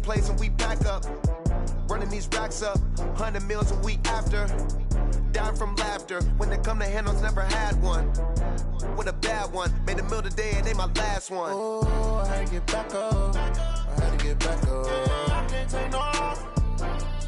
place and we pack up. Running these racks up, 100 meals a week after. Down from laughter, when they come to handles, never had one. With a bad one, made a meal today and ain't my last one. Oh, I had to get back up. I had to get back up. I can't take no off.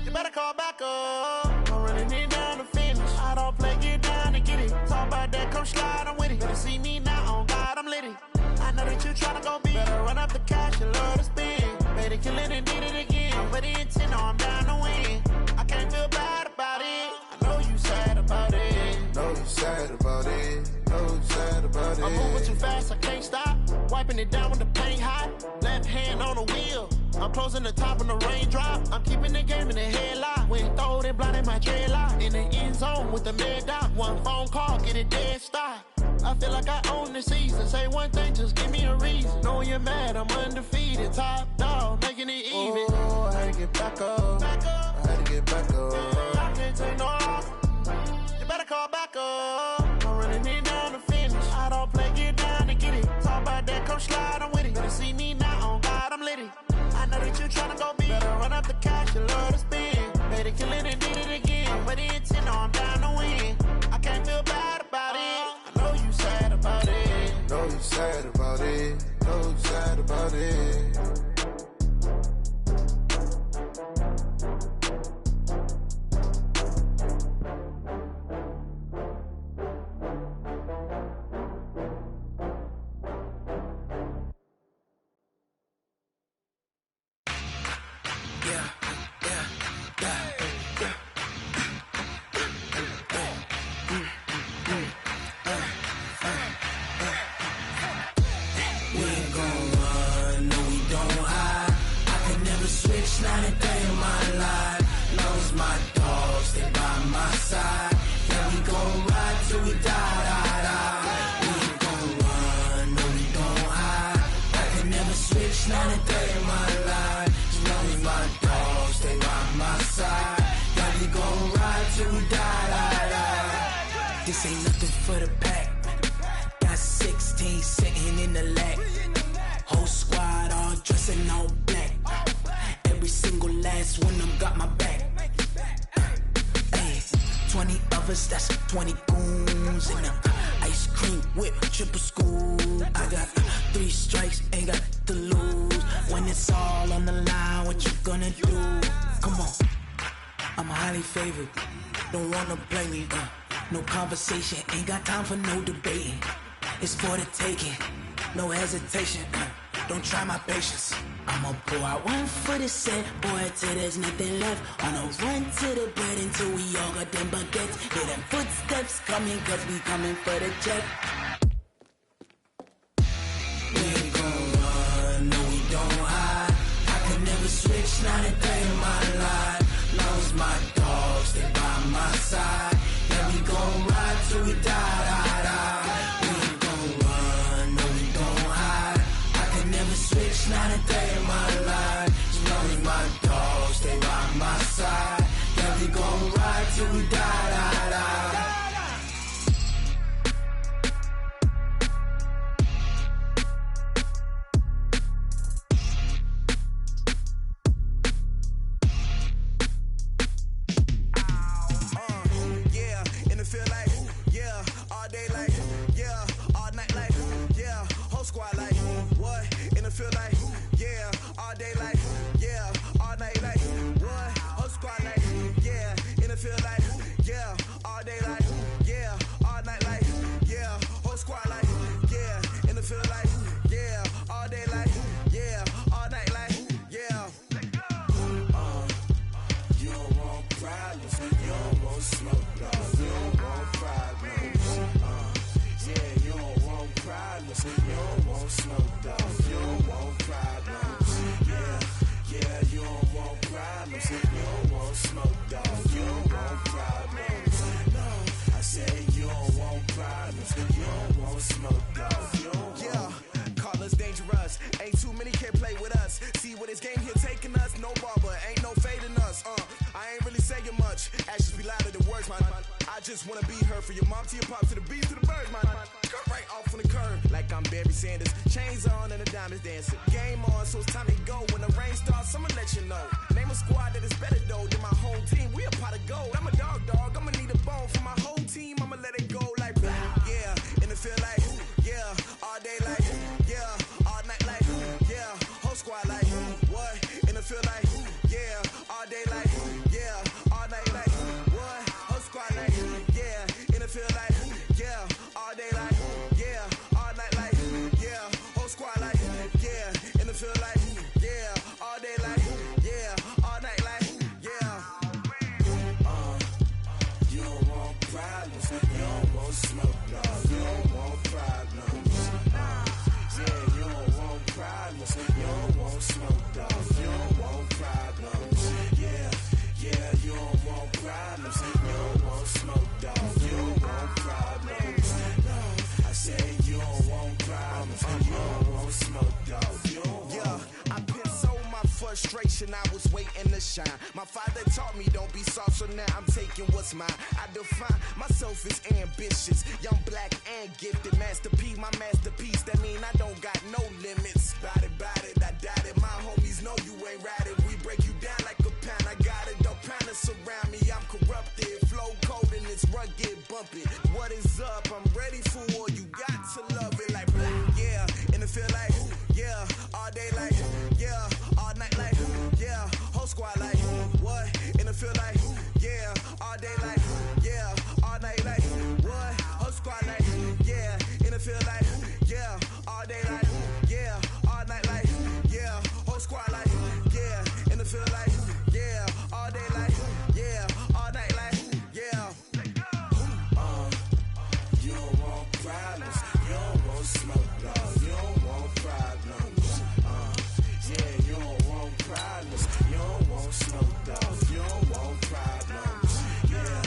You better call back up. I'm running it down to finish. I don't play, get down and get it. Talk about that, come slide, I'm with it. Better see me now, on God, I'm litty. I know that you tryna go big. Better run up the cash, you love to spend. Better kill it and did it again. But the intent, no, I'm down to win. I can't feel bad about it. I know you sad about it. Know you sad about it. Know you sad about it. I'm moving too fast, I can't stop. Wiping it down with the paint hot. Left hand on the wheel. I'm closing the top when the raindrop. I'm keeping the game in the headlock. When throwed and blinded my dreadlock. In the end zone with the mad dot. One phone call, get it dead stop. I feel like I own the season. Say one thing, just give me a reason. Knowing you're mad, I'm undefeated. Top dog, making it even. Oh, I had to get back up. I had to get back up. I can't take no off. You better call back up. I'm running it down to finish. I don't play, get down to get it. Talk about that, come slide, I'm with it. Better see me now, on God, I'm litty. I know that you tryna go big. Better run up the cash, you love to spend. Better kill it and did it again. But the intent, no, I'm down to win. I can't feel bad about it. I know you sad about it. Know you sad about it. Know you sad about it. Not a day in my life. Knows my dogs, stay by my side. Yeah, we gon' ride till we die. We ain't gon' run, no, we don't hide. I can never switch, not a day in my life. Knows my dogs, stay by my side. Yeah, we gon' ride till we die. This ain't nothing for the pack. Got 16 sitting in the lap. Whole squad all dressing all black. Every single last one of them got my back. Ay, 20 of us, that's 20 goons in the ice cream whip, triple scoop. I got 3 strikes, ain't got to lose. When it's all on the line, what you gonna do? Come on, I'm highly favored. Don't wanna play me, no conversation. Ain't got time for no debating. It's for the taking, no hesitation. Don't try my patience. I'ma pour out one for the set, boy, till there's nothing left. On a run to the bread until we all got them baguettes. Hear them footsteps coming, cause we coming for the jet. We ain't gon' run, no, we don't hide. I can never switch, not a day in my life. Lost my dogs, stay by my side. Yeah, we gon' ride till we die. We ain't gon' run, no, we don't hide. I can never switch, not a day in my life. You know me, my dogs, stay by my side. Yeah, we gon' ride till we die. feel like, yeah, all day like, yeah, all night like, what? Whole squad like, yeah, in the field like, yeah, all day like, yeah, all night like, yeah, whole squad like, yeah, in the field like, yeah, all day like, yeah, all night like, yeah. You don't want problems, you don't want smoke, no, you don't want problems. Yeah, you don't want problems, you don't want smoke, dog, you don't want problems. Yeah, yeah, you don't want problems, you don't want smoke, dog, you don't want problems. No, I said you don't want problems, you don't want smoke, dog, you don't want. Yeah, I've been so my frustration, I was waiting to shine. My father taught me don't be soft, so now I'm taking what's mine. I define myself as ambitious, young, black, and gifted. Master P, my masterpiece, that mean I don't got no limits. Bout it, I doubt it. My homies know you ain't ratted. We break you down like a pound. I got it, don't pound us around me. I'm corrupted, flow cold and it's rugged, bumpy. What is up? I'm ready for war. You got to love it like black, yeah. And it feel like, yeah, all day like, yeah, all night like, yeah, whole squad like, what? And it feel like, yeah, all day like, yeah, all night like, what? Whole squad like, yeah, and it feel like, yeah, all day like, yeah, all night like, yeah, whole squad like, yeah, and it feel like, yeah, all day like, yeah, all night like, yeah. You don't want problems, you don't want smoke, no, you don't want problems. Yeah, you don't want problems, you don't want smoke, dog, you don't want problems. Yeah,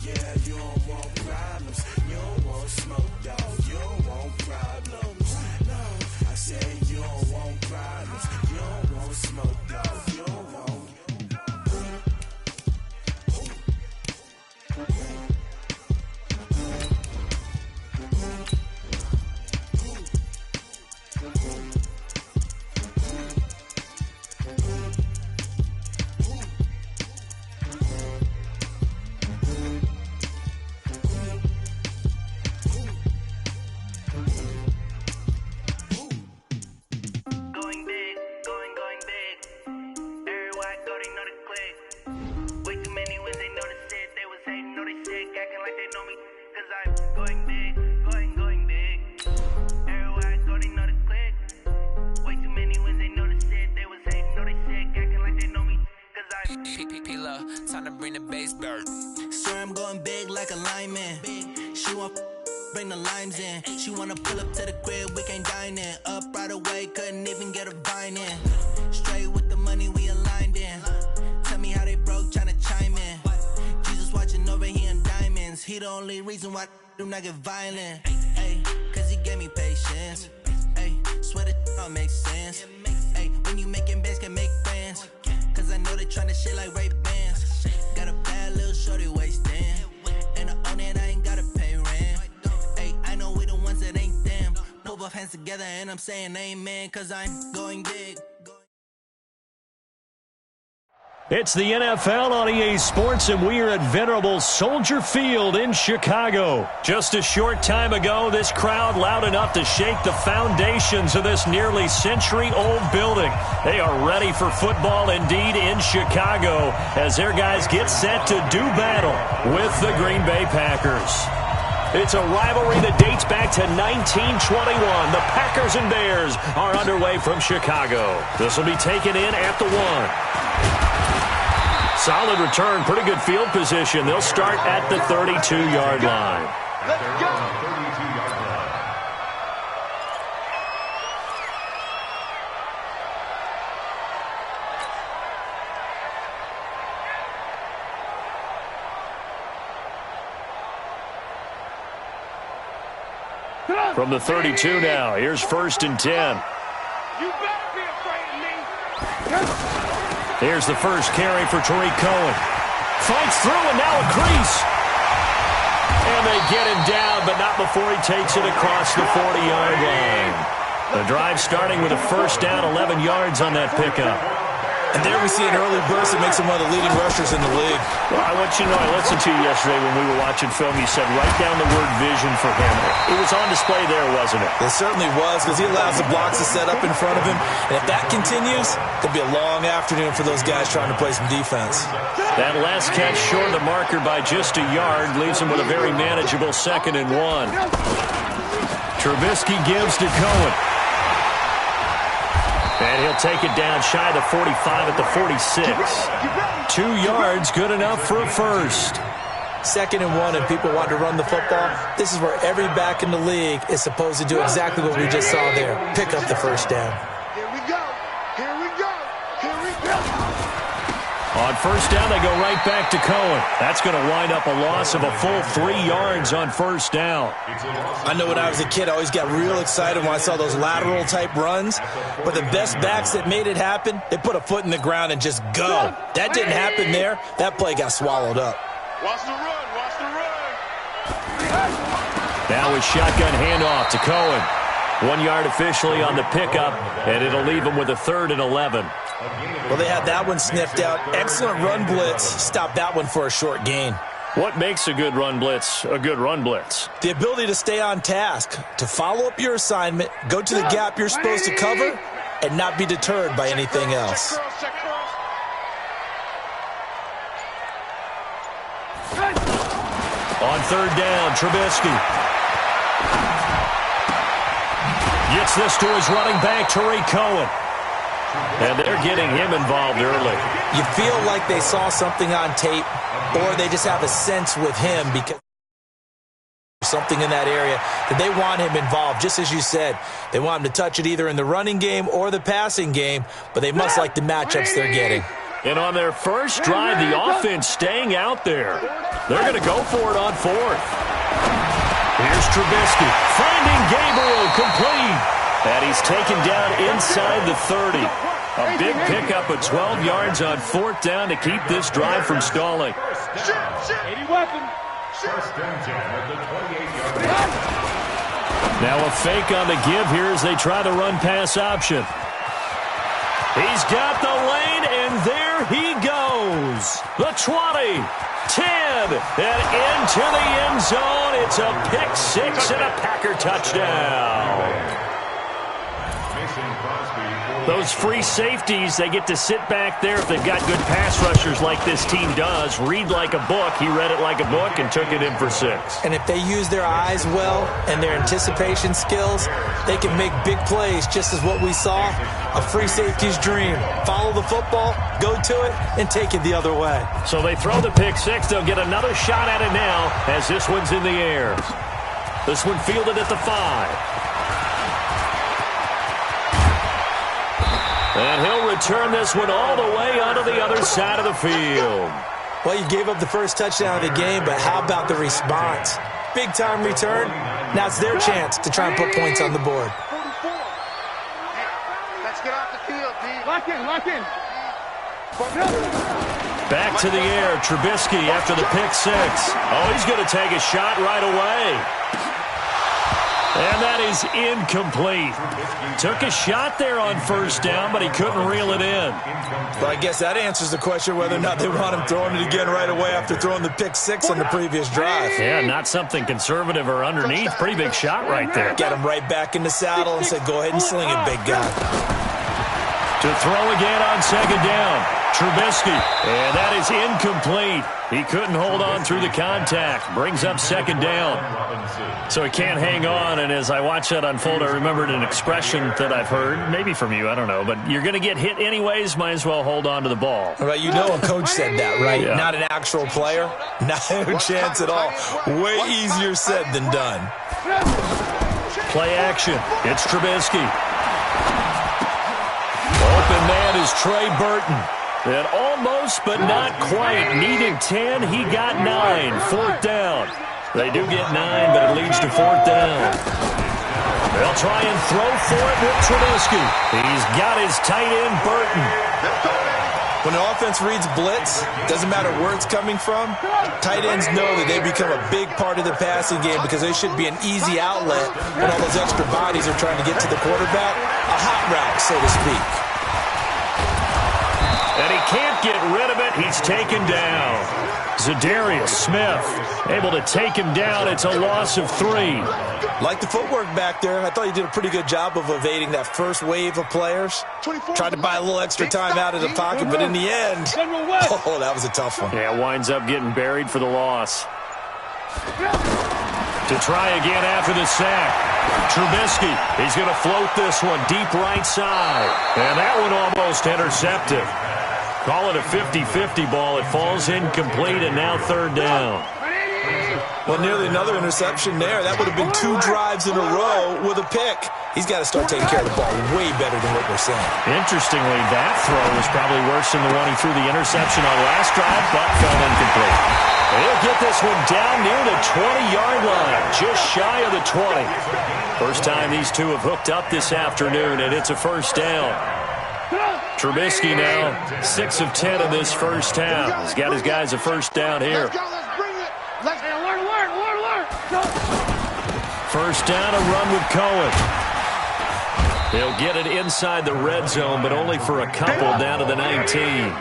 yeah, you don't want problems, you don't want smoke, dog, you don't want problems. No, I said you don't want problems, you don't want smoke, dog, you don't want. Going big, going big. Everywhere I go, they know the click. Way too many wins, they notice it. They was hating, know they sick, acting like they know me. Cause I'm going big, going big. Everywhere I go, they know the click. Way too many wins, they notice it. They was hating, know they sick, acting like they know me. Cause I'm P-P-P-Lo, time to bring the bass bird. Swear I'm going big like a lineman. She want bring the limes in. She wanna pull up to the crib, we can't dine in. Up right away, couldn't even get a vine in. Straight with the money we aligned in. Tell me how they broke, tryna chime in. Jesus watching over here in diamonds. He the only reason why do not get violent. Ay, cause he gave me patience. Ay, swear that don't make sense. Ay, when you making bands, can make friends. Cause I know they tryna shit like Ray Bans. Got a bad little shorty wasting. And I own it, I ain't gotta pay rent. Ay, I know we the ones that ain't them. Pull both hands together and I'm saying amen. Cause I'm going big. It's the NFL on EA Sports, and we are at venerable Soldier Field in Chicago. Just a short time ago, this crowd loud enough to shake the foundations of this nearly century-old building. They are ready for football indeed in Chicago as their guys get set to do battle with the Green Bay Packers. It's a rivalry that dates back to 1921. The Packers and Bears are underway from Chicago. This will be taken in at the 1. Solid return, pretty good field position. They'll start at the 32-yard line. Let's go! From the 32 now, here's 1st and 10. You better be afraid of me. Here's the first carry for Tariq Cohen. Fights through and now a crease. And they get him down, but not before he takes it across the 40-yard line. The drive starting with a first down, 11 yards on that pickup. And there we see an early burst that makes him one of the leading rushers in the league. Well, I want you to know, I listened to you yesterday when we were watching film. You said write down the word vision for him. It was on display there, wasn't it? It certainly was, because he allows the blocks to set up in front of him. And if that continues, it'll be a long afternoon for those guys trying to play some defense. That last catch short of the marker by just a yard leaves him with a very manageable 2nd and 1. Trubisky gives to Cohen. And he'll take it down shy of the 45 at the 46. 2 yards, good enough for a first. 2nd and 1, and people want to run the football. This is where every back in the league is supposed to do exactly what we just saw there. Pick up the first down. Here we go. Here we go. Here we go. On first down, they go right back to Cohen. That's going to wind up a loss of a full 3 yards on first down. I know when I was a kid, I always got real excited when I saw those lateral-type runs. But the best backs that made it happen, they put a foot in the ground and just go. That didn't happen there. That play got swallowed up. Watch the run. Watch the run. Now a shotgun handoff to Cohen. 1 yard officially on the pickup, and it'll leave him with a 3rd and 11. Well, they had that one sniffed out. Excellent run blitz. Stopped that one for a short gain. What makes a good run blitz a good run blitz? The ability to stay on task, to follow up your assignment, go to the gap you're supposed to cover, and not be deterred by anything else. On 3rd down, Trubisky gets this to his running back, Tariq Cohen. And they're getting him involved early. You feel like they saw something on tape, or they just have a sense with him because something in that area that they want him involved. Just as you said, they want him to touch it either in the running game or the passing game, but they must like the matchups they're getting. And on their first drive, the offense staying out there. They're going to go for it on 4th. Here's Trubisky finding Gabriel complete. And he's taken down inside the 30. A big pickup of 12 yards on 4th down to keep this drive from stalling. Now a fake on the give here as they try the run-pass option. He's got the lane, and there he goes. The 20, 10, and into the end zone. It's a pick 6 and a Packer touchdown. Those free safeties, they get to sit back there if they've got good pass rushers like this team does. Read like a book. He read it like a book and took it in for 6. And if they use their eyes well and their anticipation skills, they can make big plays, just as what we saw, a free safety's dream. Follow the football, go to it, and take it the other way. So they throw the pick 6. They'll get another shot at it now as this one's in the air. This one fielded at the 5. And he'll return this one all the way onto the other side of the field. Well, you gave up the first touchdown of the game, but how about the response? Big-time return. Now it's their chance to try and put points on the board. Let's get off the field, Pete. Lock in, lock in. Back to the air, Trubisky after the pick 6. Oh, he's going to take a shot right away. And that is incomplete. Took a shot there on first down, but he couldn't reel it in. Well, I guess that answers the question whether or not they want him throwing it again right away after throwing the pick 6 on the previous drive. Yeah, not something conservative or underneath. Pretty big shot right there. Got him right back in the saddle and said, go ahead and sling it, big guy. To throw again on second down, Trubisky. And that is incomplete. He couldn't hold on through the contact. Brings up second down. So he can't hang on, and as I watch that unfold, I remembered an expression that I've heard, maybe from you, I don't know, but you're going to get hit anyways, might as well hold on to the ball. Right, you know a coach said that, right? Yeah. Not an actual player. No chance at all. Way easier said than done. Play action. It's Trubisky. Open man is Trey Burton. And almost, but not quite. Needed 10, he got 9. Fourth down. They do get 9, but it leads to fourth down. They'll try and throw for it with Trubisky. He's got his tight end, Burton. When the offense reads blitz, doesn't matter where it's coming from, tight ends know that they become a big part of the passing game because they should be an easy outlet when all those extra bodies are trying to get to the quarterback. A hot route, so to speak. And he can't get rid of it. He's taken down. Zadarius Smith able to take him down. It's a loss of 3. Like the footwork back there. I thought he did a pretty good job of evading that first wave of players. Tried to buy a little extra time out of the pocket, but in the end, oh, that was a tough one. Yeah, winds up getting buried for the loss. To try again after the sack. Trubisky, he's going to float this one deep right side. And that one almost intercepted. Call it a 50-50 ball. It falls incomplete, and now 3rd down. Well, nearly another interception there. That would have been 2 drives in a row with a pick. He's got to start taking care of the ball way better than what we're saying. Interestingly, that throw was probably worse than the one he threw the interception on last drive, but fell incomplete. He'll get this one down near the 20-yard line, just shy of the 20. First time these two have hooked up this afternoon, and it's a 1st down. Trubisky now 6 of 10 in this first half. He's got his guys a 1st down here. First down, a run with Cohen. He'll get it inside the red zone, but only for a couple down to the 19.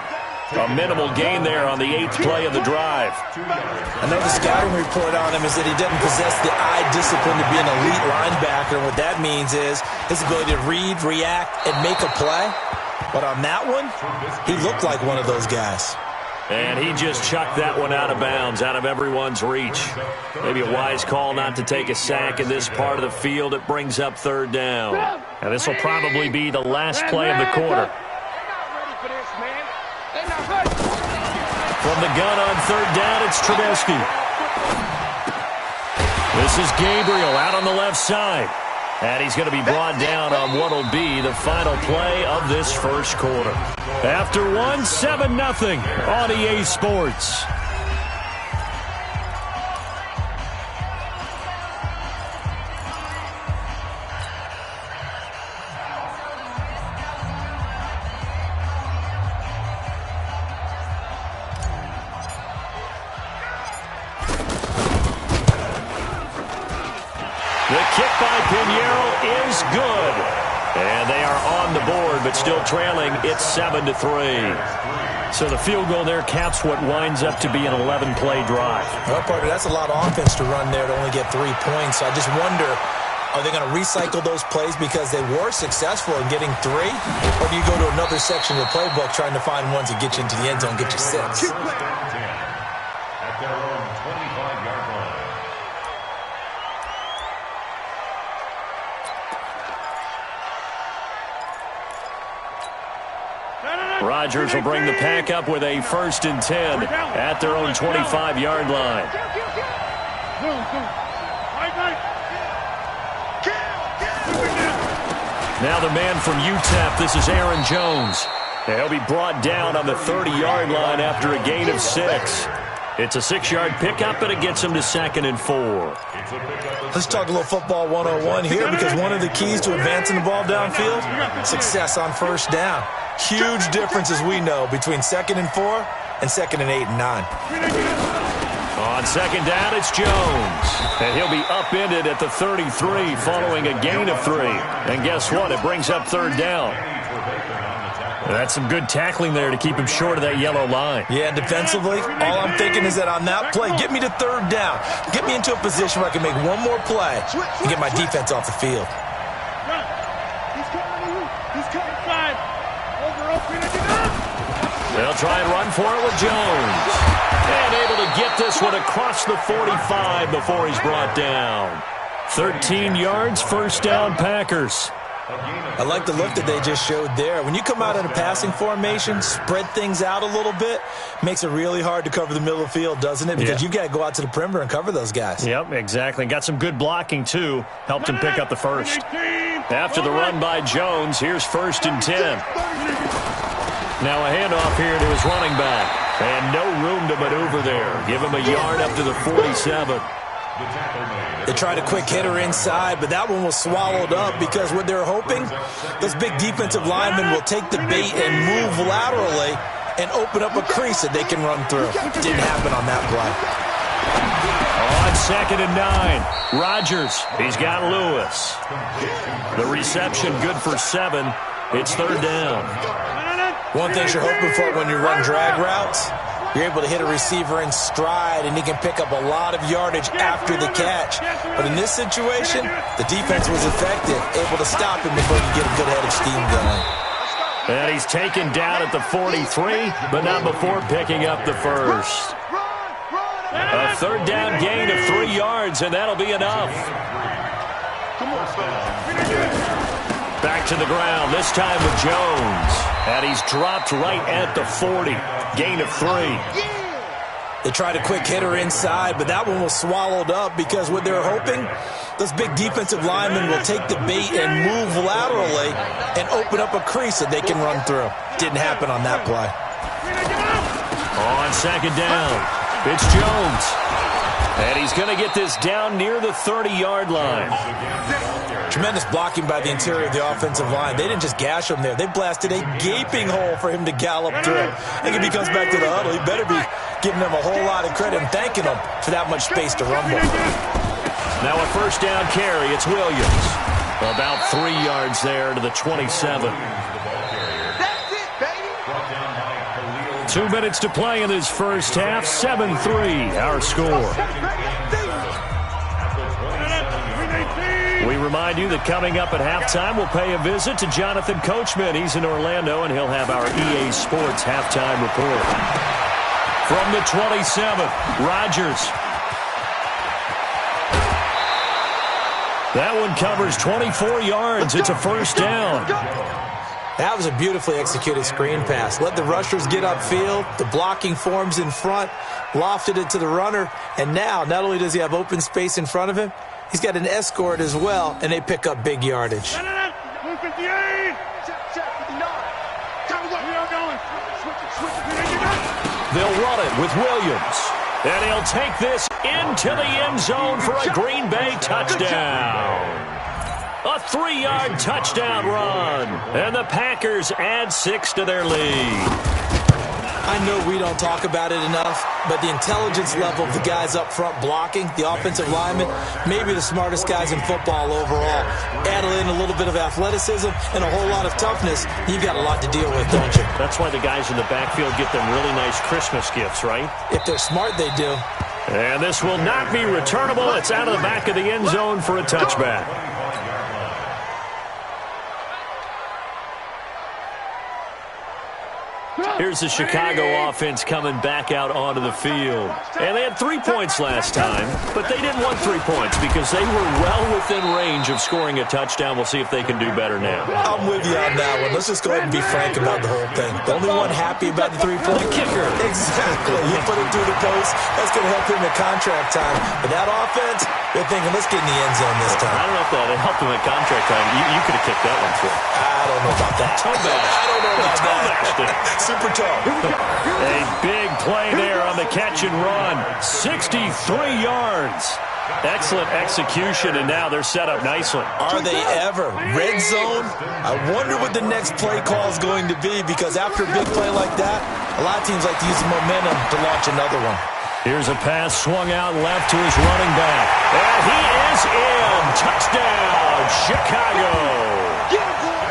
A minimal gain there on the 8th play of the drive. Another scouting report on him is that he doesn't possess the eye discipline to be an elite linebacker. And what that means is his ability to read, react, and make a play. But on that one, he looked like one of those guys. And he just chucked that one out of bounds, out of everyone's reach. Maybe a wise call not to take a sack in this part of the field. It brings up 3rd down. And this will probably be the last play of the quarter. From the gun on 3rd down, it's Trubisky. This is Gabriel out on the left side. And he's going to be brought down on what will be the final play of this first quarter. After 1, 7-0 on EA Sports. The kick by Pinheiro is good. And they are on the board, but still trailing. It's 7-3. So the field goal there caps what winds up to be an 11-play drive. Well, partner, that's a lot of offense to run there to only get 3 points. So I just wonder, are they going to recycle those plays because they were successful in getting 3? Or do you go to another section of the playbook trying to find ones that get you into the end zone, get you 6? Rodgers will bring the pack up with a 1st and 10 at their own 25-yard line. Now the man from UTEP, this is Aaron Jones. He'll be brought down on the 30-yard line after a gain of 6. It's a 6-yard pickup, and it gets him to 2nd and 4. Let's talk a little football 101 here, because one of the keys to advancing the ball downfield, success on 1st down. Huge difference, as we know, between 2nd and 4 and 2nd and 8 and 9. On 2nd down, it's Jones. And he'll be upended at the 33 following a gain of 3. And guess what? It brings up 3rd down. That's some good tackling there to keep him short of that yellow line. Yeah, defensively, all I'm thinking is that on that play, get me to 3rd down. Get me into a position where I can make one more play and get my defense off the field. They'll try and run for it with Jones. And able to get this one across the 45 before he's brought down. 13 yards, 1st down, Packers. I like the look that they just showed there. When you come out in a passing formation, spread things out a little bit, makes it really hard to cover the middle of the field, doesn't it? Because you got to go out to the perimeter and cover those guys. Yep, exactly. Got some good blocking, too. Helped him pick up the 1st. After the run by Jones, here's 1st and 10. Now a handoff here to his running back. And no room to maneuver there. Give him a yard up to the 47. They tried a quick hitter inside, but that one was swallowed up because what they're hoping, those big defensive linemen will take the bait and move laterally and open up a crease that they can run through. Didn't happen on that play. On 2nd and 9, Rodgers, he's got Lewis. The reception good for 7. It's 3rd down. One thing you're hoping for when you run drag routes, you're able to hit a receiver in stride, and he can pick up a lot of yardage after the catch. But in this situation, the defense was effective, able to stop him before you get a good head of steam going. And he's taken down at the 43, but not before picking up the first. A third down gain of 3 yards, and that'll be enough. Back to the ground, this time with Jones. And he's dropped right at the 40. Gain of 3. They tried a quick hitter inside, but that one was swallowed up because what they're hoping, those big defensive linemen will take the bait and move laterally and open up a crease that they can run through. Didn't happen on that play. On second down, it's Jones. And he's going to get this down near the 30-yard line. Tremendous blocking by the interior of the offensive line. They didn't just gash him there. They blasted a gaping hole for him to gallop through. I think if he comes back to the huddle, he better be giving them a whole lot of credit and thanking them for that much space to rumble. Now a first down carry. It's Williams. About 3 yards there to the 27. 2 minutes to play in this first half. 7-3, our score. We remind you that coming up at halftime, we'll pay a visit to Jonathan Coachman. He's in Orlando, and he'll have our EA Sports halftime report. From the 27th, Rodgers. That one covers 24 yards. It's a first down. That was a beautifully executed screen pass. Let the rushers get upfield. The blocking forms in front. Lofted it to the runner. And now, not only does he have open space in front of him, he's got an escort as well, and they pick up big yardage. They'll run it with Williams. And he'll take this into the end zone for a Green Bay touchdown. A 3-yard touchdown run. And the Packers add 6 to their lead. I know we don't talk about it enough, but the intelligence level of the guys up front blocking, the offensive linemen, maybe the smartest guys in football overall. Add in a little bit of athleticism and a whole lot of toughness, you've got a lot to deal with, don't you? That's why the guys in the backfield get them really nice Christmas gifts, right? If they're smart, they do. And this will not be returnable. It's out of the back of the end zone for a touchback. Here's the Chicago offense coming back out onto the field. And they had 3 points last time, but they didn't want 3 points because they were well within range of scoring a touchdown. We'll see if they can do better now. I'm with you on that one. Let's just go ahead and be frank about the whole thing. The only one happy about the three-point kicker. Exactly. You put it through the post. That's going to help him at contract time. But that offense, they're thinking, let's get in the end zone this time. I don't know if that helped him at contract time. You could have kicked that one through. I don't know about that. Toe bash. I don't know about that. Super toe. A big play there on the catch and run. 63 yards. Excellent execution, and now they're set up nicely. Are they ever? Red zone? I wonder what the next play call is going to be, because after a big play like that, a lot of teams like to use the momentum to launch another one. Here's a pass swung out left to his running back. And he is in. Touchdown, Chicago.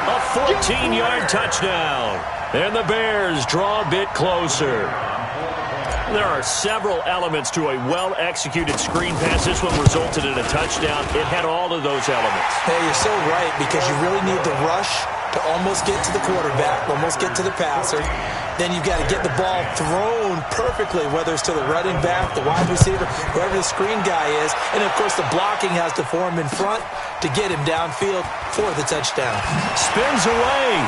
A 14-yard touchdown. And the Bears draw a bit closer. There are several elements to a well-executed screen pass. This one resulted in a touchdown. It had all of those elements. Hey, you're so right, because you really need the rush to almost get to the quarterback, almost get to the passer. Then you've got to get the ball thrown perfectly, whether it's to the running back, the wide receiver, whoever the screen guy is. And, of course, the blocking has to form in front to get him downfield for the touchdown. Spins away.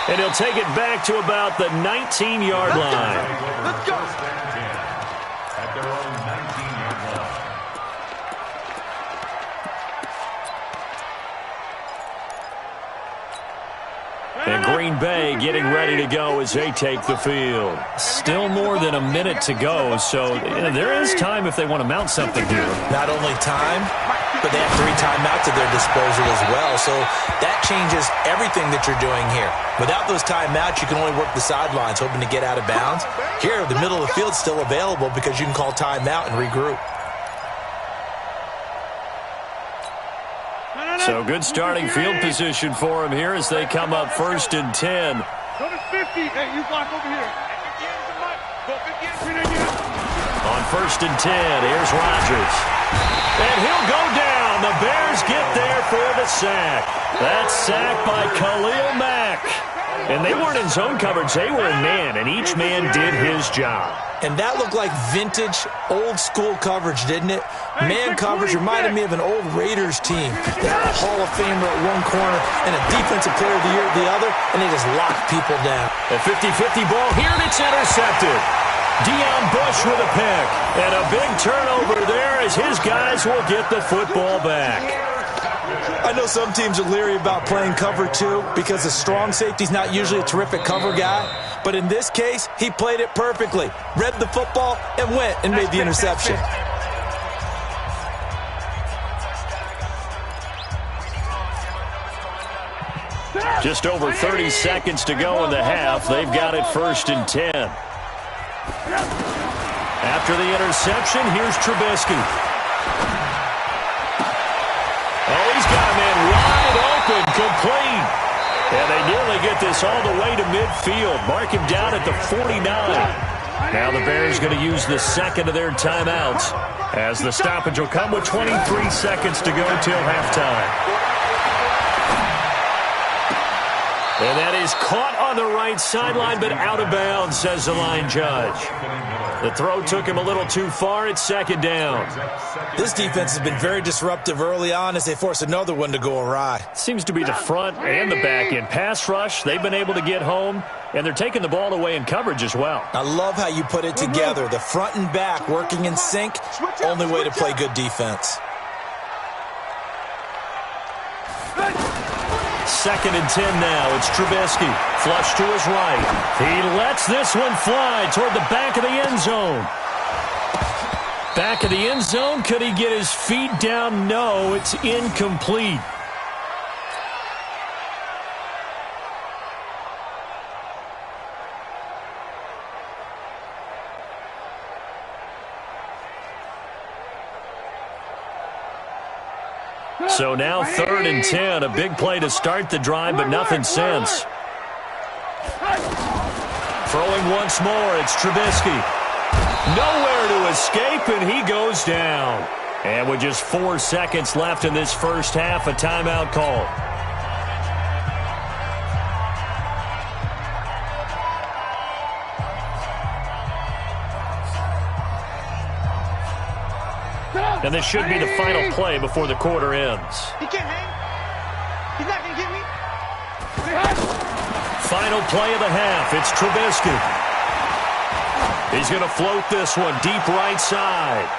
And he'll take it back to about the 19-yard line. Let's go. At their own 19-yard line. And Green Bay getting ready to go as they take the field. Still more than a minute to go, so there is time if they want to mount something here. Not only time, but they have 3 timeouts at their disposal as well, so that changes everything that you're doing here. Without those timeouts, you can only work the sidelines, hoping to get out of bounds. Here, the middle of the field's still available because you can call timeout and regroup. So good starting field position for him here as they come up 1st and 10. Hey, you block over here. On 1st and 10, here's Rodgers. And he'll go down. The Bears get there for the sack. That's sacked by Khalil Mack. And they weren't in zone coverage. They were in man, and each man did his job. And that looked like vintage, old-school coverage, didn't it? Man coverage reminded me of an old Raiders team. They had a Hall of Famer at one corner and a Defensive Player of the Year at the other, and they just locked people down. A 50-50 ball here, and it's intercepted. Deion Bush with a pick. And a big turnover there as his guys will get the football back. I know some teams are leery about playing cover 2 because the strong safety's not usually a terrific cover guy. But in this case, he played it perfectly. Read the football and went and made the interception. Just over 30 seconds to go in the half. They've got it 1st and 10. After the interception, here's Trubisky. Oh, he's got a man wide open, complete. And they nearly get this all the way to midfield. Mark him down at the 49. Now the Bears going to use the second of their timeouts as the stoppage will come with 23 seconds to go till halftime. And that is caught on the right sideline, but out of bounds, says the line judge. The throw took him a little too far. It's 2nd down. This defense has been very disruptive early on as they force another one to go awry. Seems to be the front and the back end. Pass rush, they've been able to get home, and they're taking the ball away in coverage as well. I love how you put it together. The front and back working in sync, only way to play good defense. 2nd and 10 now. It's Trubisky. Flush to his right. He lets this one fly toward the back of the end zone. Back of the end zone. Could he get his feet down? No, it's incomplete. So now 3rd and 10, a big play to start the drive, but nothing since. Throwing once more, it's Trubisky. Nowhere to escape, and he goes down. And with just 4 seconds left in this first half, a timeout call. And this should be the final play before the quarter ends. He can't hang. He's not going to get me. Final play of the half. It's Trubisky. He's going to float this one deep right side.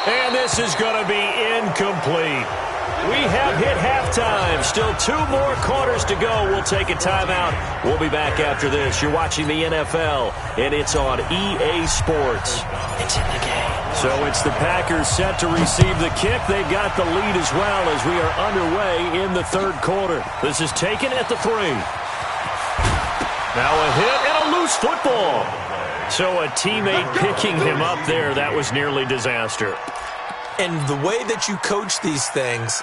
And this is going to be incomplete. We have hit halftime. Still 2 more quarters to go. We'll take a timeout. We'll be back after this. You're watching the NFL, and it's on EA Sports. It's in the game. So it's the Packers set to receive the kick. They've got the lead as well as we are underway in the 3rd quarter. This is taken at the 3. Now a hit and a loose football. So a teammate picking him up there. That was nearly disaster. And the way that you coach these things,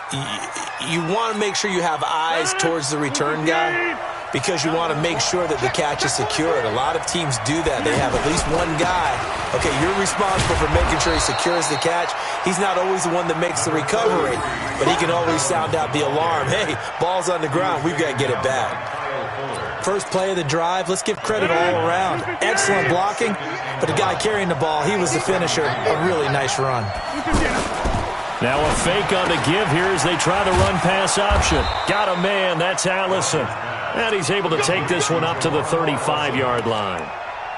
you want to make sure you have eyes towards the return guy because you want to make sure that the catch is secured. A lot of teams do that. They have at least one guy. Okay, you're responsible for making sure he secures the catch. He's not always the one that makes the recovery, but he can always sound out the alarm. Hey, ball's on the ground. We've got to get it back. First play of the drive, let's give credit all around. Excellent blocking, but the guy carrying the ball, he was the finisher. A really nice run. Now a fake on the give here as they try the run-pass option. Got a man, that's Allison. And he's able to take this one up to the 35-yard line.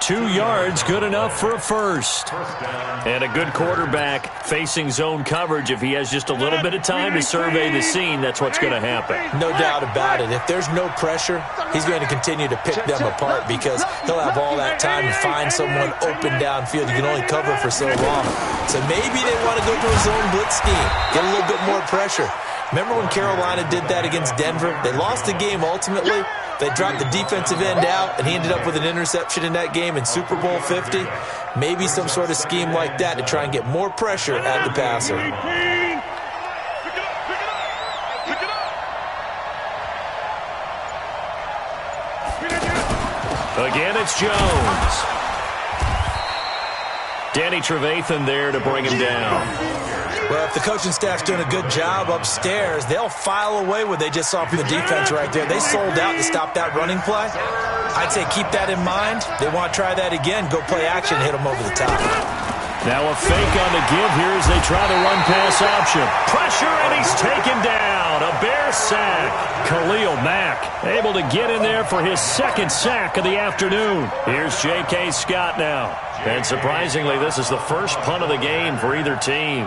2 yards, good enough for a first. And a good quarterback facing zone coverage. If he has just a little bit of time to survey the scene, that's what's going to happen. No doubt about it. If there's no pressure, he's going to continue to pick them apart because he'll have all that time to find someone open downfield. You can only cover for so long. So maybe they want to go to a zone blitz scheme, get a little bit more pressure. Remember when Carolina did that against Denver? They lost the game ultimately. They dropped the defensive end out, and he ended up with an interception in that game in Super Bowl 50. Maybe some sort of scheme like that to try and get more pressure at the passer. Again, it's Jones. Danny Trevathan there to bring him down. Well, if the coaching staff's doing a good job upstairs, they'll file away what they just saw from the defense right there. They sold out to stop that running play. I'd say keep that in mind. They want to try that again. Go play action, hit them over the top. Now a fake on the give here as they try the run-pass option. Pressure, and he's taken down. A Bear sack. Khalil Mack able to get in there for his second sack of the afternoon. Here's J.K. Scott now. And surprisingly, this is the first punt of the game for either team.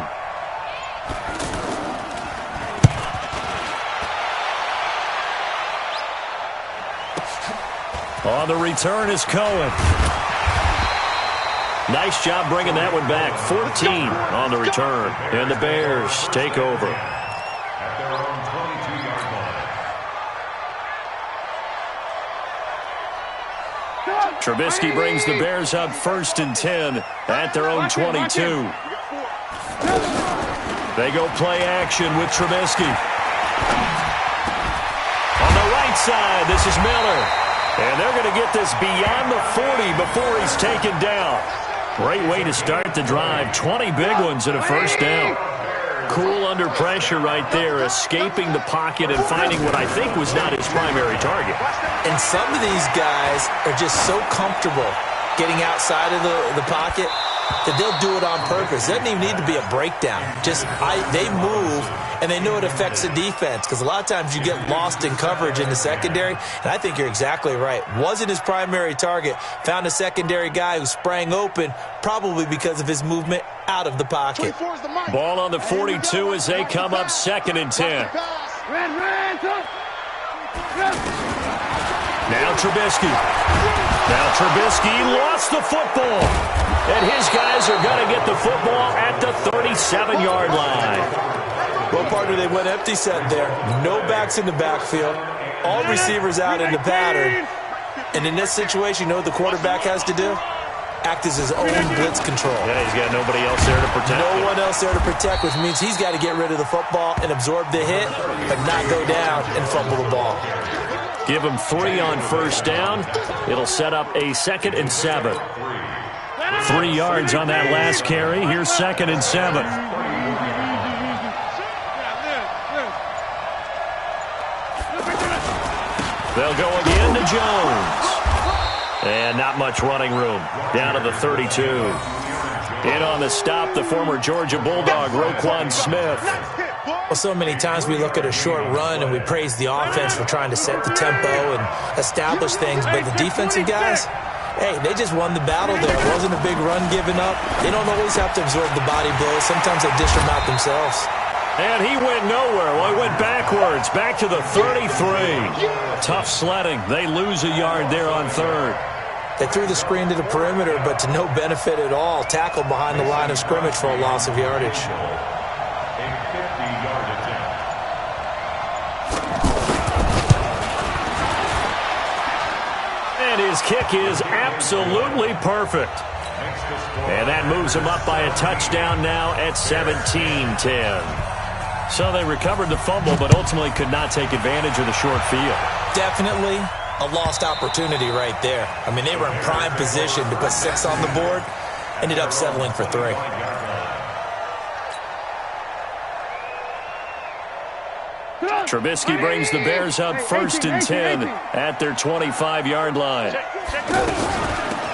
On the return is Cohen. Nice job bringing that one back. 14 on the return. And the Bears take over. At their own 22-yard line. Trubisky brings the Bears up 1st and 10 at their own 22. They go play action with Trubisky. On the right side, this is Miller. And they're going to get this beyond the 40 before he's taken down. Great way to start the drive. 20 big ones and a first down. Cool under pressure right there, escaping the pocket and finding what I think was not his primary target. And some of these guys are just so comfortable getting outside of the pocket that they'll do it on purpose. It doesn't even need to be a breakdown. They move, and they know it affects the defense because a lot of times you get lost in coverage in the secondary, and I think you're exactly right. Wasn't his primary target. Found a secondary guy who sprang open, probably because of his movement out of the pocket. Ball on the 42 as they come up 2nd and 10. Now Trubisky. Lost the football. And his guys are going to get the football at the 37-yard line. Well, partner, they went empty set there. No backs in the backfield. All receivers out in the pattern. And in this situation, you know what the quarterback has to do? Act as his own blitz control. Yeah, he's got nobody else there to protect. No one else there to protect, which means he's got to get rid of the football and absorb the hit, but not go down and fumble the ball. Give him 3 on first down. It'll set up a 2nd and 7. 3 yards on that last carry. Here's 2nd and 7. They'll go again to Jones. And not much running room. Down to the 32. In on the stop, the former Georgia Bulldog, Roquan Smith. Well, so many times we look at a short run and we praise the offense for trying to set the tempo and establish things, but the defensive guys, hey, they just won the battle there. It wasn't a big run given up. They don't always have to absorb the body blows. Sometimes they dish them out themselves. And he went nowhere. Well, he went backwards, back to the 33. Tough sledding. They lose a yard there on 3rd. They threw the screen to the perimeter, but to no benefit at all. Tackled behind the line of scrimmage for a loss of yardage. And his kick is absolutely perfect. And that moves him up by a touchdown now at 17-10. So they recovered the fumble, but ultimately could not take advantage of the short field. Definitely a lost opportunity right there. I mean, they were in prime position to put 6 on the board. Ended up settling for 3. Trubisky brings the Bears up 1st and 10 at their 25-yard line.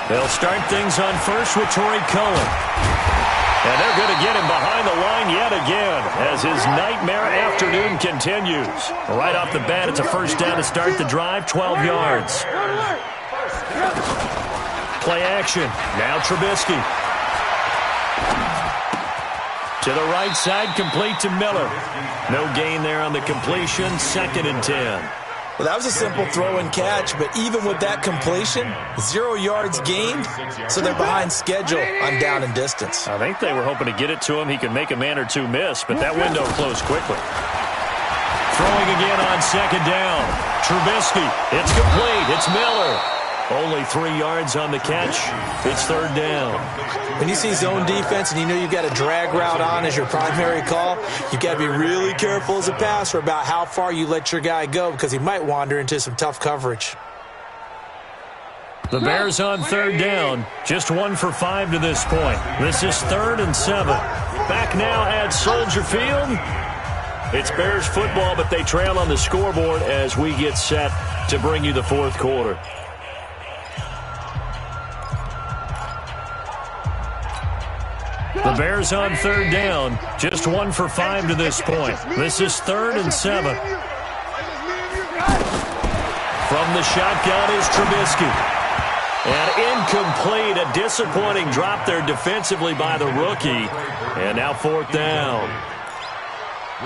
They'll start things on first with Torrey Cohen. And they're going to get him behind the line yet again as his nightmare afternoon continues. Right off the bat, it's a first down to start the drive, 12 yards. Play action. Now Trubisky. To the right side, complete to Miller. No gain there on the completion, 2nd and 10. Well, that was a simple throw and catch, but even with that completion, 0 yards gained, so they're behind schedule on down and distance. I think they were hoping to get it to him. He could make a man or two miss, but that window closed quickly. Throwing again on 2nd down. Trubisky, it's complete. It's Miller. Only 3 yards on the catch. It's 3rd down. When you see zone defense and you know you've got a drag route on as your primary call, you've got to be really careful as a passer about how far you let your guy go because he might wander into some tough coverage. The Bears on third down, just 1 for 5 to this point. This is 3rd and 7. Back now at Soldier Field. It's Bears football, but they trail on the scoreboard as we get set to bring you the fourth quarter. The Bears on third down, just 1 for 5 to this point. This is 3rd and 7. From the shotgun is Trubisky. And incomplete, a disappointing drop there defensively by the rookie. And now 4th down.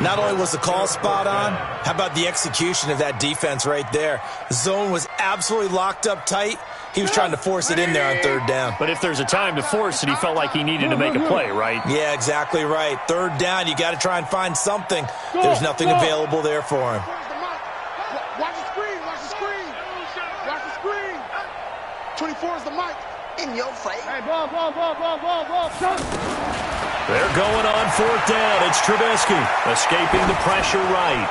Not only was the call spot on, how about the execution of that defense right there? The zone was absolutely locked up tight. He was trying to force it in there on 3rd down. But if there's a time to force it, he felt like he needed to make a play, right? Yeah, exactly right. 3rd down, you got to try and find something. There's nothing available there for him. Watch the screen, watch the screen. Watch the screen. 24 is the mic. In your face. Hey, ball. They're going on 4th down. It's Trubisky escaping the pressure right.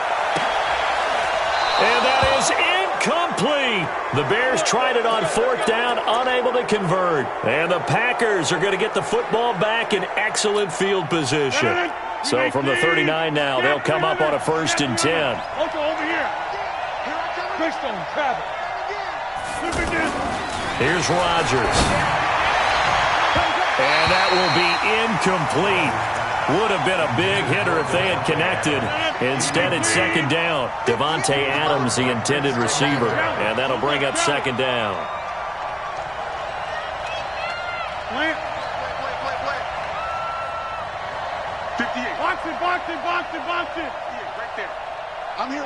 And that is incomplete. The Bears tried it on 4th down, unable to convert. And the Packers are going to get the football back in excellent field position. So from the 39 now, they'll come up on a 1st and 10. Also over here. Bridgestone, Travis. Here's Rodgers. And that will be incomplete. Would have been a big hitter if they had connected. Instead, it's 2nd down. Devontae Adams, the intended receiver. And that'll bring up 2nd down. Wait. 58. Box it. Right there. I'm here.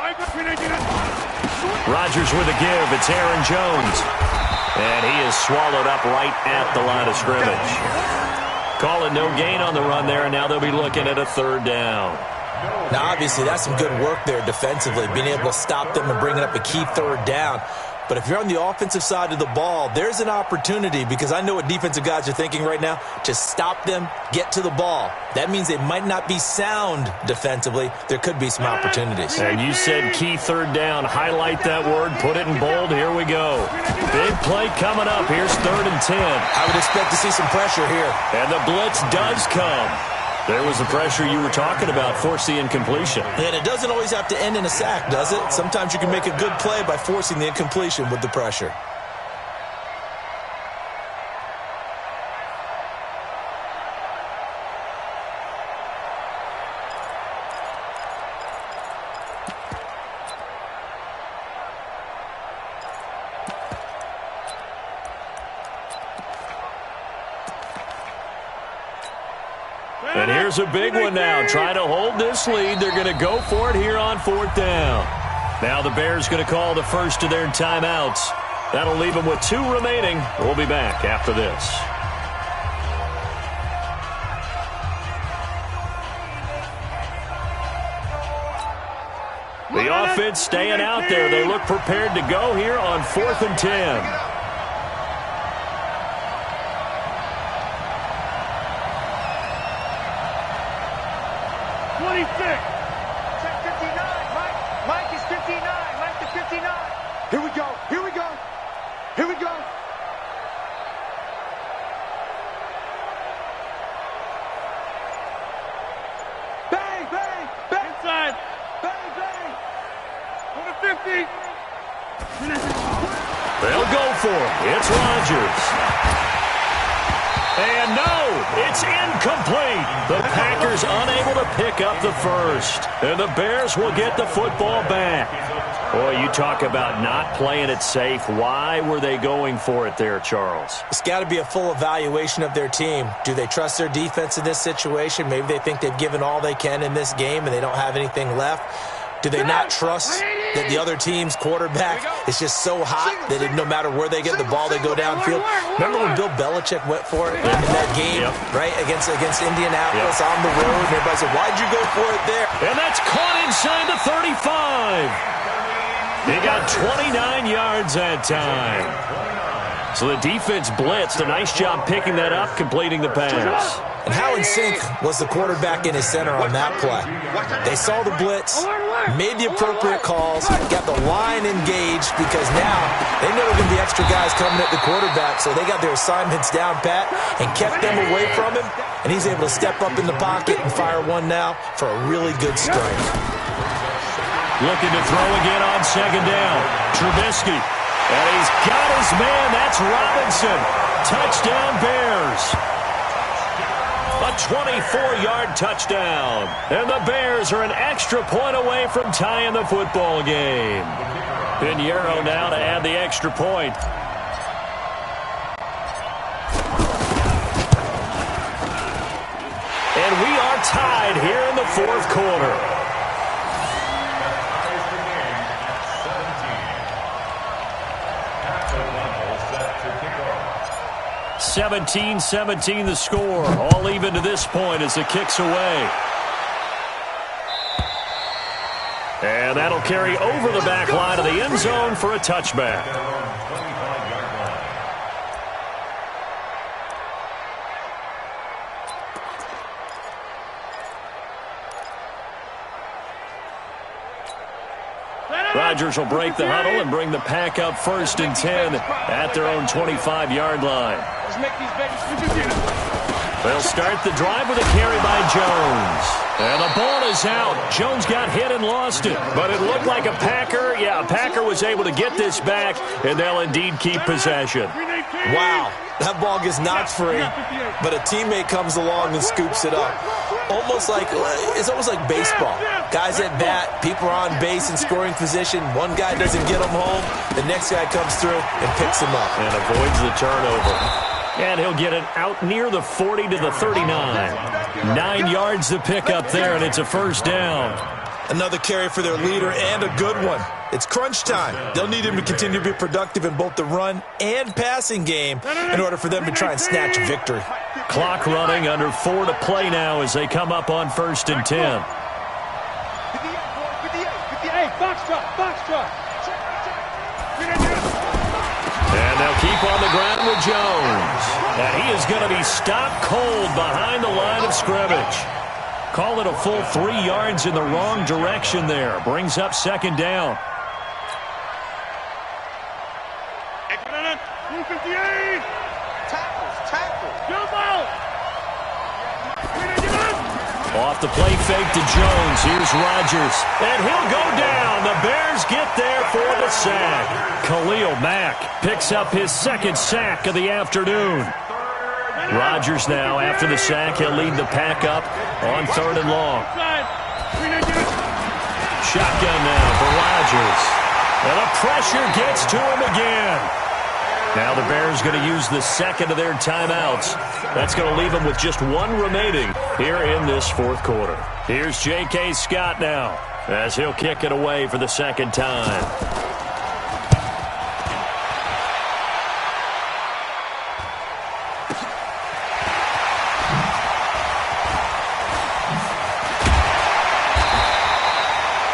Rodgers with a give. It's Aaron Jones. And he is swallowed up right at the line of scrimmage. Call it no gain on the run there, and now they'll be looking at a 3rd down. Now, obviously, that's some good work there defensively, being able to stop them and bringing up a key 3rd down. But if you're on the offensive side of the ball, there's an opportunity, because I know what defensive guys are thinking right now, to stop them, get to the ball. That means they might not be sound defensively. There could be some opportunities. And you said key 3rd down. Highlight that word. Put it in bold. Here we go. Big play coming up. Here's 3rd and 10. I would expect to see some pressure here. And the blitz does come. There was the pressure you were talking about, force the incompletion. And it doesn't always have to end in a sack, does it? Sometimes you can make a good play by forcing the incompletion with the pressure. And here's a big one now. Trying to hold this lead. They're going to go for it here on 4th down. Now the Bears going to call the first of their timeouts. That'll leave them with 2 remaining. We'll be back after this. The offense staying out there. They look prepared to go here on 4th and 10. 26. Check 59. Mike is 59. Mike is 59. Here we go. Bang. Inside. Bang. For the 50. They'll go for it. It's Rodgers. And no, it's incomplete. The Packers unable to pick up the first. And the Bears will get the football back. Boy, you talk about not playing it safe. Why were they going for it there, Charles? It's got to be a full evaluation of their team. Do they trust their defense in this situation? Maybe they think they've given all they can in this game and they don't have anything left. Do they not trust that the other team's quarterback is just so hot that no matter where they get the ball, they go downfield? Remember when Bill Belichick went for it in that game, right, against Indianapolis on the road? And everybody said, why'd you go for it there? And that's caught inside the 35. He got 29 yards that time. So the defense blitzed. A nice job picking that up, completing the pass. And how in sync was the quarterback in his center on that play? They saw the blitz. made the appropriate calls, got the line engaged because now they know there are going to be extra guys coming at the quarterback, so they got their assignments down pat and kept them away from him, and he's able to step up in the pocket and fire one now for a really good strike. Looking to throw again on second down. Trubisky. And he's got his man. That's Robinson. Touchdown Bears. A 24-yard touchdown. And the Bears are an extra point away from tying the football game. Pinheiro now to add the extra point. And we are tied here in the fourth quarter. 17-17 the score. All even to this point as the kick's away. And that'll carry over the back line of the end zone for a touchback. Rodgers will break the huddle and bring the pack up 1st and 10 at their own 25-yard line. They'll start the drive with a carry by Jones. And the ball is out. Jones got hit and lost it. But it looked like a Packer. Yeah, a Packer was able to get this back, and they'll indeed keep possession. Wow. That ball gets knocked free, but a teammate comes along and scoops it up. It's almost like baseball. Guys at bat, people are on base in scoring position. One guy doesn't get him home. The next guy comes through and picks him up. And avoids the turnover. And he'll get it out near the 40 to the 39. 9 yards to pick up there, and it's a first down. Another carry for their leader and a good one. It's crunch time. They'll need him to continue to be productive in both the run and passing game in order for them to try and snatch a victory. Clock running, under 4 to play now as they come up on 1st and 10. 58, box truck. And they'll keep on the ground with Jones. And he is going to be stopped cold behind the line of scrimmage. Call it a full 3 yards in the wrong direction there. Brings up 2nd down. 58. Tackle. Jump out. Off the play fake to Jones. Here's Rodgers. And he'll go down. The Bears get there for the sack. Khalil Mack picks up his 2nd sack of the afternoon. Rodgers now, after the sack, he'll lead the pack up on 3rd and long. Shotgun now for Rodgers. And the pressure gets to him again. Now the Bears going to use the 2nd of their timeouts. That's going to leave them with just 1 remaining here in this 4th quarter. Here's J.K. Scott now as he'll kick it away for the 2nd time.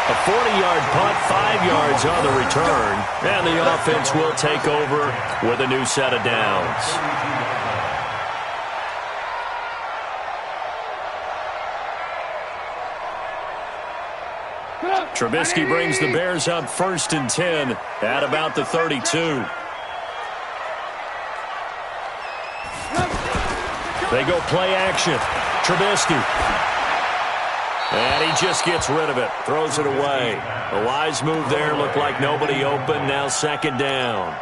A 40-yard punt, 5 yards on the return, and the offense will take over with a new set of downs. Trubisky brings the Bears up 1st and 10 at about the 32. They go play action. Trubisky. And he just gets rid of it. Throws it away. A wise move there. Looked like nobody open. Now 2nd down.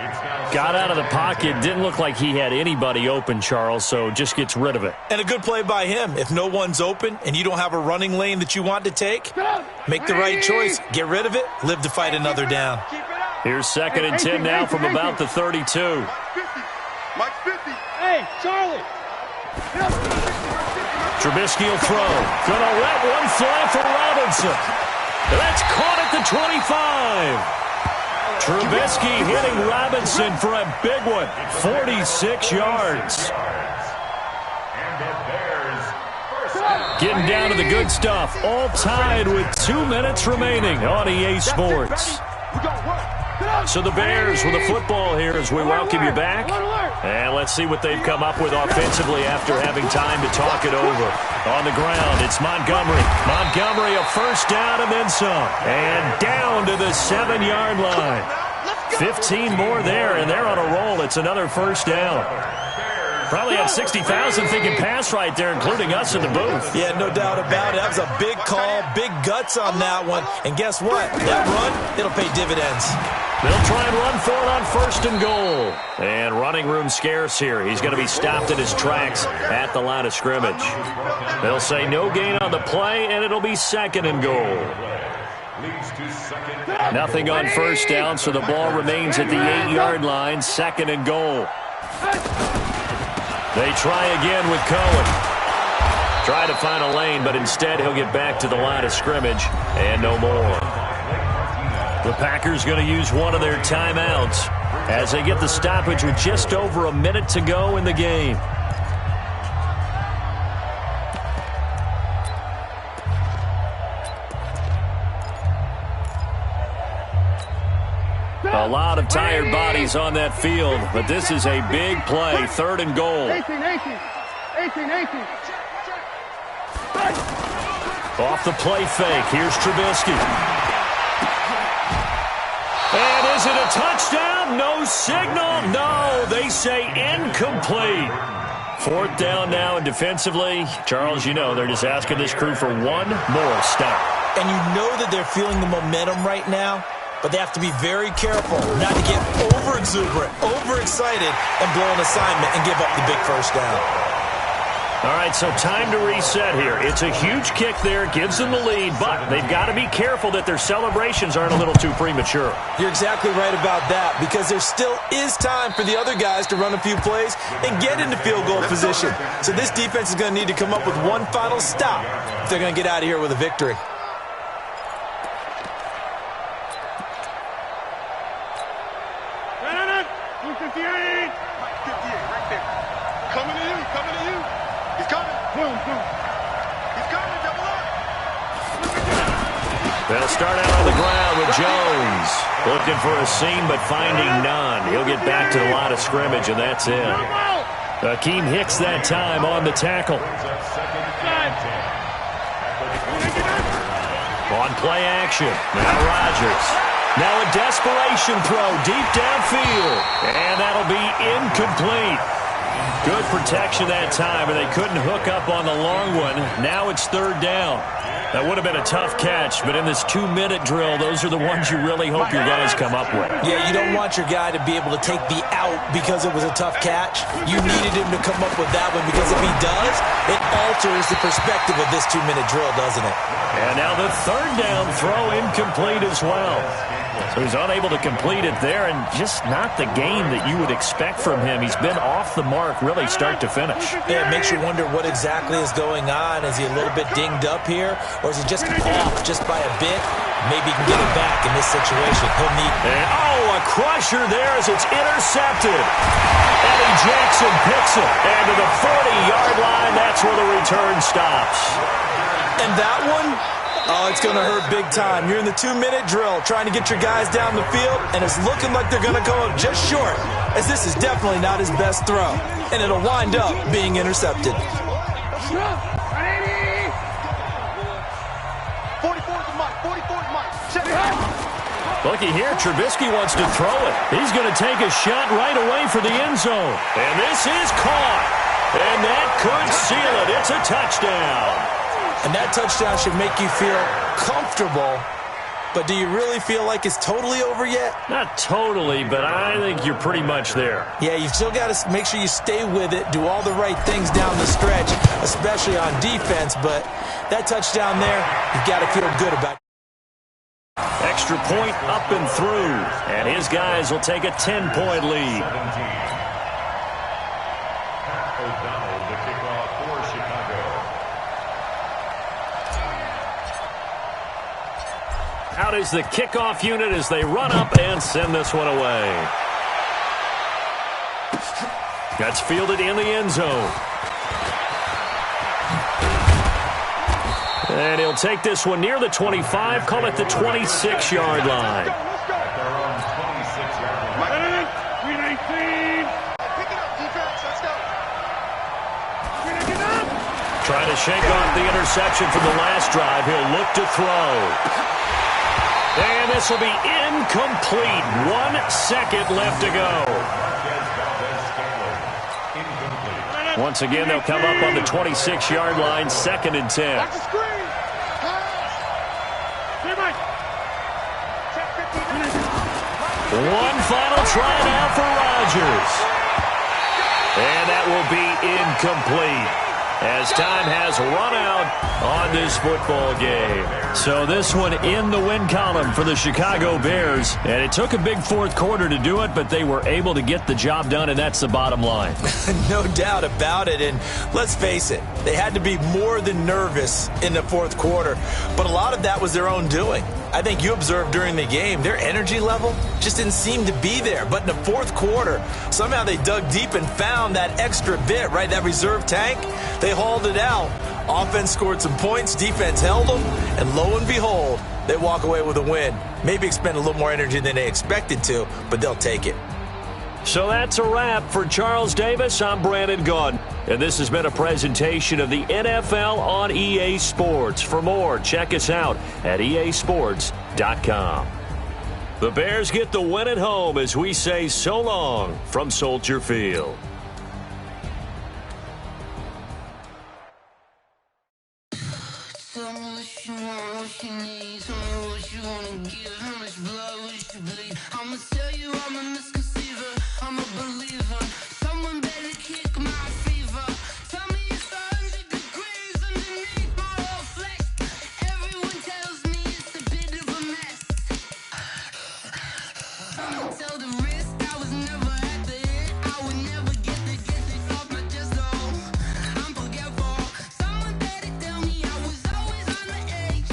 Got out of the pocket. Didn't look like he had anybody open, Charles, so just gets rid of it. And a good play by him. If no one's open and you don't have a running lane that you want to take, make the right choice. Get rid of it. Live to fight another down. Here's 2nd and 10 now from about the 32. Mike 50. Hey, Charlie. Trubisky will throw. Gonna let one fly for Robinson. That's caught at the 25. Trubisky hitting Robinson for a big one. 46 yards. Getting down to the good stuff. All tied with 2 minutes remaining on EA Sports. So the Bears with the football here as we welcome you back. And let's see what they've come up with offensively after having time to talk it over. On the ground, it's Montgomery. Montgomery, a first down and then some. And down to the 7-yard line. 15 more there, and they're on a roll. It's another first down. Probably had 60,000 thinking pass right there, including us in the booth. Yeah, no doubt about it. That was a big call, big guts on that one. And guess what? That run, it'll pay dividends. They'll try and run for it on first and goal. And running room scarce here. He's going to be stopped in his tracks at the line of scrimmage. They'll say no gain on the play, and it'll be second and goal. Nothing on first down, so the ball remains at the 8-yard line, second and goal. They try again with Cohen. Try to find a lane, but instead he'll get back to the line of scrimmage and no more. The Packers going to use one of their timeouts as they get the stoppage with just over a minute to go in the game. A lot of tired bodies on that field, but this is a big play, third and goal. 18. Off the play fake, here's Trubisky. And is it a touchdown? No signal. No, they say incomplete. Fourth down now, and defensively, Charles, you know, they're just asking this crew for one more stop. And you know that they're feeling the momentum right now, but they have to be very careful not to get over-exuberant, overexcited, and blow an assignment and give up the big first down. All right, so time to reset here. It's a huge kick there, gives them the lead, but they've got to be careful that their celebrations aren't a little too premature. You're exactly right about that, because there still is time for the other guys to run a few plays and get into field goal position. So this defense is going to need to come up with one final stop if they're going to get out of here with a victory. They'll start out on the ground with Jones. Looking for a seam, but finding none. He'll get back to the line of scrimmage, and that's it. Akeem Hicks that time on the tackle. On play action. Now Rodgers. Now a desperation throw deep downfield. And that'll be incomplete. Good protection that time, and they couldn't hook up on the long one. Now it's third down. That would have been a tough catch, but in this 2-minute drill, those are the ones you really hope your guys come up with. Yeah, you don't want your guy to be able to take the out because it was a tough catch. You needed him to come up with that one, because if he does, it alters the perspective of this 2-minute drill, doesn't it? And now the third down throw incomplete as well. So he's unable to complete it there, and just not the game that you would expect from him. He's been off the mark really start to finish. Yeah, it makes you wonder what exactly is going on. Is he a little bit dinged up here, or is he just off just by a bit? Maybe he can get it back in this situation. He'll need... And, a crusher there as it's intercepted. Eddie Jackson picks it. And to the 40-yard line, that's where the return stops. And that one... Oh, it's going to hurt big time. You're in the 2-minute drill trying to get your guys down the field, and it's looking like they're going to go up just short, as this is definitely not his best throw, and it'll wind up being intercepted. 44's Mike. Looky here, Trubisky wants to throw it. He's going to take a shot right away for the end zone. And this is caught. And that could seal it. It's a touchdown. And that touchdown should make you feel comfortable. But do you really feel like it's totally over yet? Not totally, but I think you're pretty much there. Yeah, you still got to make sure you stay with it, do all the right things down the stretch, especially on defense. But that touchdown there, you've got to feel good about it. Extra point up and through. And his guys will take a 10-point lead. Out is the kickoff unit as they run up and send this one away. That's fielded in the end zone. And he'll take this one near the 25, call it the 26-yard line. Trying to shake off the interception from the last drive. He'll look to throw. And this will be incomplete. 1 second left to go. Once again, they'll come up on the 26-yard line, 2nd and 10. Watch the screen. One final try now for Rodgers. And that will be incomplete as time has run out on this football game. So this one in the win column for the Chicago Bears. And it took a big fourth quarter to do it, but they were able to get the job done, and that's the bottom line. No doubt about it. And let's face it, they had to be more than nervous in the fourth quarter. But a lot of that was their own doing. I think you observed during the game, their energy level just didn't seem to be there. But in the fourth quarter, somehow they dug deep and found that extra bit, right? That reserve tank. They hauled it out. Offense scored some points. Defense held them. And lo and behold, they walk away with a win. Maybe expend a little more energy than they expected to, but they'll take it. So that's a wrap for Charles Davis. I'm Brandon Gaudin. And this has been a presentation of the NFL on EA Sports. For more, check us out at easports.com. The Bears get the win at home as we say so long from Soldier Field. Tell me what you want, what you need. Tell me what you wanna give. How much blood would you bleed? I'ma tell you I'm a misconceiver. I'm a believer. Someone better kick my fever. Tell me it's 100 degrees underneath my whole flesh. Everyone tells me it's a bit of a mess. I'ma tell the risk I was never at the end. I would never get this off my chest. Oh, I'm forgetful. Someone better tell me I was always on the edge.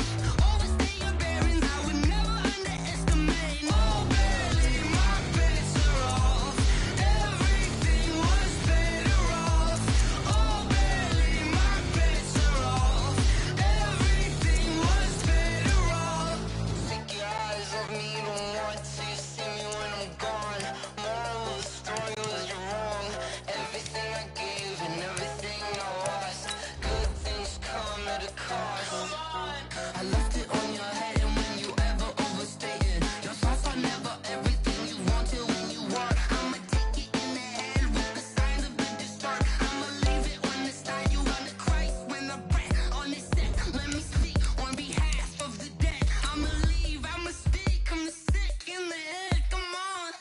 Overstay your bearings. I would never underestimate. Oh, barely my bets are off. Everything was better off. Oh, barely my bets are off. Everything was better off. Take your eyes off me, don't want to see me when I'm gone. Moral of the story was you're wrong. Everything I gave and everything I lost. Good things come at a cost. I left it on your head, and when you ever overstay it, your thoughts are never everything you wanted when you were. I'ma take it in the head with the signs of the distort. I'ma leave it on the side. You on the Christ when I breath on this set. Let me speak on behalf of the dead. I'ma leave, I'ma speak. I'm the sick in the head. Come on,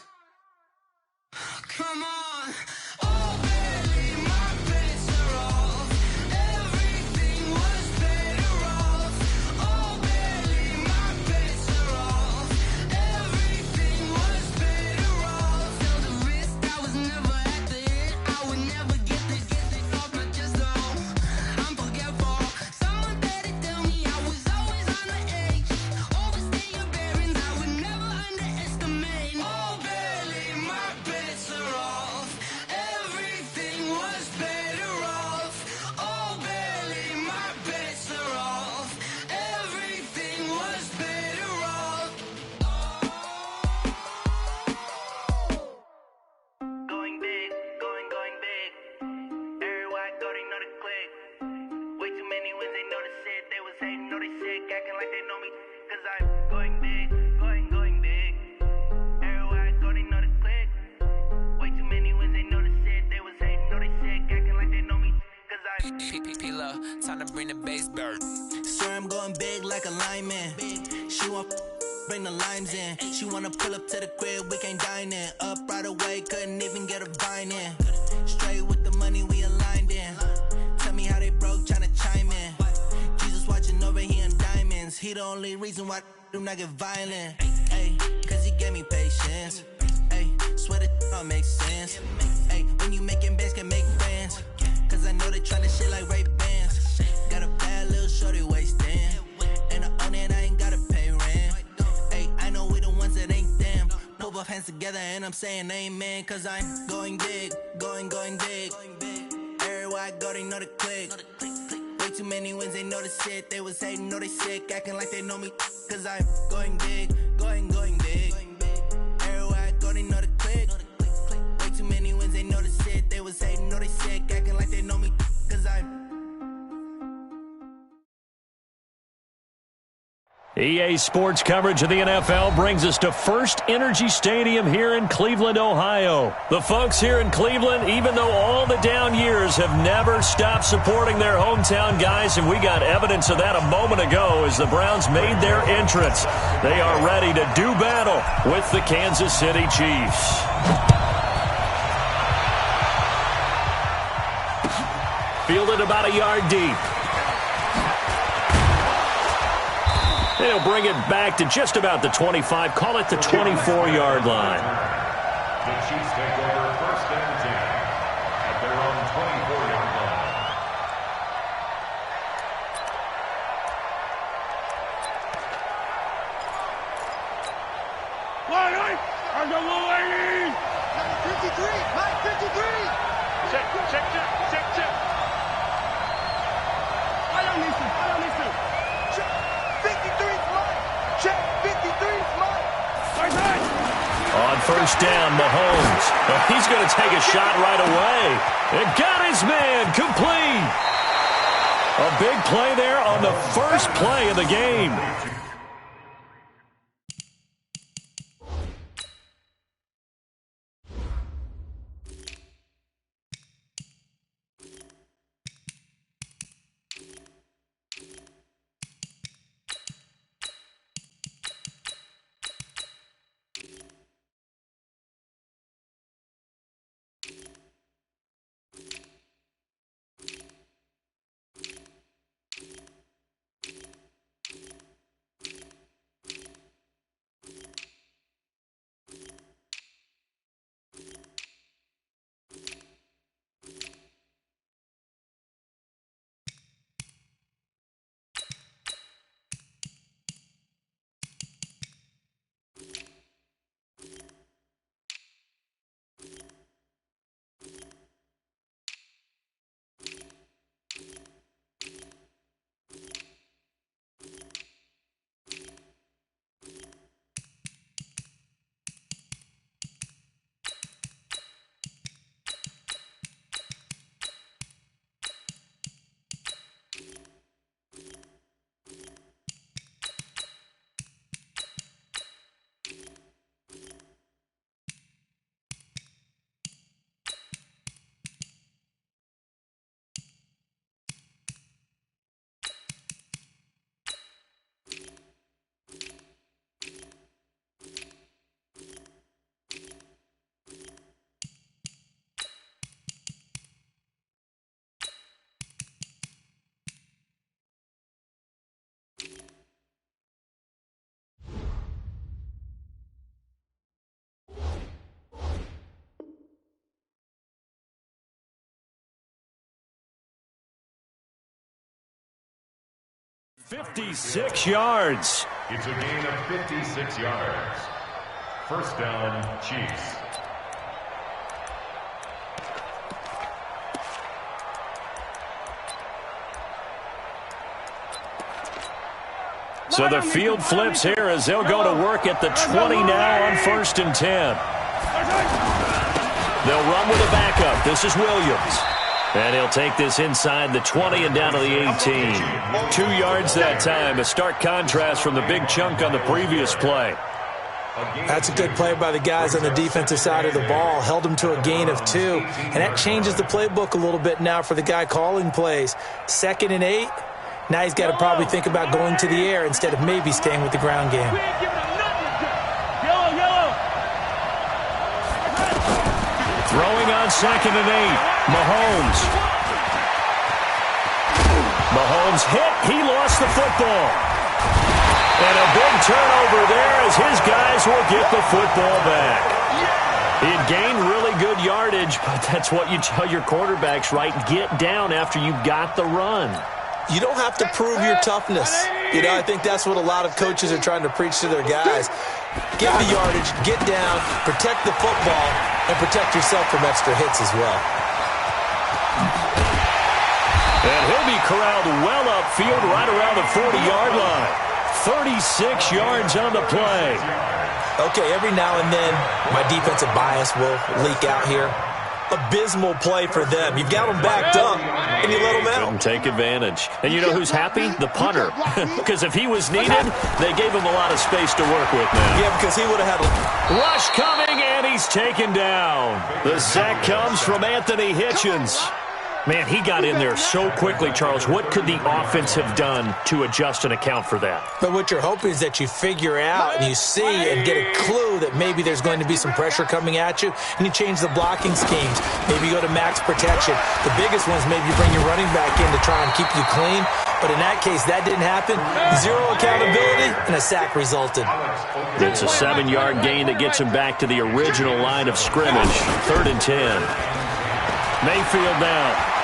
come on. Oh, barely my bets are off. Everything was better off. Oh, barely my bets are off. Everything was better off. Tell the risk I was never at the end. I would never get this off my chest. Oh, I'm forgetful. Someone better tell me I was always on the edge. Overstay your bearings. I would never underestimate. Oh, barely my bets are off. Everything was better off. Oh, barely my bets are off. Everything was better off. Going big, going big. Everywhere I go, they know the click. Way too many wins, they know the shit. They was hating, know they sick, acting like they know me. Cause I'm going big, going big. Everywhere I go, they know the click. Way too many wins, they know the shit. They was hating, know they sick, acting like they know me. Cause I'm P-P-P-Love, time to bring the bass bird. Swear I'm going big like a lineman. She want bring the limes in. She wanna pull up to the crib, we can't dine in. Up right away, couldn't even get a vine in. Straight with the money we aligned in. Tell me how they broke, tryna chime in. Jesus watching over here in diamonds. He the only reason why do not get violent. Ay, cause he gave me patience. Ay, swear that don't make sense. Ay, when you making bands, can make friends. Cause I know they tryna shit like Ray-Bans. Got a bad little shorty wasting. And I own it, I ain't gotta pay rent. Ay, I know we the ones that ain't them. Put both hands together and I'm saying amen. Cause I'm going big, going big. Everywhere I go, they know the click. Way too many wins, they know the shit. They was hating, know they sick, acting like they know me. Cause I'm going big, going big. Everywhere I go, they know the click. Way too many wins, they know the shit. They was hating, know they sick, acting like they know me. Cause I'm EA Sports coverage of the NFL brings us to First Energy Stadium here in Cleveland, Ohio. The folks here in Cleveland, even though all the down years, have never stopped supporting their hometown guys, and we got evidence of that a moment ago as the Browns made their entrance. They are ready to do battle with the Kansas City Chiefs. Fielded about a yard deep. They'll bring it back to just about the 25. Call it the 24-yard line. The Chiefs take over first and 10 at their own 24-yard line. Line, I'm the little lady. Number 53, Mike 53. Check. I don't listen. Check 53, Mike. Check 53, Mike. On first down, Mahomes. He's going to take a shot right away. And got his man complete. A big play there on the first play of the game. "56 yards. It's a gain of 56 yards. First down, Chiefs. So the field flips here as they'll go to work at the 20 now on first and 10. They'll run with a backup. This is Williams. And he'll take this inside the 20 and down to the 18. 2 yards that time. A stark contrast from the big chunk on the previous play. That's a good play by the guys on the defensive side of the ball. Held them to a gain of 2. And that changes the playbook a little bit now for the guy calling plays. 2nd and 8. Now he's got to probably think about going to the air instead of maybe staying with the ground game. Throwing on 2nd and 8. Mahomes hit. He lost the football. And a big turnover there as his guys will get the football back. He had gained really good yardage, but that's what you tell your quarterbacks, right? Get down after you got the run. You don't have to prove your toughness. I think that's what a lot of coaches are trying to preach to their guys. Get the yardage, get down, protect the football, and protect yourself from extra hits as well. And he'll be corralled well upfield right around the 40-yard line. 36 yards on the play. Okay, every now and then my defensive bias will leak out here. abysmal play for them. You've got them backed up, and you let them out. Couldn't take advantage. And you know who's happy? The punter. Because if he was needed, they gave him a lot of space to work with now. Yeah, because he would have had a rush coming, and he's taken down. The sack comes from Anthony Hitchens. Man, he got in there so quickly, Charles. What could the offense have done to adjust and account for that? But what you're hoping is that you figure out and you see and get a clue that maybe there's going to be some pressure coming at you, and you change the blocking schemes. Maybe you go to max protection. The biggest ones, maybe you bring your running back in to try and keep you clean. But in that case, that didn't happen. Zero accountability, and a sack resulted. It's a 7-yard gain that gets him back to the original line of scrimmage. 3rd and 10. Mayfield now.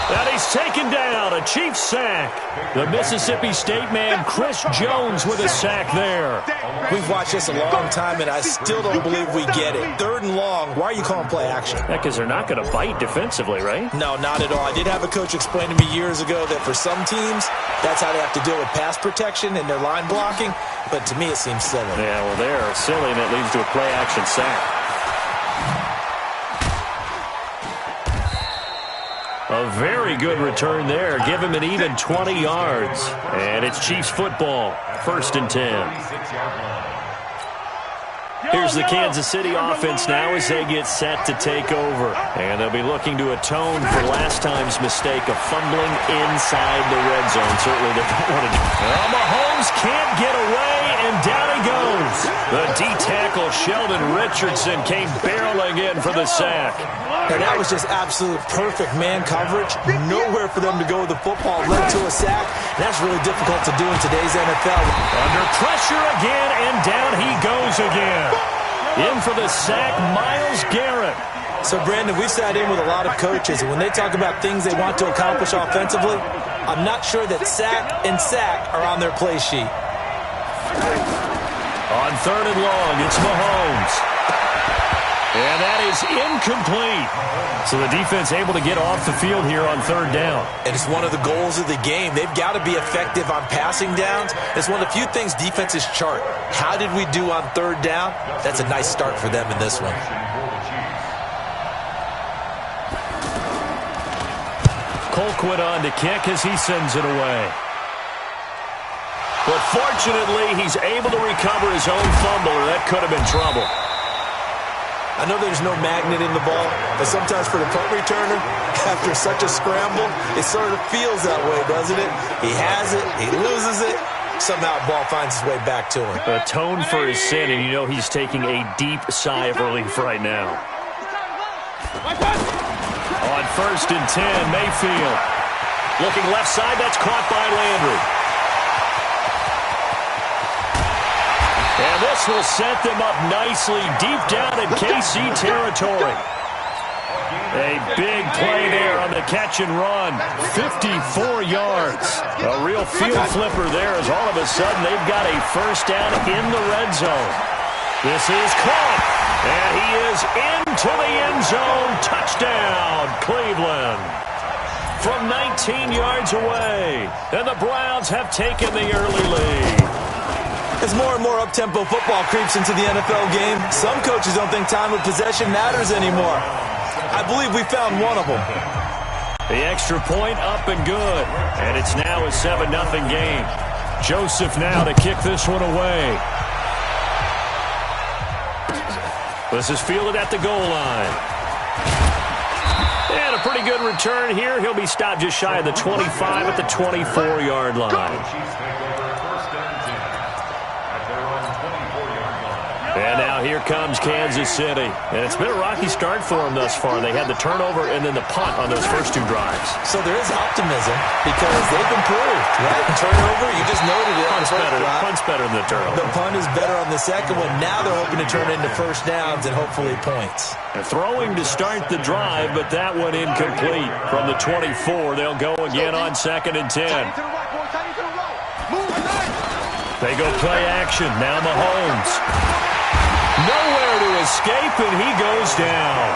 And he's taken down, a Chiefs sack. The Mississippi State man, Chris Jones, with a sack there. We've watched this a long time, and I still don't believe we get it. 3rd and long. Why are you calling play action? Yeah, because they're not going to bite defensively, right? No, not at all. I did have a coach explain to me years ago that for some teams, that's how they have to deal with pass protection and their line blocking. But to me, it seems silly. Yeah, well, they're silly, and it leads to a play action sack. A very good return there. Give him an even 20 yards. And it's Chiefs football. 1st and 10. Here's the Kansas City offense now as they get set to take over. And they'll be looking to atone for last time's mistake of fumbling inside the red zone. Certainly they don't want to do. Well, Mahomes can't get away, and down he goes. The D-tackle Sheldon Richardson came barreling in for the sack. And that was just absolute perfect man coverage. Nowhere for them to go with the football. Led to a sack. And that's really difficult to do in today's NFL. Under pressure again, and down he goes again. In for the sack, Myles Garrett. So, Brandon, we've sat in with a lot of coaches, and when they talk about things they want to accomplish offensively, I'm not sure that sack and sack are on their play sheet. On 3rd and long, it's Mahomes. And that is incomplete. So the defense able to get off the field here on 3rd down. And it's one of the goals of the game. They've got to be effective on passing downs. It's one of the few things defenses chart. How did we do on 3rd down? That's a nice start for them in this one. Colquitt on to kick as he sends it away. But fortunately, he's able to recover his own fumble, or that could have been trouble. I know there's no magnet in the ball, but sometimes for the punt returner, after such a scramble, it sort of feels that way, doesn't it? He has it, he loses it, somehow the ball finds its way back to him. Atone for his sin, and you know he's taking a deep sigh of relief right now. On 1st and 10, Mayfield. Looking left side, that's caught by Landry. And this will set them up nicely deep down in KC territory. A big play there on the catch and run. 54 yards. A real field flipper there as all of a sudden they've got a 1st down in the red zone. This is caught. And he is into the end zone. Touchdown, Cleveland. From 19 yards away. And the Browns have taken the early lead. As more and more up-tempo football creeps into the NFL game, some coaches don't think time of possession matters anymore. I believe we found one of them. The extra point up and good. And it's now a 7-0 game. Joseph now to kick this one away. This is fielded at the goal line. And a pretty good return here. He'll be stopped just shy of the 25 at the 24-yard line. And now here comes Kansas City. And it's been a rocky start for them thus far. They had the turnover and then the punt on those first 2 drives. So there is optimism because they've improved, right? Turnover, you just noted it. Punt's better than the turnover. The punt is better on the second one. Now they're hoping to turn into 1st downs and hopefully points. They're throwing to start the drive, but that one incomplete. From the 24, they'll go again on 2nd and 10. They go play action. Now Mahomes. Nowhere to escape, and he goes down.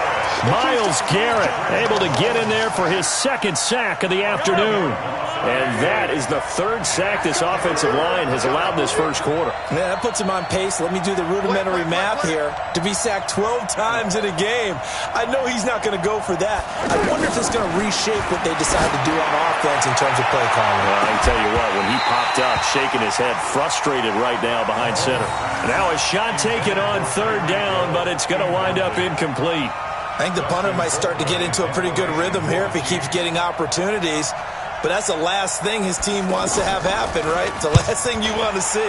Myles Garrett able to get in there for his second sack of the afternoon. And that is the third sack this offensive line has allowed this first quarter. Yeah, that puts him on pace. Let me do the rudimentary math here. To be sacked 12 times in a game, I know he's not going to go for that. I wonder if it's going to reshape what they decide to do on offense in terms of play calling. Well, I can tell you what, when he popped up, shaking his head, frustrated right now behind center. Now a shot taken on third down, but it's going to wind up incomplete. I think the punter might start to get into a pretty good rhythm here if he keeps getting opportunities. But that's the last thing his team wants to have happen, right? The last thing you want to see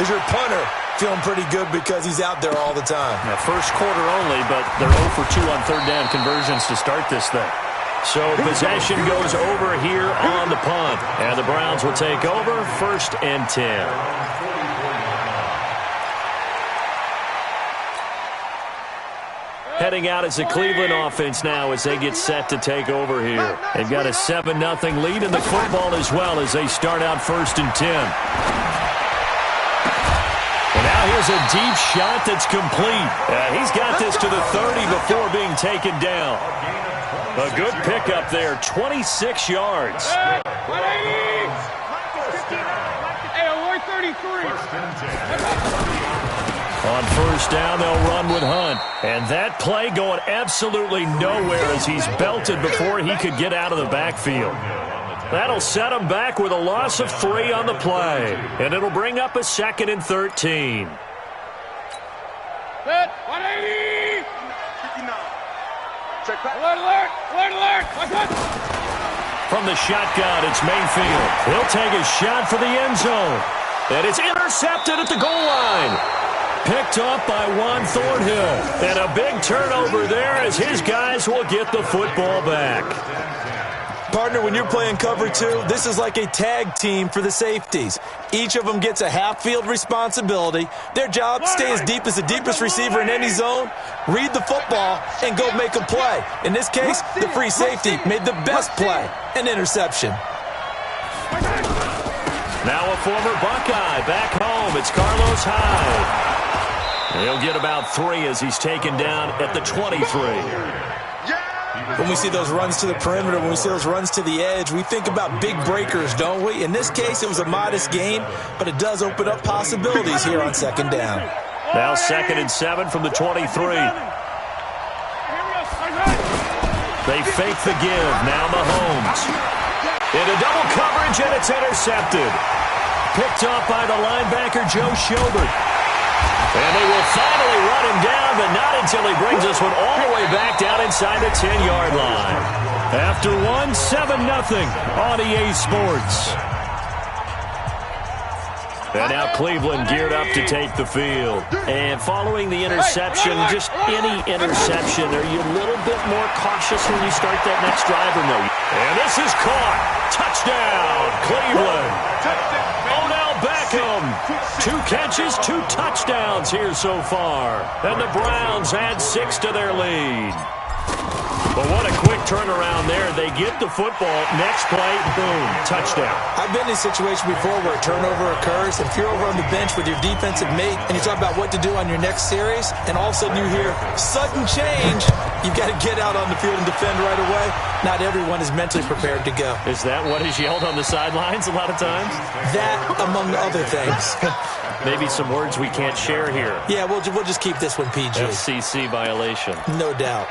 is your punter feeling pretty good because he's out there all the time. Now, first quarter only, but they're 0 for 2 on third down conversions to start this thing. So possession goes over here on the punt. And the Browns will take over 1st and 10. Heading out as the Cleveland offense now as they get set to take over here. They've got a 7-0 lead in the football as well as they start out 1st and 10. And now here's a deep shot that's complete. He's got this to the 30 before being taken down. A good pickup there, 26 yards. Hey, 133. On first down, they'll run with Hunt. And that play going absolutely nowhere as he's belted before he could get out of the backfield. That'll set him back with a loss of 3 on the play. And it'll bring up a 2nd and 13. Set, 180. Alert, alert, alert, alert. From the shotgun, it's Mayfield. He'll take a shot for the end zone. And it's intercepted at the goal line. Picked up by Juan Thornhill. And a big turnover there as his guys will get the football back. Partner, when you're playing cover 2, this is like a tag team for the safeties. Each of them gets a half-field responsibility. Their job, stay as deep as the deepest receiver in any zone, read the football, and go make a play. In this case, the free safety made the best play, an interception. Now a former Buckeye back home. It's Carlos Hyde. He'll get about 3 as he's taken down at the 23. When we see those runs to the perimeter, when we see those runs to the edge, we think about big breakers, don't we? In this case, it was a modest gain, but it does open up possibilities here on 2nd down. Now 2nd and 7 from the 23. They fake the give. Now Mahomes. Into double coverage, and it's intercepted. Picked up by the linebacker, Joe Schobert. And they will finally run him down, but not until he brings this one all the way back down inside the 10-yard line. After 7-0 on EA Sports. And now Cleveland geared up to take the field. And following the interception, just any interception, are you a little bit more cautious when you start that next drive or no? And this is caught. Touchdown, Cleveland. Odell Beckham. 2 catches, 2 touchdowns here so far. And the Browns add 6 to their lead. But what a quick turnaround there. They get the football. Next play, boom, touchdown. I've been in a situation before where a turnover occurs. If you're over on the bench with your defensive mate and you talk about what to do on your next series, and all of a sudden you hear sudden change, you've got to get out on the field and defend right away. Not everyone is mentally prepared to go. Is that what is yelled on the sidelines a lot of times? That, among other things. Maybe some words we can't share here. Yeah, we'll just keep this one PG. FCC violation. No doubt.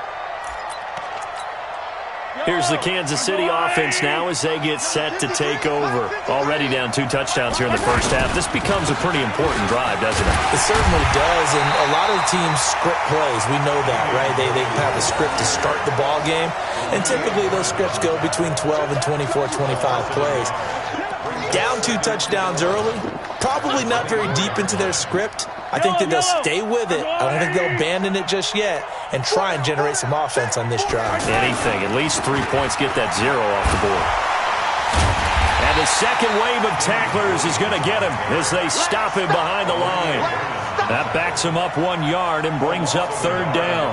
Here's the Kansas City offense now as they get set to take over. Already down 2 touchdowns here in the first half. This becomes a pretty important drive, doesn't it? It certainly does, and a lot of teams script plays. We know that, right? They have a script to start the ball game, and typically those scripts go between 12 and 24, 25 plays. Down 2 touchdowns early, probably not very deep into their script. I think that they'll stay with it. I don't think they'll abandon it just yet and try and generate some offense on this drive. Anything. At least 3 points, get that 0 off the board. And the second wave of tacklers is going to get him as they stop him behind the line. That backs him up 1 yard and brings up 3rd down.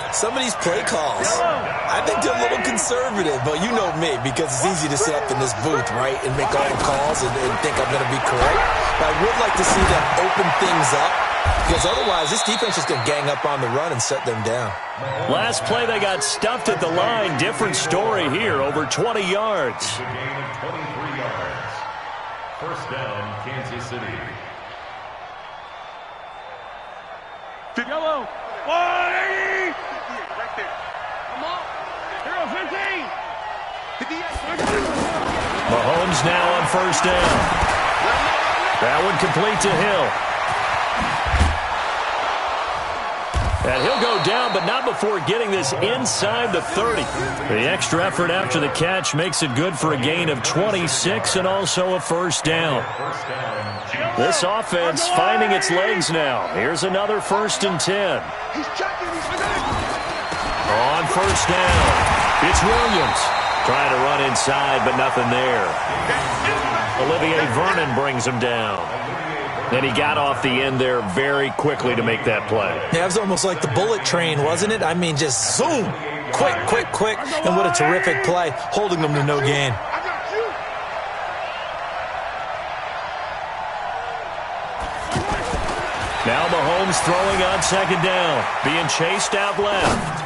Some of these play calls, I think they're a little conservative, but you know me, because it's easy to sit up in this booth, right, and make all the calls and think I'm going to be correct. But I would like to see them open things up Because otherwise, this defense is going to gang up on the run and set them down. Last play, they got stuffed at the line. Different story here, over 20 yards. It's a gain of 23 yards. First down, Kansas City. Yellow. 180. Right there. Come on. Hero 15. Mahomes now on first down. That one complete to Hill. And he'll go down, but not before getting this inside the 30. The extra effort after the catch makes it good for a gain of 26 and also a first down. This offense finding its legs now. Here's another 1st and 10. On first down, it's Williams. Trying to run inside, but nothing there. Olivier Vernon brings him down. And he got off the end there very quickly to make that play. Yeah, it was almost like the bullet train, wasn't it? I mean, just zoom. Quick, quick, quick. And what a terrific play, holding them to no gain. Now Mahomes throwing on second down. Being chased out left.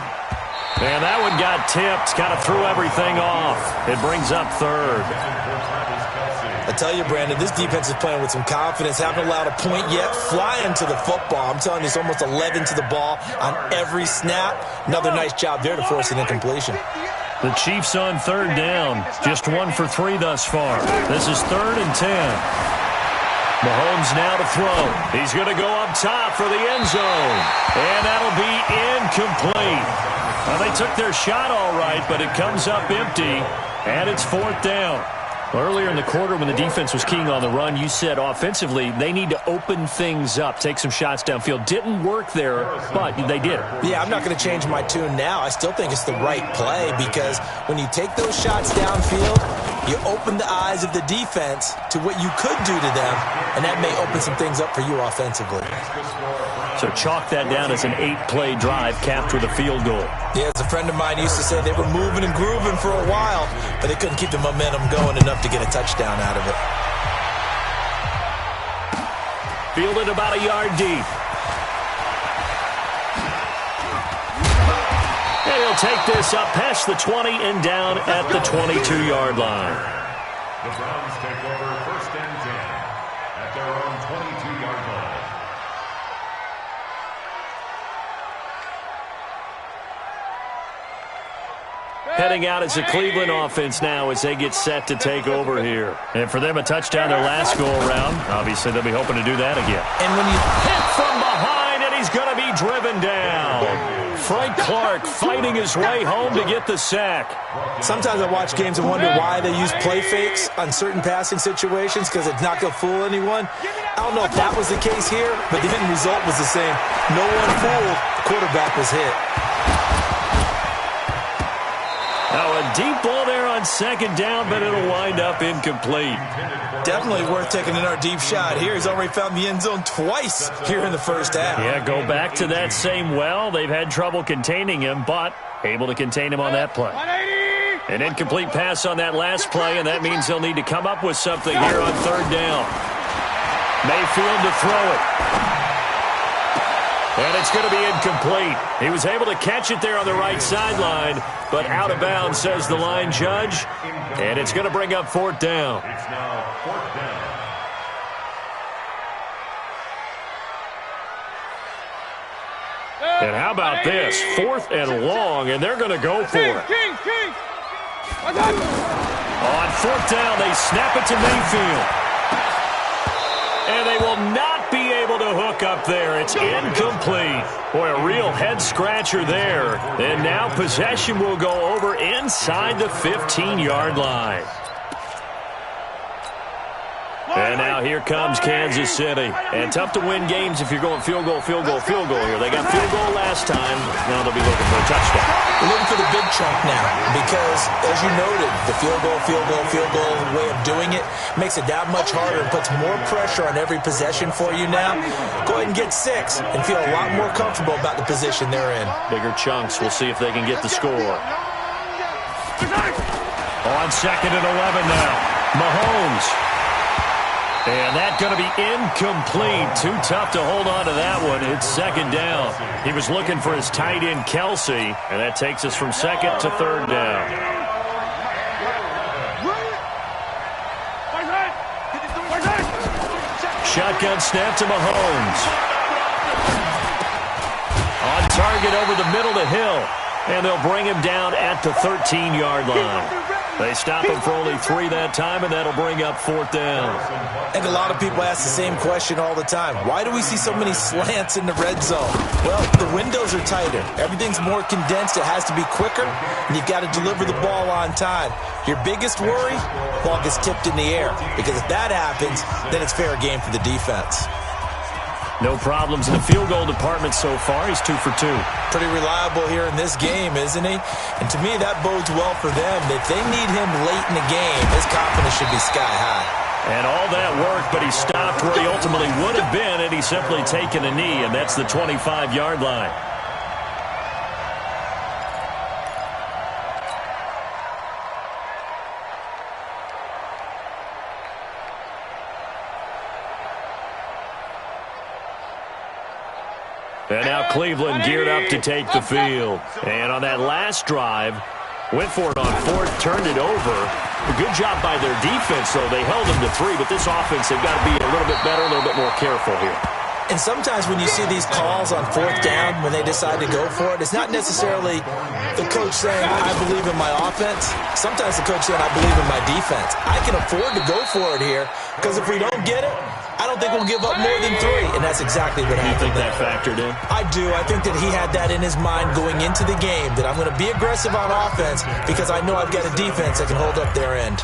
And that one got tipped. Kind of threw everything off. It brings up third. I tell you, Brandon, this defense is playing with some confidence. Haven't allowed a point yet. Flying to the football. I'm telling you, it's almost 11 to the ball on every snap. Another nice job there to force an incompletion. The Chiefs on third down. Just 1 for 3 thus far. This is 3rd and 10. Mahomes now to throw. He's going to go up top for the end zone. And that'll be incomplete. Well, they took their shot all right, but it comes up empty. And it's 4th down. Earlier in the quarter when the defense was keying on the run, you said offensively they need to open things up, take some shots downfield. Didn't work there, but they did it. Yeah, I'm not going to change my tune now. I still think it's the right play because when you take those shots downfield, you open the eyes of the defense to what you could do to them, and that may open some things up for you offensively. So chalk that down as an 8-play drive capped with a field goal. Yeah, as a friend of mine used to say, they were moving and grooving for a while, but they couldn't keep the momentum going enough to get a touchdown out of it. Fielded about a yard deep. And he'll take this up past the 20 and down at the 22-yard line. The Browns take over 1st and 10 at their own 22-yard line. Heading out as a Cleveland offense now as they get set to take over here. And for them, a touchdown their last go-around. Obviously, they'll be hoping to do that again. And when you hit from behind, and he's going to be driven down. Frank Clark fighting his way home to get the sack. Sometimes I watch games and wonder why they use play fakes on certain passing situations because it's not going to fool anyone. I don't know if that was the case here, but the end result was the same. No one fooled. The quarterback was hit. Now a deep ball there on second down, but it'll wind up incomplete. Definitely worth taking in our deep shot here. He's already found the end zone twice here in the first half. Yeah, go back to that same well. They've had trouble containing him, but able to contain him on that play. An incomplete pass on that last play, and that means they'll need to come up with something here on third down. Mayfield to throw it. And it's going to be incomplete. He was able to catch it there on the right sideline, but out of bounds, says the line judge. And it's going to bring up 4th down. It's now 4th down. And how about this? 4th and long, and they're going to go for it. On 4th down, they snap it to Mayfield. And they will not be able to hook up there. It's incomplete. Boy, a real head-scratcher there. And now possession will go over inside the 15-yard line. And now here comes Kansas City. And tough to win games if you're going field goal, field goal, field goal here. They got field goal last time. Now they'll be looking for a touchdown. We're looking for the big chunk now because, as you noted, the field goal way of doing it makes it that much harder and puts more pressure on every possession for you now. Go ahead and get 6 and feel a lot more comfortable about the position they're in. Bigger chunks. We'll see if they can get the score. On 2nd and 11 now. Mahomes. And that's going to be incomplete. Too tough to hold on to that one. It's second down. He was looking for his tight end, Kelsey, and that takes us from second to third down. Shotgun snap to Mahomes. On target over the middle to Hill. And they'll bring him down at the 13-yard line. They stop him for only 3 that time, and that'll bring up fourth down. I think a lot of people ask the same question all the time. Why do we see so many slants in the red zone? Well, the windows are tighter. Everything's more condensed. It has to be quicker, and you've got to deliver the ball on time. Your biggest worry? Ball gets tipped in the air, because if that happens, then it's fair game for the defense. No problems in the field goal department so far. He's 2 for 2. Pretty reliable here in this game, isn't he? And to me, that bodes well for them. If they need him late in the game, his confidence should be sky high. And all that work, but he stopped where he ultimately would have been, and he's simply taken a knee, and that's the 25-yard line. And now Cleveland geared up to take the field. And on that last drive, went for it on fourth, turned it over. A good job by their defense, though. They held them to 3, but this offense, they've got to be a little bit better, a little bit more careful here. And sometimes when you see these calls on fourth down, when they decide to go for it, it's not necessarily the coach saying, I believe in my offense. Sometimes the coach saying, I believe in my defense. I can afford to go for it here, because if we don't get it, I don't think we'll give up more than 3, and that's exactly what happened. You think that factored in? I do. I think that he had that in his mind going into the game, that I'm going to be aggressive on offense because I know I've got a defense that can hold up their end.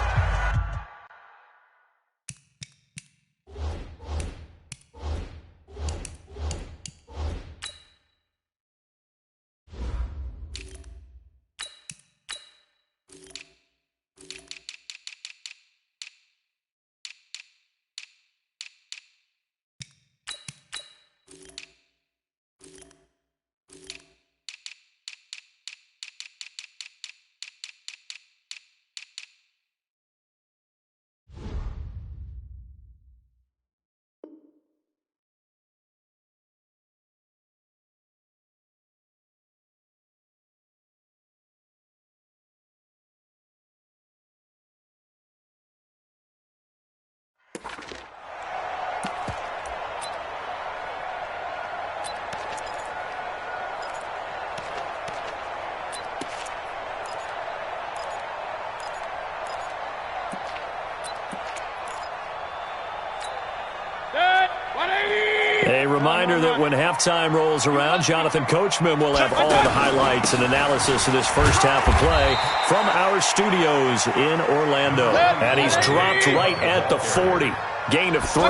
A reminder that when halftime rolls around, Jonathan Coachman will have all the highlights and analysis of this first half of play from our studios in Orlando. And he's dropped right at the 40. Gain of 3.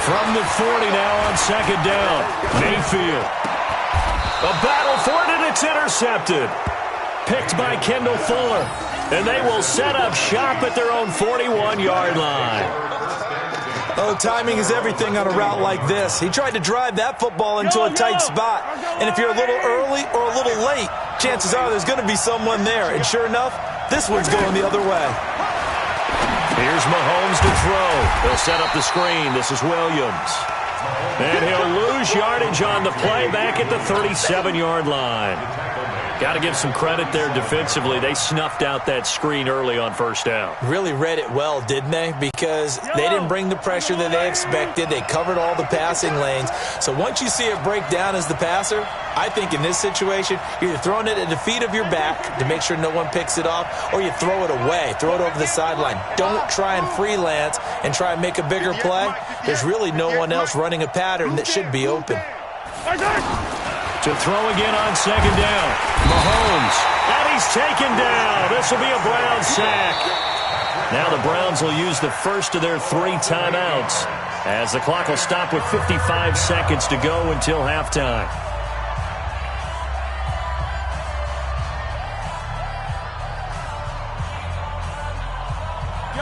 From the 40 now on second down. Mayfield. A battle for it, and it's intercepted. Picked by Kendall Fuller. And they will set up shop at their own 41-yard line. Oh, timing is everything on a route like this. He tried to drive that football into a tight spot. And if you're a little early or a little late, chances are there's going to be someone there. And sure enough, this one's going the other way. Here's Mahomes to throw. He'll set up the screen. This is Williams. And he'll lose yardage on the play back at the 37-yard line. Got to give some credit there defensively. They snuffed out that screen early on first down. Really read it well, didn't they? Because they didn't bring the pressure that they expected. They covered all the passing lanes. So once you see it break down as the passer, I think in this situation, you're either throwing it at the feet of your back to make sure no one picks it off, or you throw it away, throw it over the sideline. Don't try and freelance and try and make a bigger play. There's really no one else running a pattern that should be open. To throw again on second down. Mahomes. And he's taken down. This will be a Browns sack. Now the Browns will use the first of their 3 timeouts as the clock will stop with 55 seconds to go until halftime.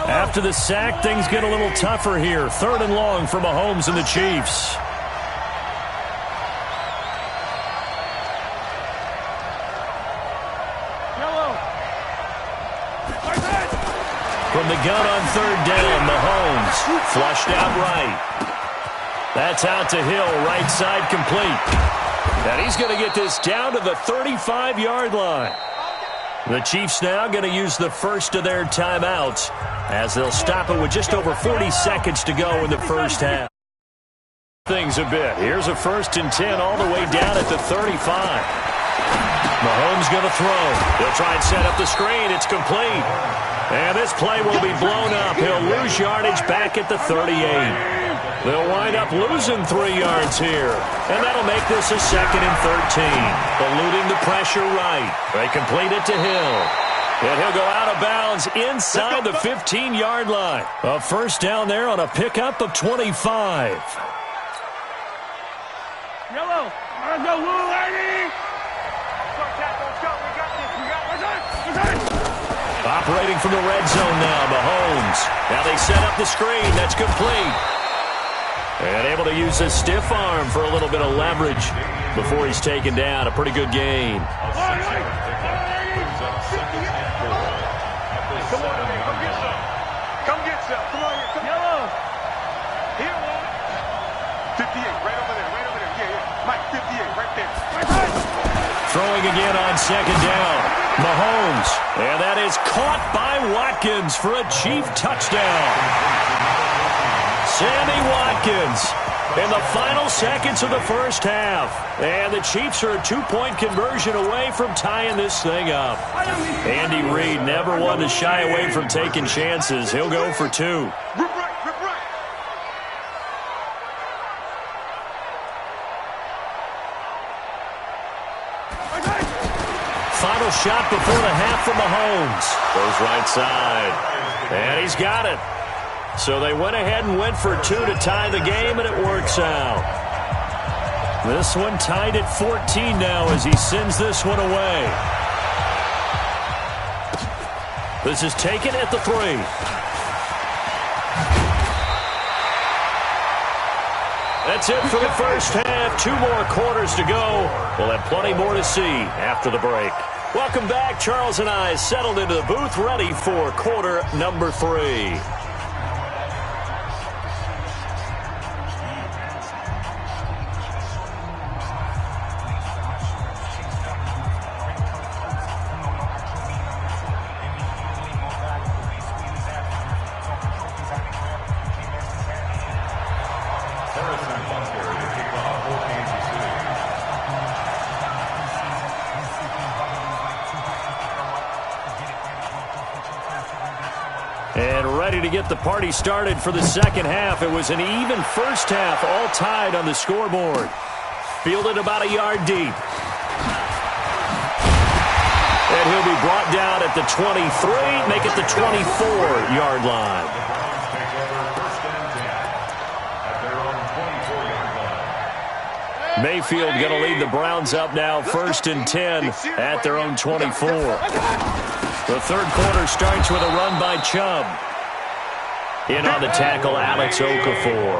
After the sack, things get a little tougher here. 3rd and long for Mahomes and the Chiefs. from the gun on third down. Mahomes flushed out right. That's out to Hill, right side complete. And he's going to get this down to the 35-yard line. The Chiefs now going to use the first of their timeouts as they'll stop it with just over 40 seconds to go in the first half. Things a bit. Here's a 1st and 10 all the way down at the 35. Mahomes going to throw. He'll try and set up the screen. It's complete. And this play will be blown up. He'll lose yardage back at the 38. They'll wind up losing 3 yards here. And that'll make this a 2nd and 13. Eluding the pressure right. They complete it to Hill. And he'll go out of bounds inside the 15-yard line. A first down there on a pickup of 25. Yellow. Let's go, Blue Lady. Let's go. We got this. Operating from the red zone now, Mahomes. Now they set up the screen. That's complete. And able to use his stiff arm for a little bit of leverage before he's taken down. A pretty good gain. Come on, come get some. Come get some. Come on here. Yellow. Here, one. 58, right over there. Yeah. Mike, 58, right there. Throwing again on 2nd down. Mahomes. And that is caught by Watkins for a Chief touchdown. Sammy Watkins in the final seconds of the first half. And the Chiefs are a 2-point conversion away from tying this thing up. Andy Reid never one to shy away from taking chances. He'll go for 2. Final shot before the half from Mahomes. Goes right side. And he's got it. So they went ahead and went for 2 to tie the game, and it works out. This one tied at 14 now as he sends this one away. This is taken at the 3. That's it for the first half. 2 more quarters to go. We'll have plenty more to see after the break. Welcome back. Charles and I settled into the booth, ready for quarter number 3. And ready to get the party started for the second half. It was an even first half, all tied on the scoreboard. Fielded about a yard deep. And he'll be brought down at the 23, make it the 24-yard line. Mayfield going to lead the Browns up now, 1st and 10 at their own 24. The third quarter starts with a run by Chubb. In on the tackle, Alex Okafor.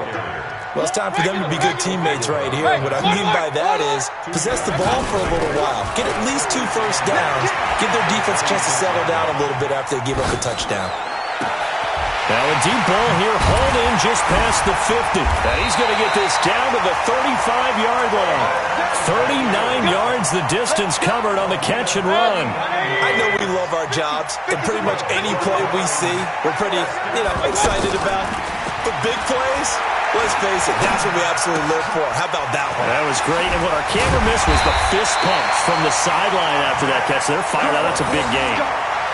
Well, it's time for them to be good teammates right here. And what I mean by that is possess the ball for a little while. Get at least 2 first downs. Give their defense a chance to settle down a little bit after they give up a touchdown. Now a deep ball here, hauled in just past the 50. And he's going to get this down to the 35-yard line. 39 yards the distance covered on the catch and run. I know we love our jobs, and pretty much any play we see, we're pretty, excited about. But big plays, let's face it, that's what we absolutely live for. How about that one? That was great, and what our camera missed was the fist pumps from the sideline after that catch. They're fired out. That's a big game.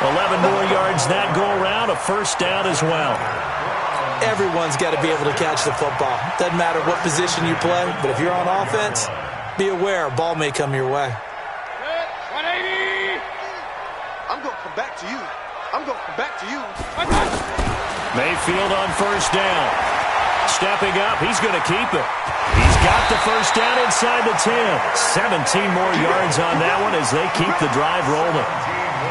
11 more yards that go around, a first down as well. Everyone's got to be able to catch the football. Doesn't matter what position you play, but if you're on offense, be aware a ball may come your way. 180. I'm going to come back to you. Mayfield on first down. Stepping up, he's going to keep it. He's got the first down inside the 10. 17 more yards on that one as they keep the drive rolling.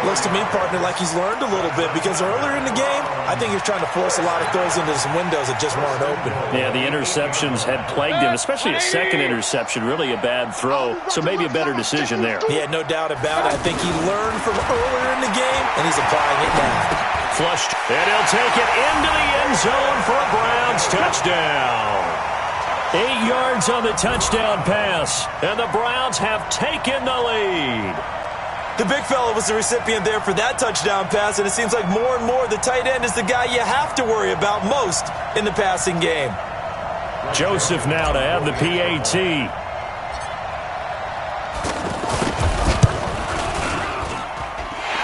Looks to me, partner, like he's learned a little bit because earlier in the game, I think he was trying to force a lot of throws into some windows that just weren't open. Yeah, the interceptions had plagued him, especially a second interception, really a bad throw, so maybe a better decision there. Yeah, no doubt about it. I think he learned from earlier in the game, and he's applying it now. Flushed, And he'll take it into the end zone for a Browns touchdown. 8 yards on the touchdown pass, and the Browns have taken the lead. The big fella was the recipient there for that touchdown pass, and it seems like more and more the tight end is the guy you have to worry about most in the passing game. Joseph now to have the PAT.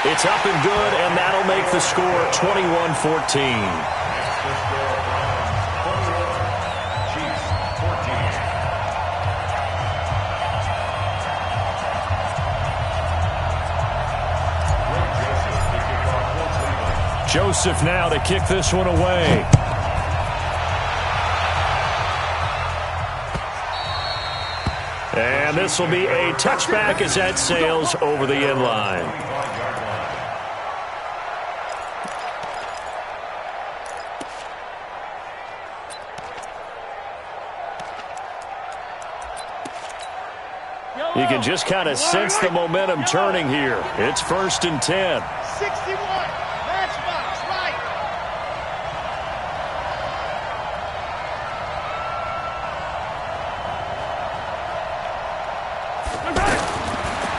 It's up and good, and that'll make the score 21-14. Joseph now to kick this one away. And this will be a touchback as that sails over the end line. You can just kind of sense the momentum turning here. It's 1st and 10. 61. Matchbox, right.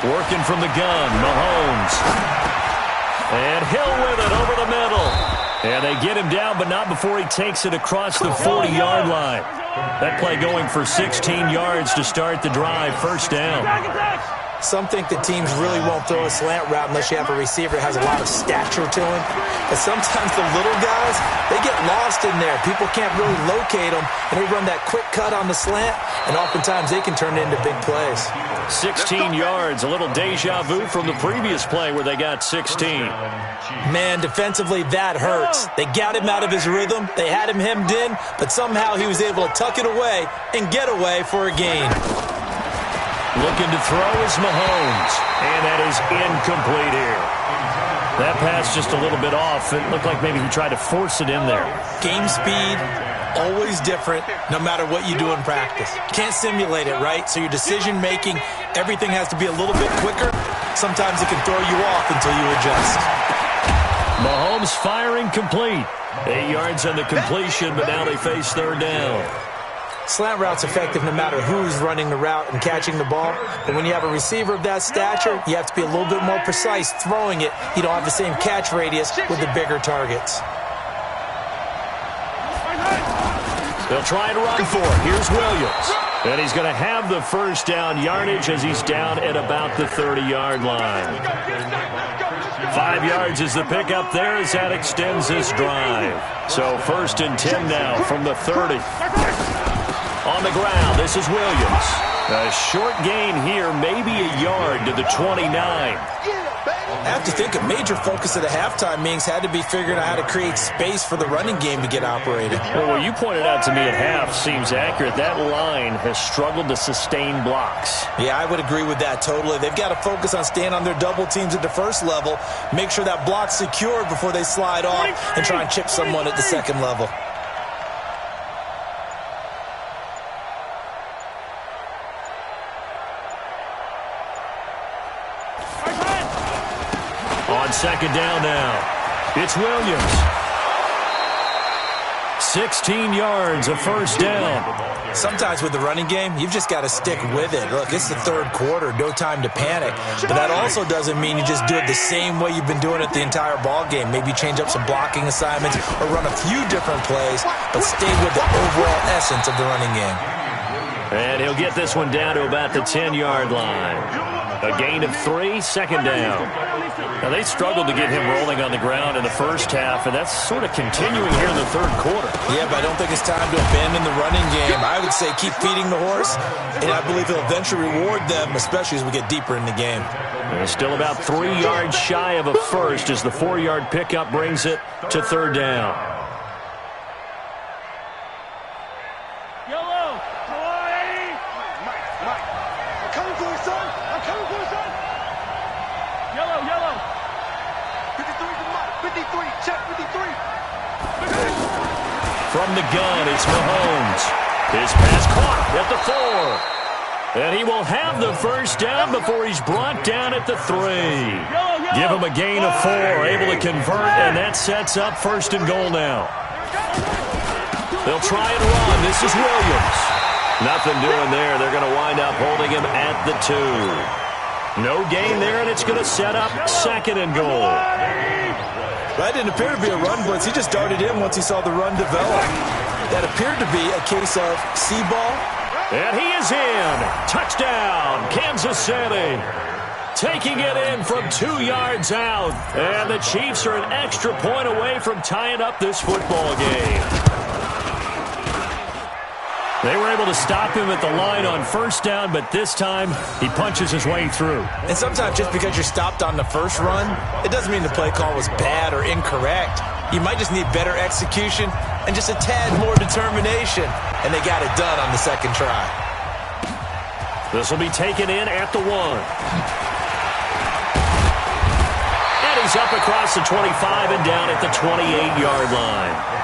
Working from the gun, Mahomes. And Hill with it over the middle. And they get him down, but not before he takes it across the 40-yard line. That play going for 16 yards to start the drive. 1st down. Some think that teams really won't throw a slant route unless you have a receiver that has a lot of stature to him. But sometimes the little guys, they get lost in there. People can't really locate them, and they run that quick cut on the slant, and oftentimes they can turn it into big plays. 16 yards, a little deja vu from the previous play where they got 16. Man, defensively, that hurts. They got him out of his rhythm. They had him hemmed in, but somehow he was able to tuck it away and get away for a gain. Looking to throw is Mahomes, and that is incomplete here. That pass just a little bit off. It looked like maybe he tried to force it in there. Game speed, always different, no matter what you do in practice. Can't simulate it, right? So your decision-making, everything has to be a little bit quicker. Sometimes it can throw you off until you adjust. Mahomes firing complete. 8 yards on the completion, but now they face 3rd down. Slant route's effective no matter who's running the route and catching the ball. But when you have a receiver of that stature, you have to be a little bit more precise throwing it. You don't have the same catch radius with the bigger targets. They'll try and run for it. Here's Williams. And he's going to have the 1st down yardage as he's down at about the 30-yard line. 5 yards is the pickup there as that extends this drive. So 1st and 10 now from the 30. On the ground, this is Williams. A short gain here, maybe a yard to the 29. I have to think a major focus of the halftime meetings had to be figuring out how to create space for the running game to get operated. Well, what you pointed out to me at half seems accurate. That line has struggled to sustain blocks. Yeah, I would agree with that totally. They've got to focus on staying on their double teams at the 1st level, make sure that block's secured before they slide off and try and chip someone at the 2nd level. On 2nd down now, it's Williams. 16 yards, a 1st down. Sometimes with the running game, you've just got to stick with it. Look, it's the 3rd quarter, no time to panic. But that also doesn't mean you just do it the same way you've been doing it the entire ball game. Maybe change up some blocking assignments or run a few different plays, but stay with the overall essence of the running game. And he'll get this one down to about the 10-yard line. A gain of 3, 2nd down. Now, they struggled to get him rolling on the ground in the 1st half, and that's sort of continuing here in the 3rd quarter. Yeah, but I don't think it's time to abandon the running game. I would say keep feeding the horse, and I believe he'll eventually reward them, especially as we get deeper in the game. And still about 3 yards shy of a 1st as the 4-yard pickup brings it to 3rd down. From the gun, it's Mahomes. His pass caught at the 4. And he will have the 1st down before he's brought down at the 3. Give him a gain of 4, able to convert, and that sets up 1st and goal now. They'll try and run. This is Williams. Nothing doing there. They're going to wind up holding him at the 2. No gain there, and it's going to set up 2nd and goal. That didn't appear to be a run blitz. He just darted in once he saw the run develop. That appeared to be a case of see ball. And he is in. Touchdown, Kansas City. Taking it in from 2 yards out. And the Chiefs are an extra point away from tying up this football game. They were able to stop him at the line on 1st down, but this time he punches his way through. And sometimes just because you're stopped on the first run, it doesn't mean the play call was bad or incorrect. You might just need better execution and just a tad more determination. And they got it done on the 2nd try. This will be taken in at the 1. And he's up across the 25 and down at the 28-yard line.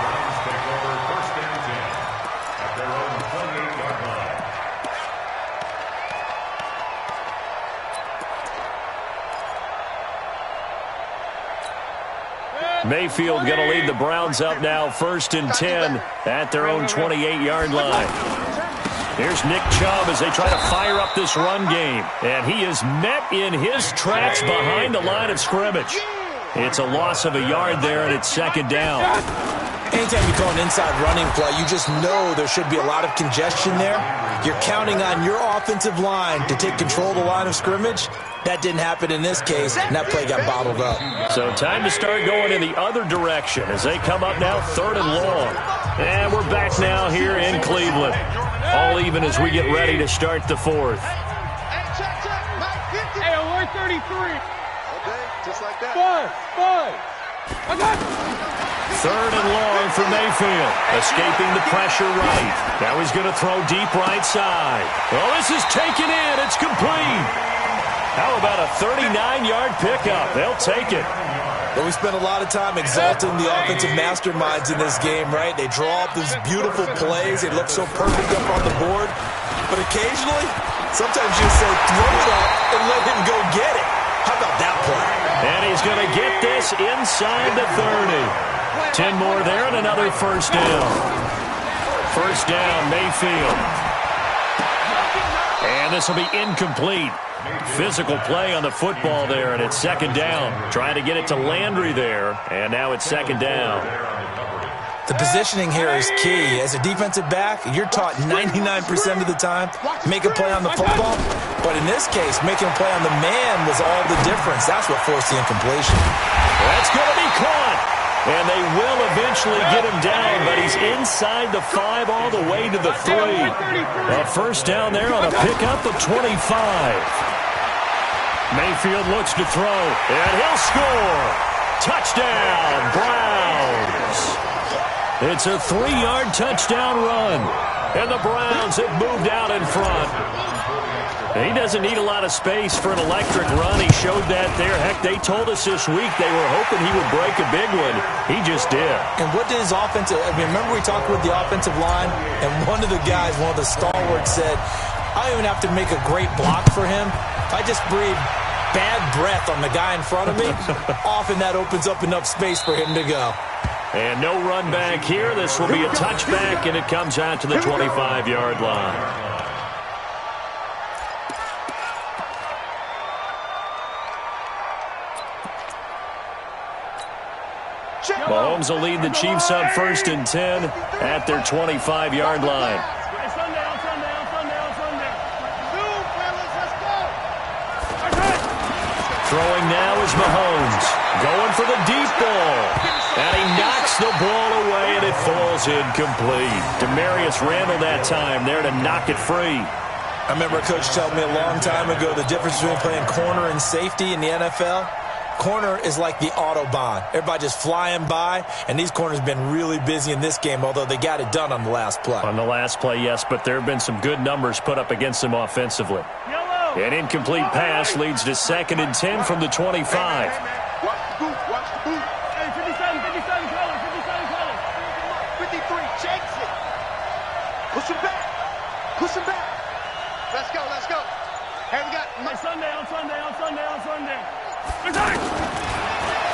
Mayfield going to lead the Browns up now, 1st and 10 at their own 28-yard line. Here's Nick Chubb as they try to fire up this run game. And he is met in his tracks behind the line of scrimmage. It's a loss of a yard there, and it's 2nd down. Anytime you call an inside running play, you just know there should be a lot of congestion there. You're counting on your offensive line to take control of the line of scrimmage. That didn't happen in this case, and that play got bottled up. So time to start going in the other direction as they come up now 3rd and long. And we're back now here in Cleveland. All even as we get ready to start the 4th. Hey, alert 33. Okay, just like that. 5. Okay. 3rd and long for Mayfield. Escaping the pressure right. Now he's going to throw deep right side. Well, this is taken in. It's complete. How about a 39-yard pickup? They'll take it. Well, we spent a lot of time exalting the offensive masterminds in this game, right? They draw up these beautiful plays. They look so perfect up on the board. But occasionally, sometimes you say, throw it up and let him go get it. How about that play? And he's going to get this inside the 30. 10 more there and another 1st down. 1st down, Mayfield. And this will be incomplete. Physical play on the football there, and it's 2nd down. Trying to get it to Landry there, and now it's 2nd down. The positioning here is key. As a defensive back, you're taught 99% of the time, make a play on the football. But in this case, making a play on the man was all the difference. That's what forced the incompletion. That's going to be caught. And they will eventually get him down, but he's inside the 5 all the way to the 3. A 1st down there on a pickup of 25. Mayfield looks to throw, and he'll score. Touchdown, Browns. It's a 3-yard touchdown run, and the Browns have moved out in front. He doesn't need a lot of space for an electric run. He showed that there. Heck, they told us this week they were hoping he would break a big one. He just did. And what did his offensive – remember we talked with the offensive line, and one of the guys, one of the stalwarts said, I don't even have to make a great block for him. If I just breathe bad breath on the guy in front of me, often that opens up enough space for him to go. And no run back here. This will be a touchback, and it comes out to the 25-yard line. Mahomes will lead the Chiefs up 1st and 10 at their 25-yard line. Throwing now is Mahomes. Going for the deep ball. And he knocks the ball away, and it falls incomplete. Demarius Randall that time there to knock it free. I remember a coach telling me a long time ago the difference between playing corner and safety in the NFL. Corner is like the Autobahn. Everybody just flying by, and these corners have been really busy in this game, although they got it done on the last play. On the last play, yes, but there have been some good numbers put up against them offensively. An incomplete pass leads to 2nd and 10 from the 25. Watch the boot, watch the boot. Hey, 57 colors, 53, chase it. Push him back, push him back. Let's go, let's go. Hey, we got... Sunday.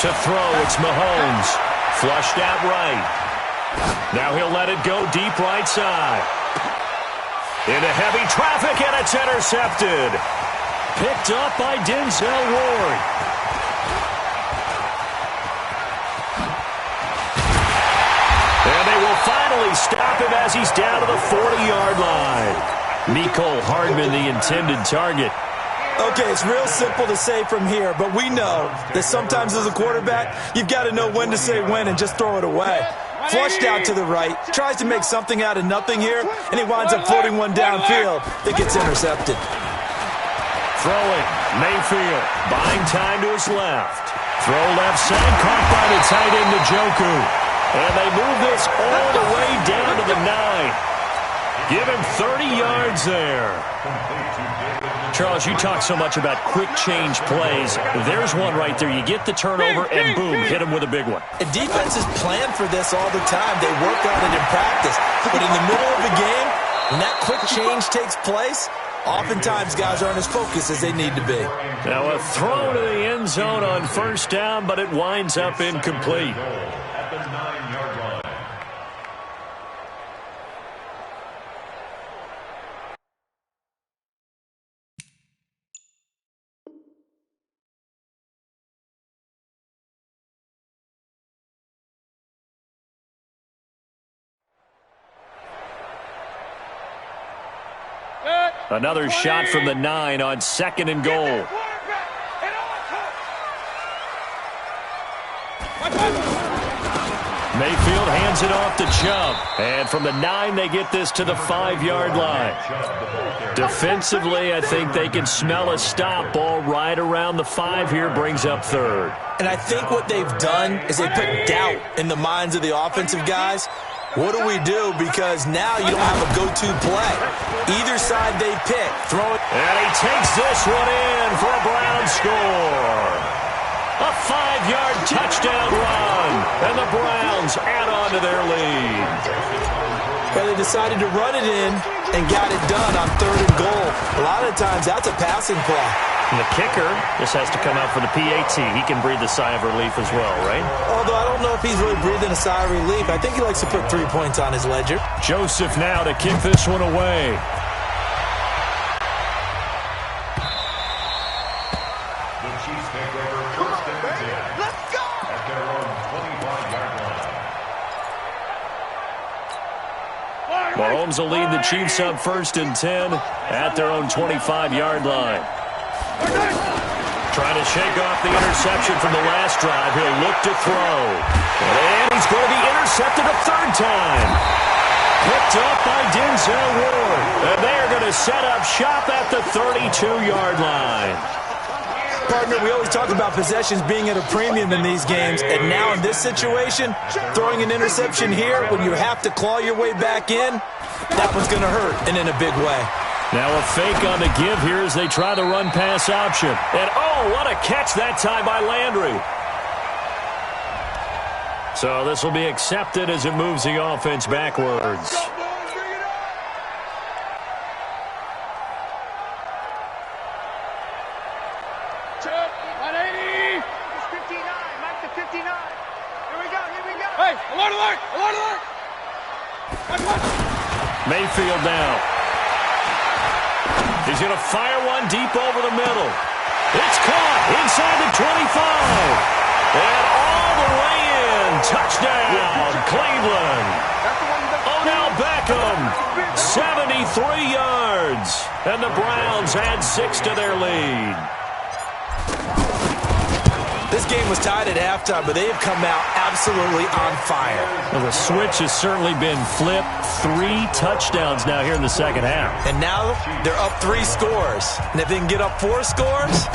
To throw, it's Mahomes. Flushed out right. Now he'll let it go deep right side. Into heavy traffic, and it's intercepted. Picked up by Denzel Ward. And they will finally stop him as he's down to the 40-yard line. Mecole Hardman, the intended target. Okay, it's real simple to say from here, but we know that sometimes as a quarterback, you've got to know when to say when and just throw it away. Flushed out to the right, tries to make something out of nothing here, and he winds up floating one downfield that gets intercepted. Throwing, Mayfield, buying time to his left. Throw left side, caught by the tight end Njoku. And they move this all the way down to the 9. Give him 30 yards there. Charles, you talk so much about quick change plays. There's one right there. You get the turnover, and boom, hit him with a big one. And defenses plan for this all the time. They work on it in practice. But in the middle of the game, when that quick change takes place, oftentimes guys aren't as focused as they need to be. Now a throw to the end zone on first down, but it winds up incomplete. At the 9-yard line. Another shot from the 9 on 2nd and goal. Mayfield hands it off to Chubb. And from the 9, they get this to the 5-yard line. Defensively, I think they can smell a stop. Ball right around the 5 here, brings up 3rd. And I think what they've done is they put doubt in the minds of the offensive guys. What do we do? Because now you don't have a go-to play. Either side they pick. Throw it. And he takes this one in for a Brown score. A 5-yard touchdown run. And the Browns add on to their lead. But they decided to run it in and got it done on 3rd and goal. A lot of times that's a passing play. And the kicker just has to come out for the PAT. He can breathe a sigh of relief as well, right? Although I don't know if he's really breathing a sigh of relief. I think he likes to put 3 points on his ledger. Joseph now to kick this one away. The Chiefs take over first and 10. Let's go! At their own 25-yard line. Mahomes will lead the Chiefs up 1st and 10 at their own 25-yard line. Trying to shake off the interception from the last drive. He'll look to throw. And he's going to be intercepted a 3rd time. Picked up by Denzel Ward. And they're going to set up shop at the 32-yard line. Partner, we always talk about possessions being at a premium in these games. And now in this situation, throwing an interception here when you have to claw your way back in, that one's going to hurt, and in a big way. Now a fake on the give here as they try the run-pass option. And, oh, what a catch that time by Landry. So this will be accepted as it moves the offense backwards. Mayfield now. He's going to fire one deep over the middle. It's caught inside the 25. And all the way in. Touchdown, Cleveland. Odell Beckham, 73 yards. And the Browns add 6 to their lead. This game was tied at halftime, but they have come out absolutely on fire. Well, the switch has certainly been flipped. 3 touchdowns now here in the second half. And now they're up 3 scores. And if they can get up 4 scores,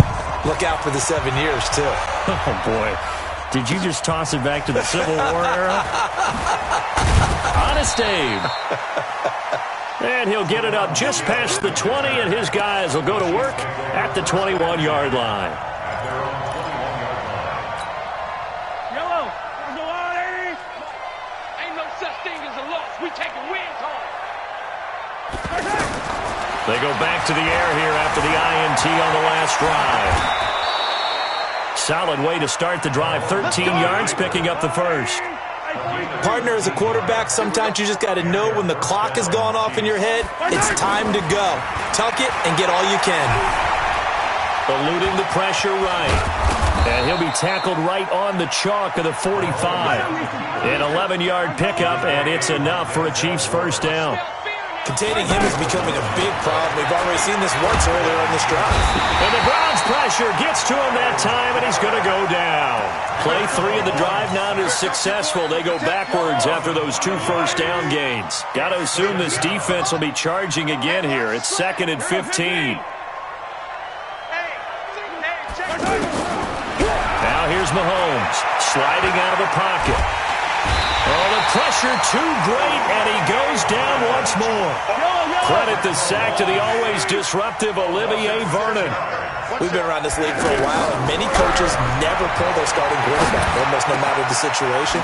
look out for the 7 years, too. Oh, boy. Did you just toss it back to the Civil War era? Honest Abe. And he'll get it up just past the 20, and his guys will go to work at the 21-yard line. They go back to the air here after the INT on the last drive. solid way to start the drive. 13 yards, picking up the first. Partner, as a quarterback, sometimes you just got to know when the clock has gone off in your head, it's time to go. Tuck it and get all you can. Eluding the pressure right. And he'll be tackled right on the chalk of the 45. An 11-yard pickup, and it's enough for a Chiefs first down. Containing him is becoming a big problem. We've already seen this once earlier in this drive. And the Browns pressure gets to him that time, and he's going to go down. Play 3 of the drive not as successful. They go backwards after those 2 first down gains. Got to assume this defense will be charging again here. It's 2nd and 15. Now here's Mahomes, sliding out of the pocket. Oh, the pressure too great, and he goes down once more. Credit the sack to the always disruptive Olivier Vernon. We've been around this league for a while, and many coaches never pull their starting quarterback, almost no matter the situation.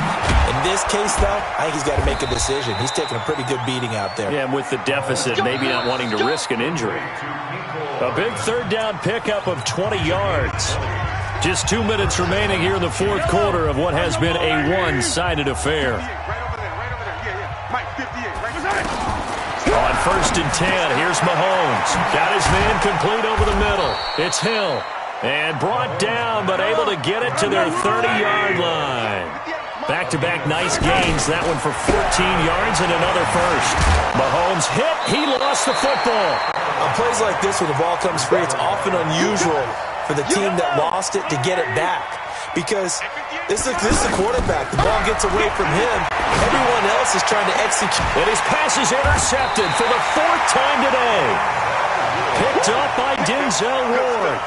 In this case, though, I think he's got to make a decision. He's taking a pretty good beating out there. Yeah, and with the deficit, maybe not wanting to risk an injury. A big third down pickup of 20 yards. Just 2 minutes remaining here in the fourth quarter of what has been a one-sided affair. On 1st and 10, here's Mahomes. Got his man complete over the middle. It's Hill. And brought down, but able to get it to their 30-yard line. Back-to-back nice gains. That one for 14 yards and another first. Mahomes hit. He lost the football. On plays like this, when the ball comes free, it's often unusual for the team that lost it to get it back. Because this is a quarterback. The ball gets away from him. Everyone else is trying to execute. And his pass is intercepted for the 4th time today. Picked up by Denzel Ward.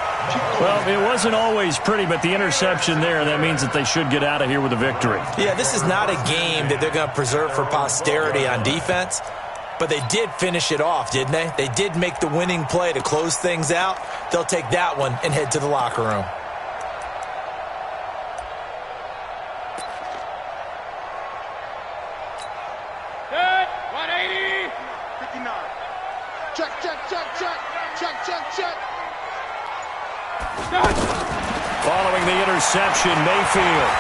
Well, it wasn't always pretty, but the interception there, that means that they should get out of here with a victory. Yeah, this is not a game that they're going to preserve for posterity on defense. But they did finish it off, didn't they? They did make the winning play to close things out. They'll take that one and head to the locker room. Good. 180. 59. Check, check, check, check. Check, check, check. Following the interception, Mayfield.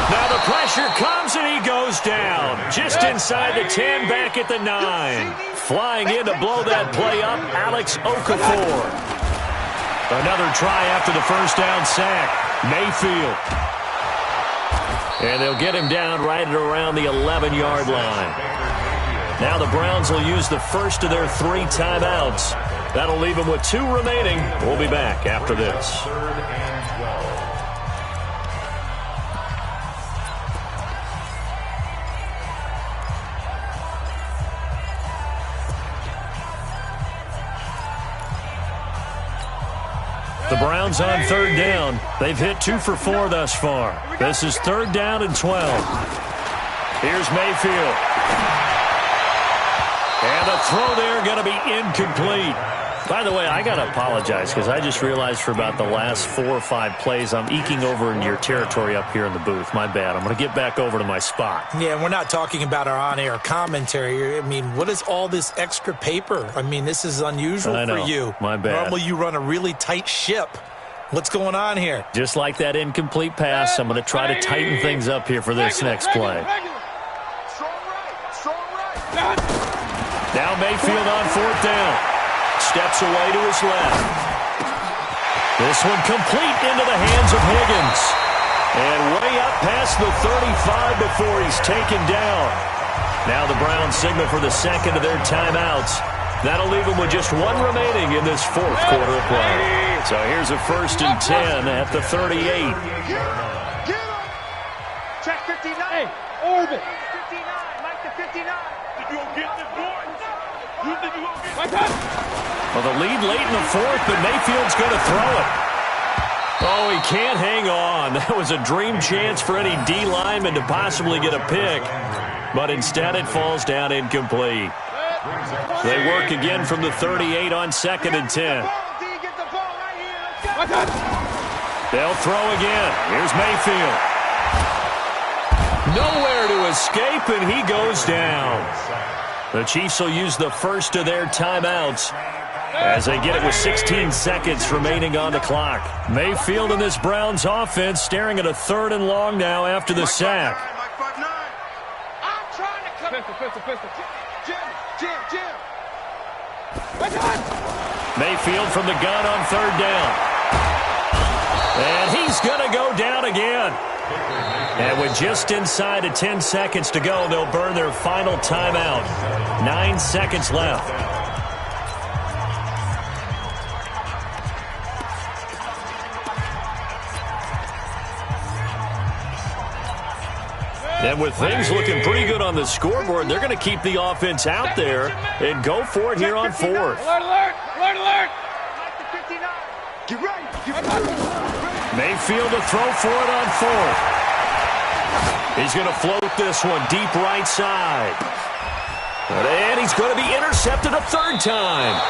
Now the pressure comes and he goes down. Just inside the 10, back at the 9. Flying in to blow that play up, Alex Okafor. Another try after the first down sack. Mayfield. And they'll get him down right at around the 11-yard line. Now the Browns will use the first of their 3 timeouts. That'll leave them with 2 remaining. We'll be back after this. 3rd and 12. The Browns on 3rd down. They've hit 2 for 4 thus far. This is 3rd down and 12. Here's Mayfield. And the throw there going to be incomplete. By the way, I got to apologize because I just realized for about the last 4 or 5 plays, I'm eking over into your territory up here in the booth. My bad. I'm going to get back over to my spot. Yeah, we're not talking about our on-air commentary. I mean, what is all this extra paper? I mean, this is unusual for you. My bad. Normally you run a really tight ship. What's going on here? Just like that incomplete pass, I'm going to try to tighten things up here for this next play. Now Mayfield on 4th down. Steps away to his left. This one complete into the hands of Higgins. And way up past the 35 before he's taken down. Now the Browns signal for the 2nd of their timeouts. That'll leave them with just 1 remaining in this 4th quarter of play. So here's a 1st and 10 at the 38. Check 59. Hey, orbit. 59. Mike to 59. Did you get this boy? You think you gonna get this? Well, the lead late in the 4th, but Mayfield's going to throw it. Oh, he can't hang on. That was a dream chance for any D lineman to possibly get a pick. But instead it falls down incomplete. They work again from the 38 on 2nd and 10. They'll throw again. Here's Mayfield. Nowhere to escape, and he goes down. The Chiefs will use the first of their timeouts. as they get it with 16 seconds remaining on the clock. Mayfield and this Browns offense staring at a 3rd and long now after the sack. I'm trying to come. Pistol. Jim. Mayfield from the gun on 3rd down. And he's going to go down again. And with just inside of 10 seconds to go, they'll burn their final timeout. 9 seconds left. And with things looking pretty good on the scoreboard, they're going to keep the offense out there and go for it here on 4th. Alert! Get ready. Mayfield to throw for it on 4th. He's going to float this one deep right side. And he's going to be intercepted a 3rd time.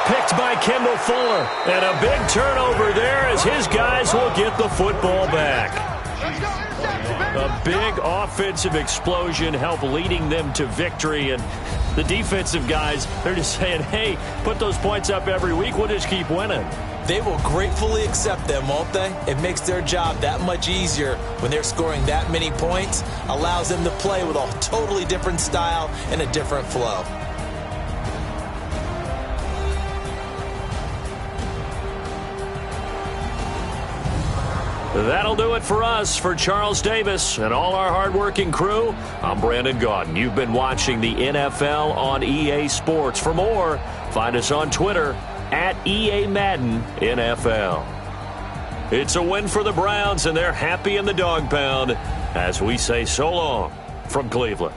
Picked by Kendall Fuller. And a big turnover there as his guys will get the football back. A big offensive explosion helped leading them to victory. And the defensive guys, they're just saying, hey, put those points up every week. We'll just keep winning. They will gratefully accept them, won't they? It makes their job that much easier when they're scoring that many points. Allows them to play with a totally different style and a different flow. That'll do it for us. For Charles Davis and all our hardworking crew, I'm Brandon Gaudin. You've been watching the NFL on EA Sports. For more, find us on Twitter at EA Madden NFL. It's a win for the Browns, and they're happy in the dog pound as we say so long from Cleveland.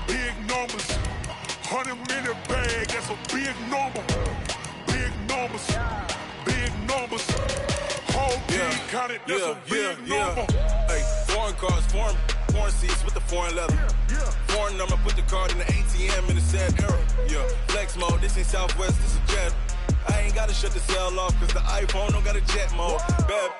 Big numbers, 100-minute bag, that's a big number. Big numbers, whole team counted, that's a big number. Hey, foreign cars, foreign seats with the foreign leather. Foreign number, put the card in the ATM in the sad era. Yeah, flex mode, this ain't Southwest, this is jet. I ain't gotta shut the cell off, cause the iPhone don't got a jet mode. Bad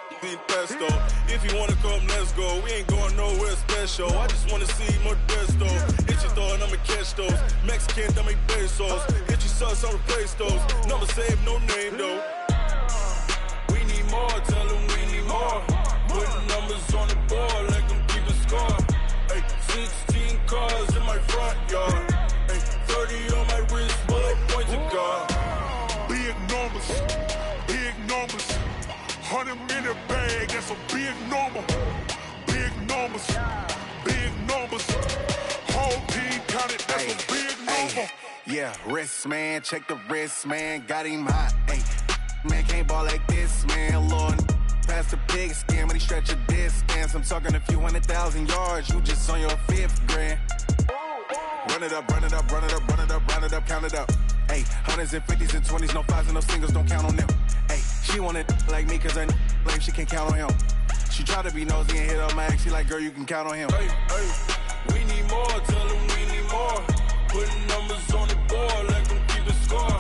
pesto. If you wanna come, let's go. We ain't going nowhere special. I just wanna see more Modesto. Hit your throw and I'ma catch those. Mexican, dame pesos. Hit your sauce, I'll replace those. Number save, no name though. We need more, tell them we need more. Putting numbers on the board, let them keep the score. Hey, 16 cars in my front yard. Hey, 30 on my wrist, bullet point to God. Big numbers, 100-minute bag, that's a big number. Big numbers, whole team counted, that's a big number. Yeah, wrist man, check the wrist man, got him hot. Ay, man can't ball like this, man. Lord, past the pig skin, but he stretch a distance. I'm talking a few 100,000 yards, you just on your 5th grand. Run it up, count it up. Ay, 100s and 50s and 20s, no 5s and no singles, don't count on them. Ay, she want it like me, cause her lame, she can't count on him. She try to be nosy and hit up my ex, she like, girl, you can count on him. Hey, we need more, tell them we need more. Putting numbers on the board, let them keep the score.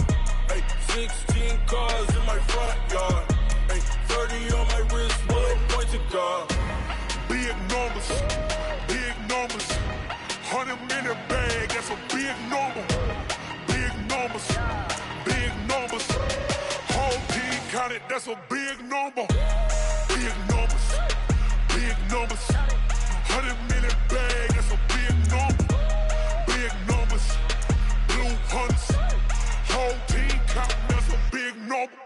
Hey, 16 cars in my front yard. Hey, 30 on my wrist, bullet point to God. Big numbers, 100-minute bag, that's a big number. Big numbers, whole team counted, that's a big number. Big numbers, 100-minute bag, that's a big number. Big numbers, blue hunts, whole team counting, that's a big number.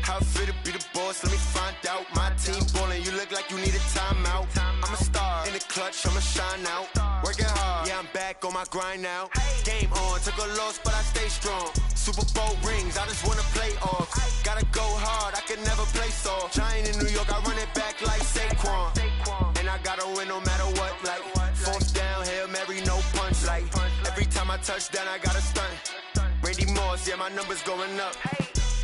How fit to be the boss? Let me find out. My team ballin', you look like you need a timeout. I'm a star in the clutch, I'ma shine out. working hard. Yeah, I'm back on my grind now. Game on, took a loss, but I stay strong. Super Bowl rings, I just wanna play off. Gotta go hard, I can never play soft. Giant in New York, I run it back like Saquon. And I gotta win no matter what, like fourth down, Hail Mary, no punch. Like every time I touch down, I gotta stunt. Randy Moss, yeah, my numbers going up.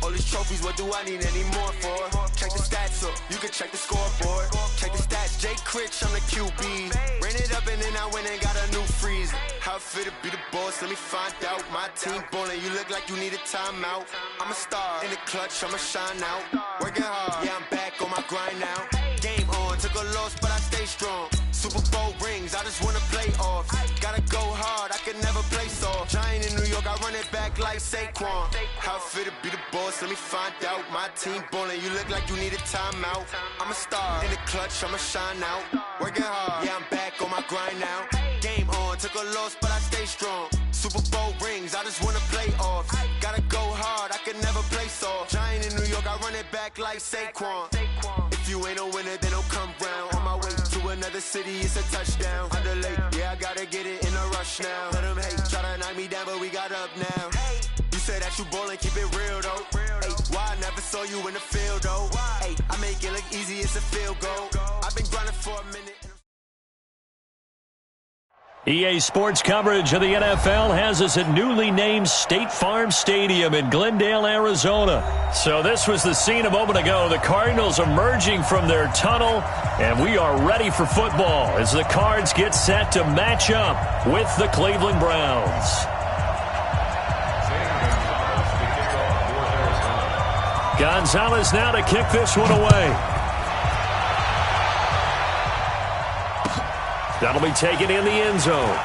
All these trophies, what do I need any more for? Check the stats up, you can check the scoreboard. Check the stats, Jay Critch, I'm the QB. Ran it up and then I went and got a new freeze. How it feel to be the boss, let me find out. My team ballin', you look like you need a timeout. I'm a star, in the clutch, I'ma shine out. Working hard, yeah, I'm back on my grind now. Game on, took a loss, but I stay strong. Super Bowl rings, I just wanna play off. Gotta go hard, I can never play soft. Giant in New York, I run it back like Saquon. How it feel to be the boss, let me find out. My team ballin', you look like you need a timeout. I'm a star, in the clutch, I'ma shine out. Working hard, yeah, I'm back on my grind now. Game on, took a loss, but I stay strong. Super Bowl rings, I just wanna play off. Gotta go hard, I can never play soft. Giant in New York, I run it back like Saquon. If you ain't a winner, then don't come round. On my way to another city, it's a touchdown. Underlay, yeah, I gotta get it in a rush now. Let them hate, try to knock me down, but we got up now. You said that you ballin', keep it real though. Hey, why I never saw you in the field though? Hey, I make it look easy, it's a field goal. I've been grinding for a minute. EA Sports coverage of the NFL has us at newly named State Farm Stadium in Glendale, Arizona. So this was the scene a moment ago. The Cardinals emerging from their tunnel, and we are ready for football as the Cards get set to match up with the Cleveland Browns. Gonzalez now to kick this one away. That'll be taken in the end zone.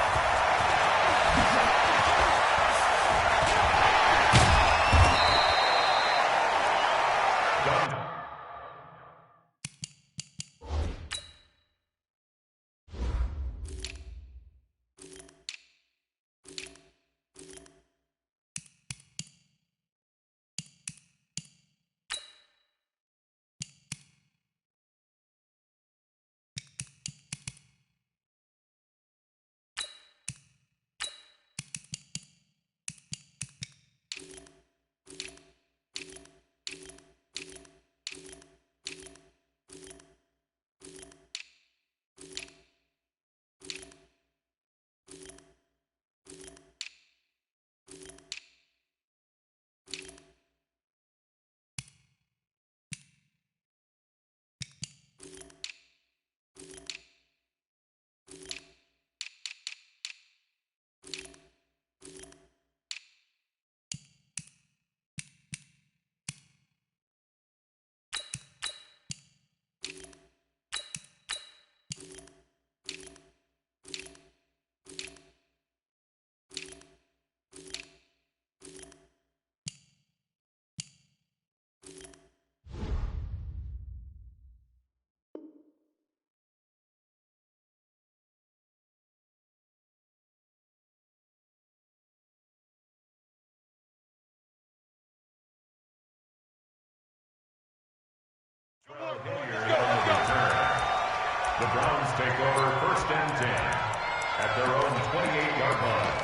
The Browns take over 1st and 10 at their own 28-yard line.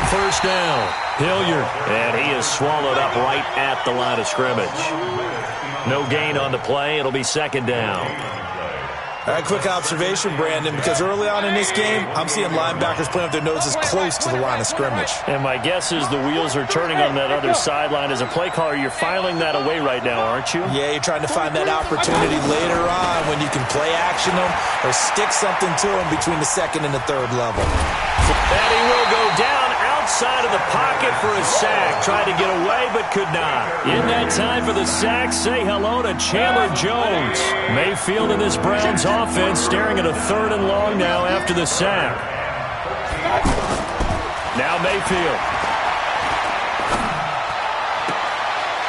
First down, Hilliard, and he is swallowed up right at the line of scrimmage. No gain on the play. It'll be 2nd down. All right, quick observation, Brandon, because early on in this game, I'm seeing linebackers playing with their noses close to the line of scrimmage. And my guess is the wheels are turning on that other sideline. As a play caller, you're filing that away right now, aren't you? Yeah, you're trying to find that opportunity later on when you can play action them or stick something to them between the 2nd and the 3rd level. And he will go down outside of the pocket for a sack. Tried to get away, but could not. In that time for the sack, say hello to Chandler Jones. Mayfield in this Browns offense staring at a 3rd and long now after the sack. Now Mayfield.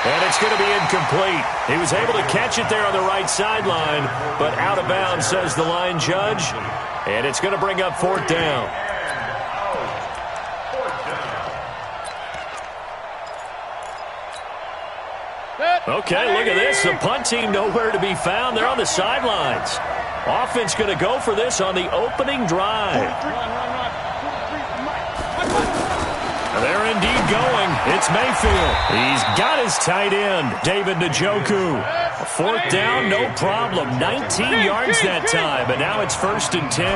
And it's going to be incomplete. He was able to catch it there on the right sideline, but out of bounds, says the line judge. And it's going to bring up 4th down. Okay, look at this. The punt team nowhere to be found. They're on the sidelines. Offense going to go for this on the opening drive. They're indeed going. It's Mayfield. He's got his tight end, David Njoku. 4th down, no problem. 19 yards that time, and now it's 1st and 10.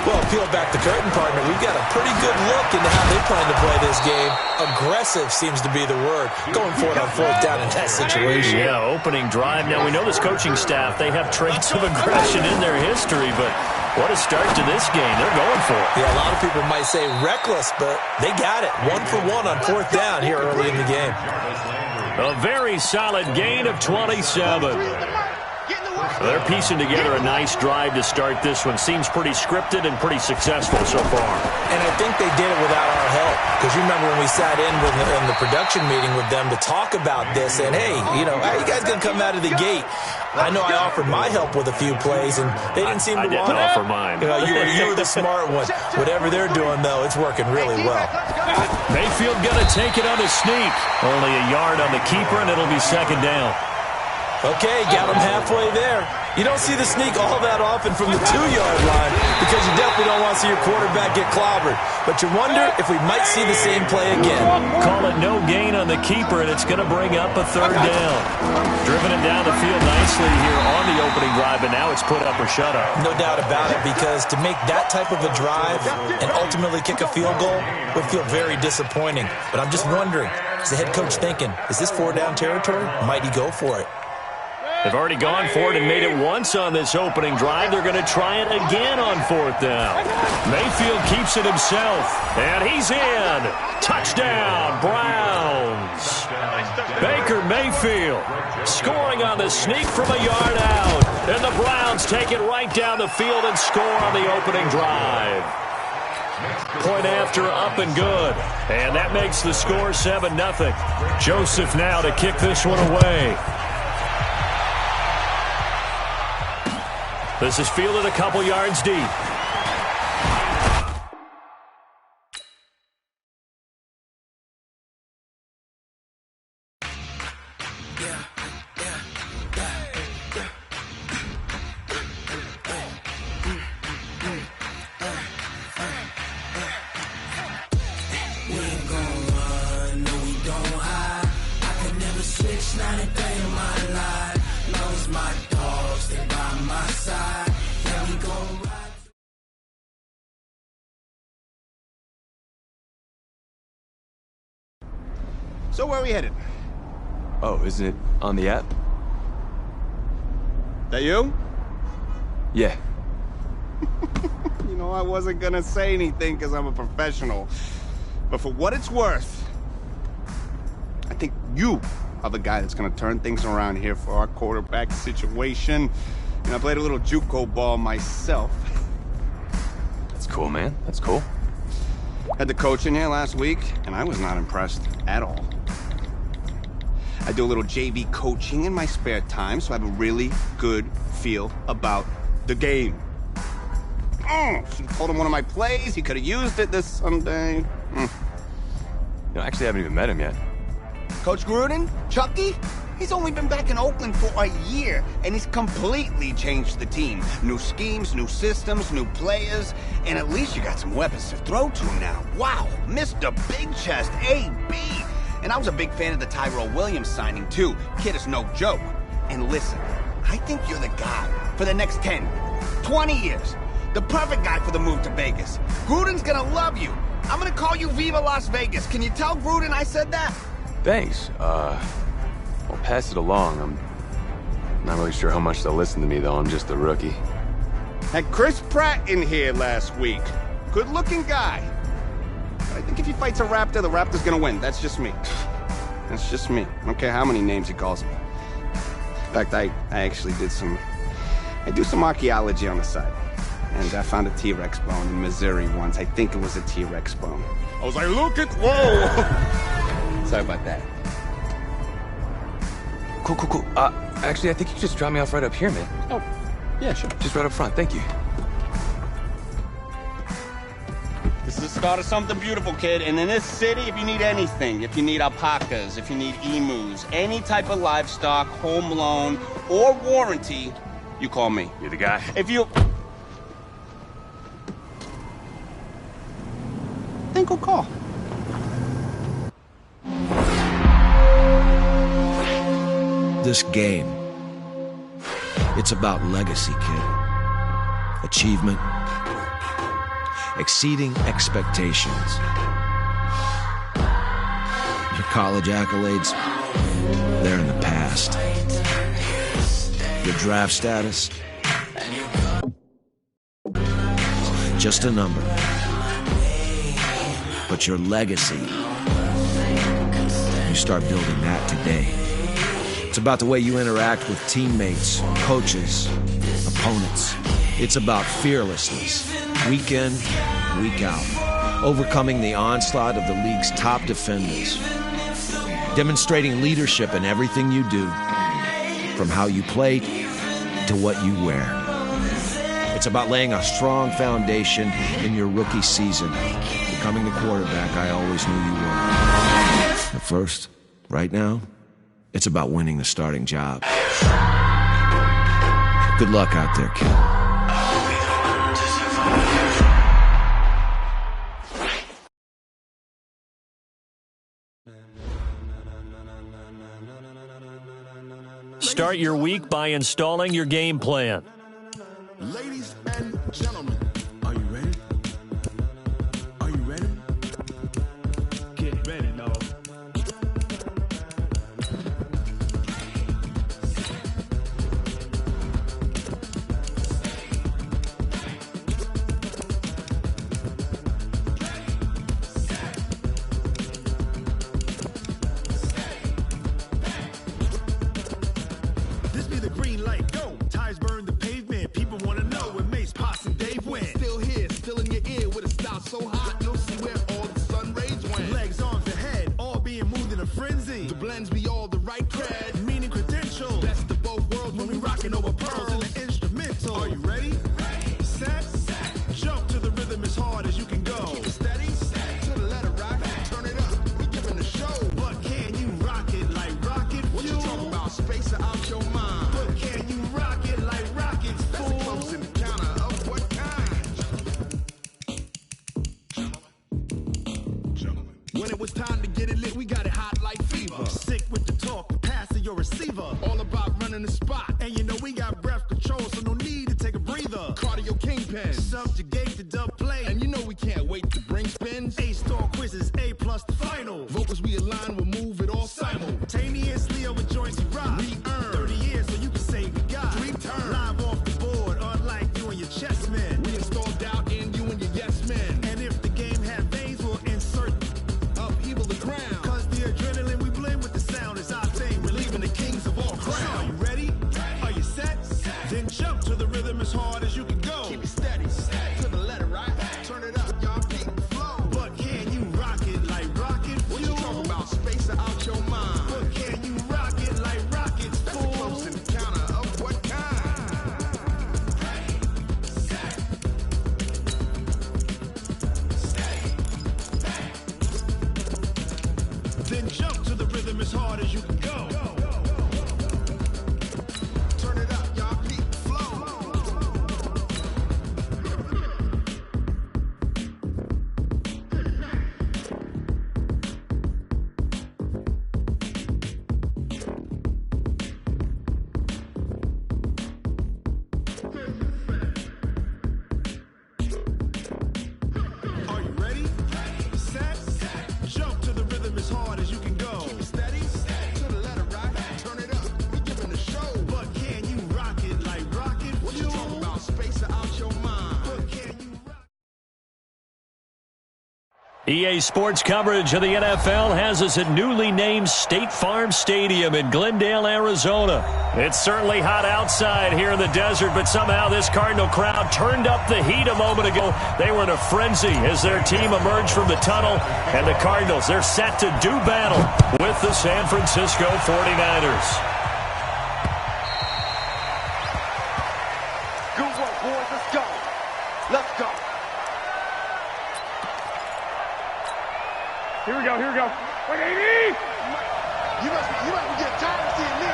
Well, peel back the curtain, partner. We've got a pretty good look into how they plan to play this game. Aggressive seems to be the word. Going for it on 4th down in that situation. Yeah, opening drive. Now, we know this coaching staff, they have traits of aggression in their history, but what a start to this game. They're going for it. Yeah, a lot of people might say reckless, but they got it. 1 for 1 on 4th down here early in the game. A very solid gain of 27. They're piecing together a nice drive to start this one. Seems pretty scripted and pretty successful so far. And I think they did it without our help. Because you remember when we sat in the production meeting with them to talk about this, and hey, you know, how are you guys going to come out of the gate? I know I offered my help with a few plays, and they didn't seem to want it. I didn't offer mine. You know, you were the smart one. Whatever they're doing, though, it's working really well. Mayfield going to take it on the sneak. Only a yard on the keeper, and it'll be 2nd down. Okay, got him halfway there. You don't see the sneak all that often from the 2-yard line because you definitely don't want to see your quarterback get clobbered. But you wonder if we might see the same play again. Call it no gain on the keeper, and it's going to bring up a 3rd down. Driven it down the field nicely here on the opening drive, and now it's put up or shut up. No doubt about it, because to make that type of a drive and ultimately kick a field goal would feel very disappointing. But I'm just wondering, is the head coach thinking, is this 4-down territory? Might he go for it? They've already gone for it and made it once on this opening drive. They're going to try it again on 4th down. Mayfield keeps it himself, and he's in. Touchdown, Browns. Baker Mayfield scoring on the sneak from a yard out. And the Browns take it right down the field and score on the opening drive. Point after, up and good. And that makes the score 7-0. Joseph now to kick this one away. This is fielded a couple yards deep. So where are we headed? Oh, isn't it on the app? That you? Yeah. You know, I wasn't gonna say anything because I'm a professional. But for what it's worth, I think you are the guy that's gonna turn things around here for our quarterback situation. And I played a little JUCO ball myself. That's cool, man. That's cool. Had the coach in here last week, and I was not impressed at all. I do a little JV coaching in my spare time, so I have a really good feel about the game. Should have told him one of my plays. He could have used it this Sunday. You know, I actually haven't even met him yet. Coach Gruden? Chucky? He's only been back in Oakland for a year, and he's completely changed the team. New schemes, new systems, new players, and at least you got some weapons to throw to now. Wow, Mr. Big Chest, AB. And I was a big fan of the Tyrell Williams signing, too. Kid is no joke. And listen, I think you're the guy for the next 10, 20 years. The perfect guy for the move to Vegas. Gruden's gonna love you. I'm gonna call you Viva Las Vegas. Can you tell Gruden I said that? Thanks. I'll pass it along. I'm not really sure how much they'll listen to me, though. I'm just a rookie. Had Chris Pratt in here last week. Good-looking guy. But I think if he fights a raptor, the raptor's gonna win. That's just me. That's just me. I don't care how many names he calls me. In fact, I actually do some archaeology on the side. And I found a T-Rex bone in Missouri once. I think it was a T-Rex bone. I was like, look at, whoa. Sorry about that. Cool. Actually, I think you just dropped me off right up here, man. Oh, yeah, sure. Just right up front. Thank you. This is the start of something beautiful, kid. And in this city, if you need anything, if you need alpacas, if you need emus, any type of livestock, home loan, or warranty, you call me. You're the guy? If you... then go call. This game, it's about legacy, kid. Achievement, exceeding expectations. Your college accolades, they're in the past. Your draft status, just a number. But your legacy, you start building that today. It's about the way you interact with teammates, coaches, opponents. It's about fearlessness, week in, week out. Overcoming the onslaught of the league's top defenders. Demonstrating leadership in everything you do, from how you play to what you wear. It's about laying a strong foundation in your rookie season, becoming the quarterback I always knew you were. At first, right now, it's about winning the starting job. Good luck out there, kid. Start your week by installing your game plan. Ladies and gentlemen, are you ready? Are you ready? Get ready, dog. This be the green light, go. Tires burn the pavement. People want to know where Mace, Potts, and Dave went. Still here, still in your ear with a style so hot, you'll see where all the sun rays went. Legs, arms, and head, all being moved in a frenzy. The blends be all the right cred. Meaning credentials. Best of both worlds When we rocking over pearls in the instrumental. Are you ready? Set, jump to the rhythm as hard as you can go. Keep it steady, to the letter right. Turn it up, we giving the show. But can you rock it like rocket fuel? What you talking about? Space out your mind. But can you rock it like rockets, That's fool? a close encounter of what kind? Gentlemen. When it was time to get it lit, we got it hot like fever. Sick with the talk, passing your receiver. All about running the spot. And you know we got breath control, so no need to take a breather. Cardio kingpin. Subjugate the dub play. And you know we can't wait to bring spins. A-star quizzes, A+ the final. Vocals we align, we'll move it all Simultaneously over joints we rock. We earn 30 years so you can say we got. 3 turns. Live off the board, unlike you and your chess men. We install doubt in you and your yes men. And if the game had veins, we'll insert Upheaval the ground. Cause the adrenaline we blend with the sound is our thing. We're leaving the kings of all Crown. crown. Are you ready? Are you set? Then jump to the rhythm as hard as you can go. Keep it steady, to the letter right. Turn it up, y'all. EA Sports coverage of the NFL has us at newly named State Farm Stadium in Glendale, Arizona. It's certainly hot outside here in the desert, but somehow this Cardinal crowd turned up the heat a moment ago. They were in a frenzy as their team emerged from the tunnel, and the Cardinals, they're set to do battle with the San Francisco 49ers. Good work, boys. Let's go. Let's go. Here we go, here we go. Wait, AD! You must be getting tired of seeing me.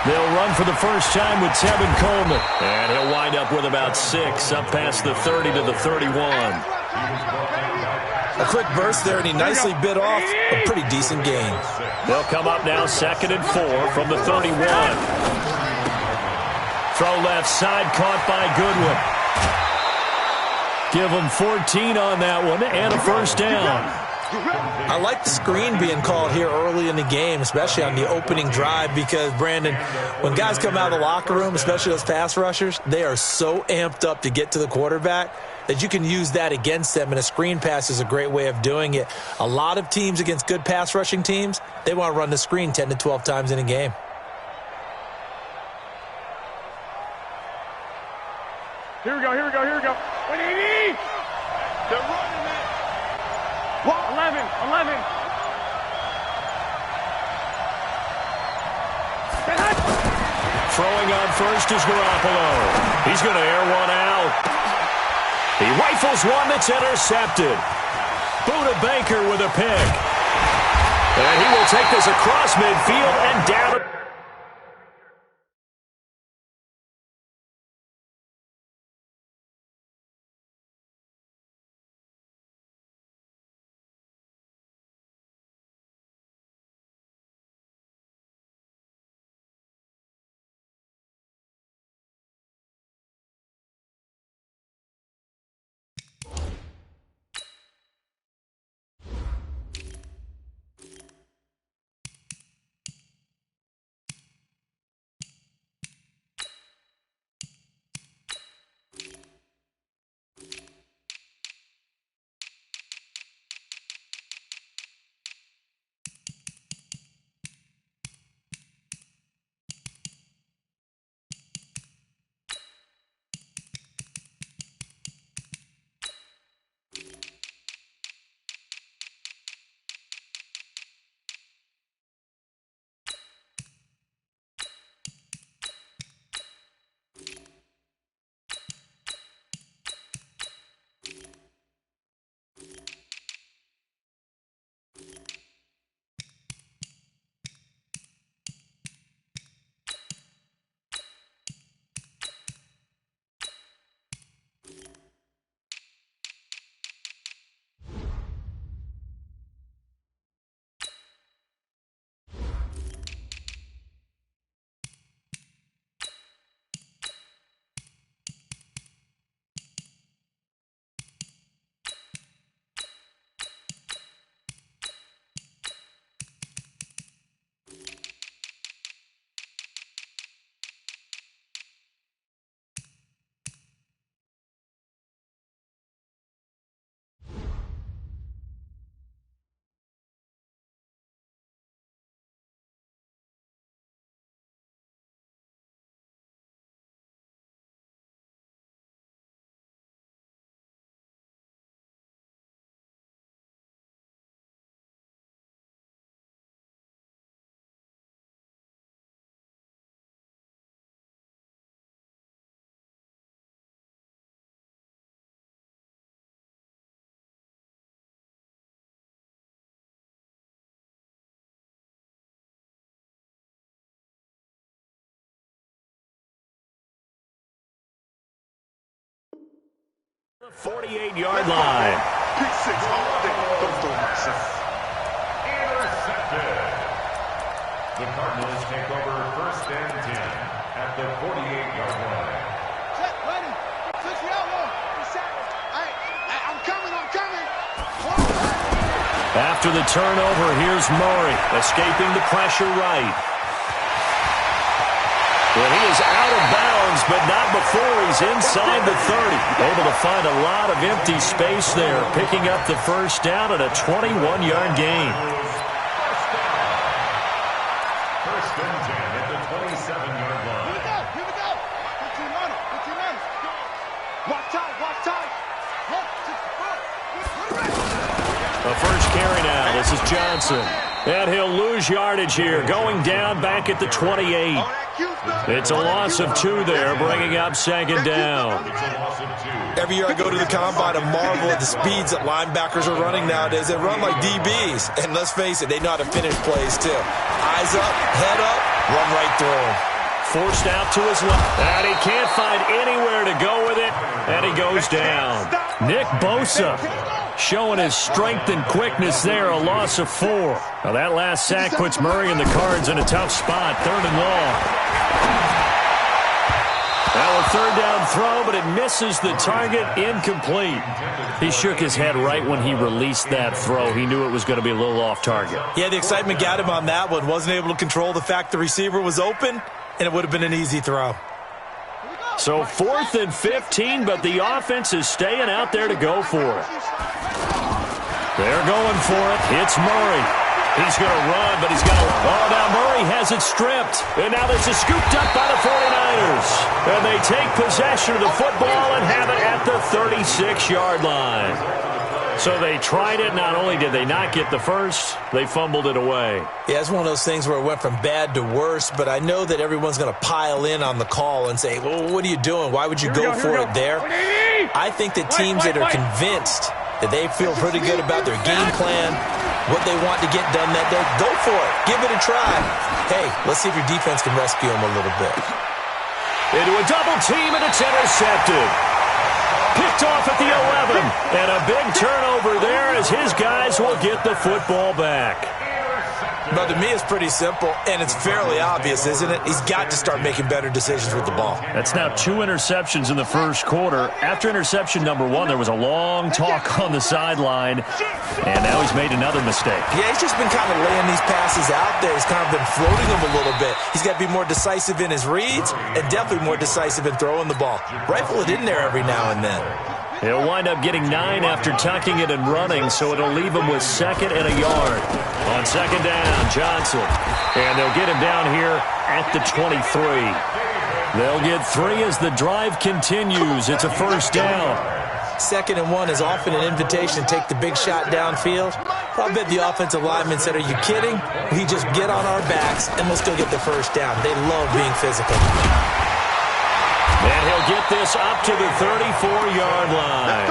They'll run for the first time with Tevin Coleman. And he'll wind up with about 6, up past the 30 to the 31. A quick burst there, and he nicely bit off a pretty decent gain. They'll come up now 2nd and 4 from the 31. Throw left side, caught by Goodwin. Give them 14 on that one and a first down. I like the screen being called here early in the game, especially on the opening drive, because, Brandon, when guys come out of the locker room, especially those pass rushers, they are so amped up to get to the quarterback that you can use that against them, and a screen pass is a great way of doing it. A lot of teams against good pass rushing teams, they want to run the screen 10 to 12 times in a game. Here we go, here we go, here we go. Wait, AD! They're running it. 11. Throwing on first is Garoppolo. He's going to air one out. He rifles one that's intercepted. Buda Baker with a pick. And he will take this across midfield and down it. The 48-yard line. Pick 6 all day. Don't throw my son. Intercepted. The Cardinals take over 1st and 10 at the 48-yard line. Set, ready. Touch the elbow. I'm coming. After the turnover, here's Murray, escaping the pressure right. Well, he is out of bounds downs, but not before he's inside the 30. Able to find a lot of empty space there, picking up the first down at a 21-yard gain. First and 10 at the 27-yard line. Here we go. 15 runners. Watch out. The first carry now. This is Johnson. And he'll lose yardage here, going down back at the 28. It's a loss of 2 there, bringing up second down. Every year I go to the combine and marvel at the speeds that linebackers are running nowadays. They run like DBs. And let's face it, they know how to finish plays too. Eyes up, head up, run right through them. Forced out to his left. And he can't find anywhere to go with it. And he goes down. Nick Bosa showing his strength and quickness there, a loss of 4. Now that last sack puts Murray and the Cards in a tough spot, 3rd and long. Now a 3rd down throw, but it misses the target, incomplete. He shook his head right when he released that throw. He knew it was going to be a little off target. Yeah, the excitement got him on that one. Wasn't able to control the fact the receiver was open, and it would have been an easy throw. So 4th and 15, but the offense is staying out there to go for it. They're going for it. It's Murray. He's going to run, but he's got to... Oh, now Murray has it stripped. And now this is scooped up by the 49ers. And they take possession of the football and have it at the 36-yard line. So they tried it. Not only did they not get the first, they fumbled it away. Yeah, it's one of those things where it went from bad to worse, but I know that everyone's going to pile in on the call and say, well, what are you doing? Why would you go for it there? I think that teams that are convinced that they feel pretty good about their game plan, what they want to get done that day, go for it. Give it a try. Hey, let's see if your defense can rescue them a little bit. Into a double team, and it's intercepted. Picked off at the 11. And a big turnover there as his guys will get the football back. But to me, it's pretty simple, and it's fairly obvious, isn't it? He's got to start making better decisions with the ball. That's now 2 interceptions in the first quarter. After interception number 1, there was a long talk on the sideline, and now he's made another mistake. Yeah, he's just been kind of laying these passes out there. He's kind of been floating them a little bit. He's got to be more decisive in his reads and definitely more decisive in throwing the ball. Rifle it in there every now and then. He'll wind up getting 9 after tucking it and running, so it'll leave him with 2nd and a yard. On 2nd down, Johnson. And they'll get him down here at the 23. They'll get 3 as the drive continues. It's a first down. 2nd and 1 is often an invitation to take the big shot downfield. I bet the offensive lineman said, are you kidding? We just get on our backs and we'll still get the first down. They love being physical. And he'll get this up to the 34-yard line.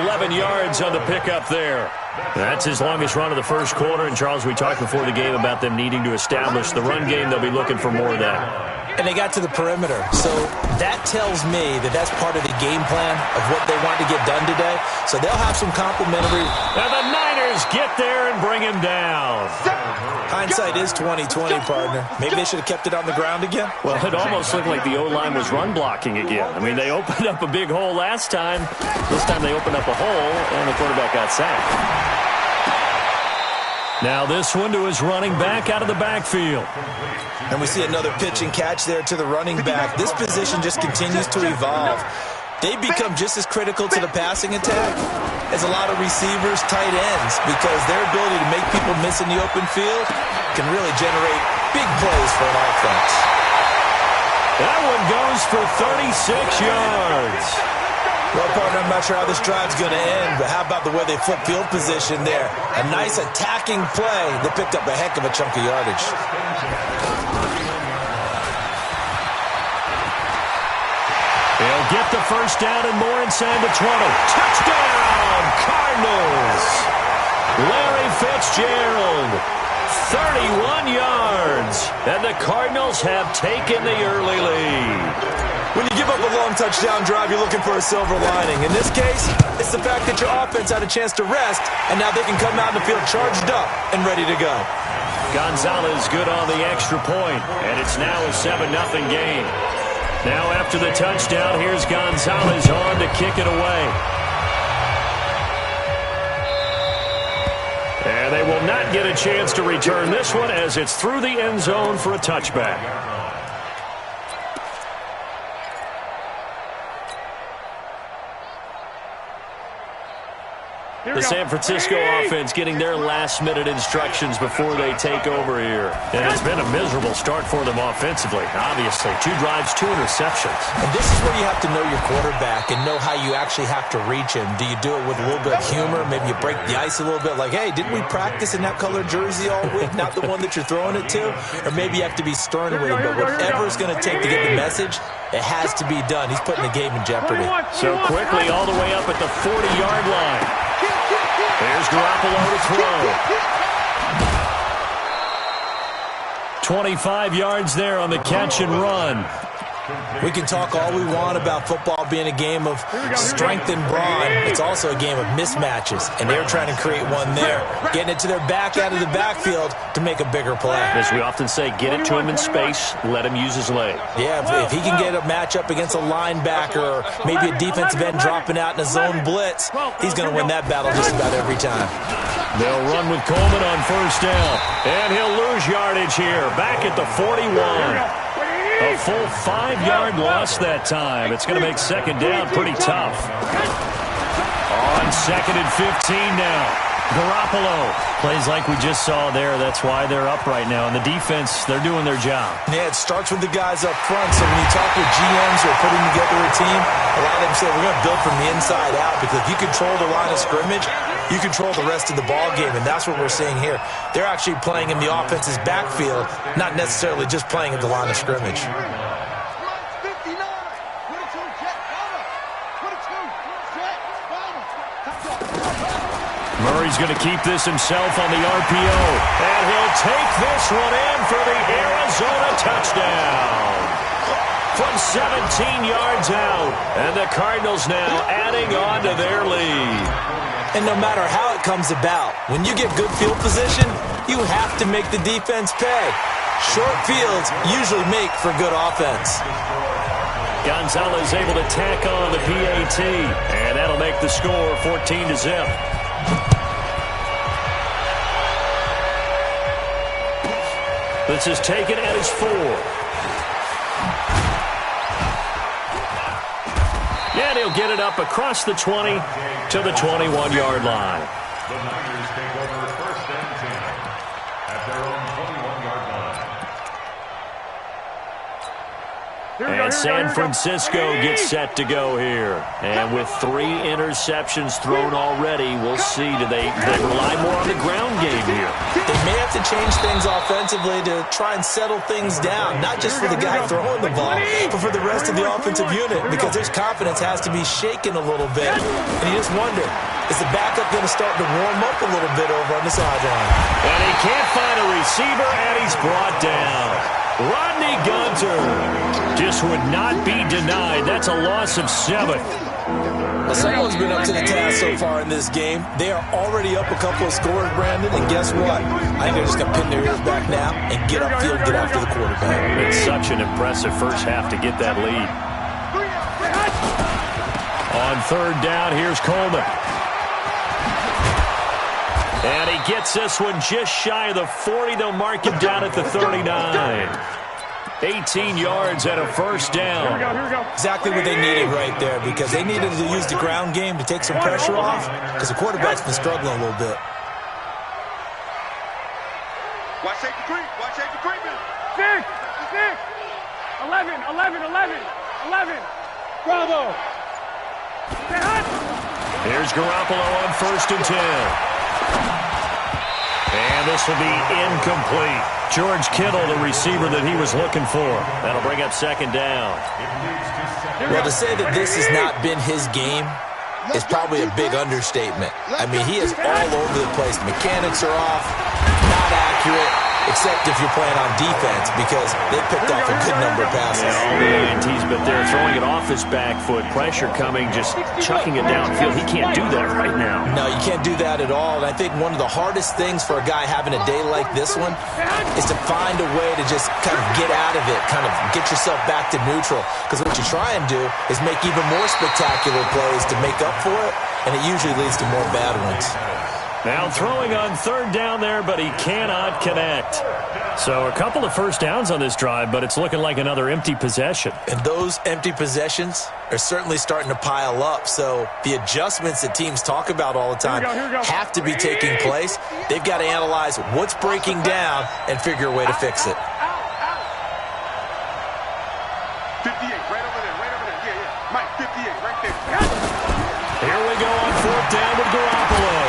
11 yards on the pickup there. That's his longest run of the first quarter. And, Charles, we talked before the game about them needing to establish the run game. They'll be looking for more of that. And they got to the perimeter. So that tells me that that's part of the game plan of what they want to get done today. So they'll have some complimentary. And the Niners get there and bring him down. Hindsight is 20/20, partner. Maybe they should have kept it on the ground again. Well, it almost looked like the O-line was run blocking again. I mean, they opened up a big hole last time. This time they opened up a hole, and the quarterback got sacked. Now this one to his running back out of the backfield. And we see another pitch and catch there to the running back. This position just continues to evolve. They become just as critical to the passing attack as a lot of receivers, tight ends, because their ability to make people miss in the open field can really generate big plays for an offense. That one goes for 36 yards. Well, partner, I'm not sure how this drive's going to end, but how about the way they flip field position there? A nice attacking play that picked up a heck of a chunk of yardage. They'll get the first down and more inside the 20. Touchdown, Cardinals! Larry Fitzgerald, 31 yards, and the Cardinals have taken the early lead. When you give up a long touchdown drive, you're looking for a silver lining. In this case, it's the fact that your offense had a chance to rest, and now they can come out in the field charged up and ready to go. Gonzalez good on the extra point, and it's now a 7-0 game. Now after the touchdown, here's Gonzalez on to kick it away. And they will not get a chance to return this one as it's through the end zone for a touchback. The San Francisco offense getting their last-minute instructions before they take over here. And it's been a miserable start for them offensively, obviously. 2 drives, 2 interceptions. And this is where you have to know your quarterback and know how you actually have to reach him. Do you do it with a little bit of humor? Maybe you break the ice a little bit like, hey, didn't we practice in that colored jersey all week? Not the one that you're throwing it to? Or maybe you have to be stern with him. But whatever it's going to take to get the message, it has to be done. He's putting the game in jeopardy. So quickly all the way up at the 40-yard line. There's Garoppolo to throw. 25 yards there on the catch and run. We can talk all we want about football being a game of strength and brawn. It's also a game of mismatches, and they're trying to create one there, getting it to their back out of the backfield to make a bigger play. As we often say, get it to him in space, let him use his leg. Yeah, if he can get a matchup against a linebacker or maybe a defensive end dropping out in a zone blitz, he's going to win that battle just about every time. They'll run with Coleman on first down, and he'll lose yardage here, back at the 41. A full 5-yard loss that time. It's going to make second down pretty tough. On second and 15 now. Garoppolo plays like we just saw there. That's why they're up right now. And the defense, they're doing their job. Yeah, it starts with the guys up front. So when you talk with GMs who are putting together a team, a lot of them say we're going to build from the inside out, because if you control the line of scrimmage, you control the rest of the ball game, and that's what we're seeing here. They're actually playing in the offense's backfield, not necessarily just playing at the line of scrimmage. Murray's going to keep this himself on the RPO, and he'll take this one in for the Arizona touchdown. From 17 yards out, and the Cardinals now adding on to their lead. And no matter how it comes about, when you get good field position, you have to make the defense pay. Short fields usually make for good offense. Gonzalez able to tack on the PAT, and that'll make the score 14-0. This is taken at his 4. And he'll get it up across the 20 to the 21-yard line. The Niners take over first and 10 at their own 21-yard line. And San Francisco gets set to go here. And with 3 interceptions thrown already, we'll see. Do they rely more on the ground game here? They may have to change things offensively to try and settle things down, not just for the guy throwing the ball, but for the rest of the offensive unit, because his confidence has to be shaken a little bit. And you just wonder, is the backup going to start to warm up a little bit over on the sideline? And he can't find a receiver, and he's brought down. Rodney Gunter just would not be denied. That's a loss of 7. Well, someone's been up to the task so far in this game. They are already up a couple of scores, Brandon, and guess what? I think they're just going to pin their ears back now and get upfield, get after the quarterback. It's such an impressive first half to get that lead. On third down, here's Coleman. And he gets this one just shy of the 40. They'll mark him down at the 39. 18 yards and a first down. Exactly what they needed right there, because they needed to use the ground game to take some pressure off, because the quarterback's been struggling a little bit. Watch safety creep. Watch safety creeping. 6. 11. Bravo. Here's Garoppolo on first and 10. And this will be incomplete. George Kittle, the receiver that he was looking for. That'll bring up second down. Well, to say that this has not been his game is probably a big understatement. I mean, he is all over the place. The mechanics are off, not accurate, except if you're playing on defense, because they picked off a good number of passes. Yeah, all the ANTs, but they're throwing it off his back foot. Pressure coming, just chucking it downfield. He can't do that right now. No, you can't do that at all. And I think one of the hardest things for a guy having a day like this one is to find a way to just kind of get out of it, kind of get yourself back to neutral. Because what you try and do is make even more spectacular plays to make up for it, and it usually leads to more bad ones. Now throwing on third down there, but he cannot connect. So a couple of first downs on this drive, but it's looking like another empty possession. And those empty possessions are certainly starting to pile up. So the adjustments that teams talk about all the time have to be taking place. They've got to analyze what's breaking down and figure a way to fix it. 58, right over there. Yeah. Mike, 58, right there. Here we go on fourth down with Garoppolo.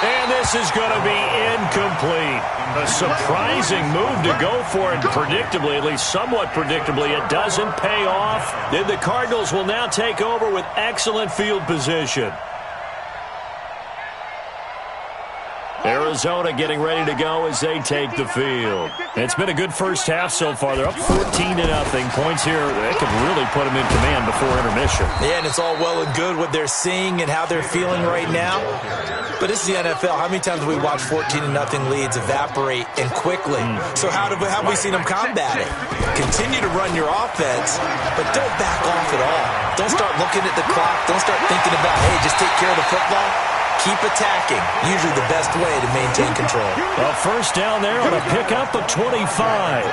And this is going to be incomplete. A surprising move to go for it. Predictably, at least somewhat predictably, it doesn't pay off. Then the Cardinals will now take over with excellent field position. Arizona getting ready to go as they take the field. It's been a good first half so far. They're up 14-0. Points here, they could really put them in command before intermission. Yeah, and it's all well and good what they're seeing and how they're feeling right now. But it's the NFL. How many times have we watched 14-0 leads evaporate and quickly? So how have we seen them combat it? Continue to run your offense, but don't back off at all. Don't start looking at the clock. Don't start thinking about, hey, just take care of the football. Keep attacking. Usually the best way to maintain control. A first down there on a pickup of 25.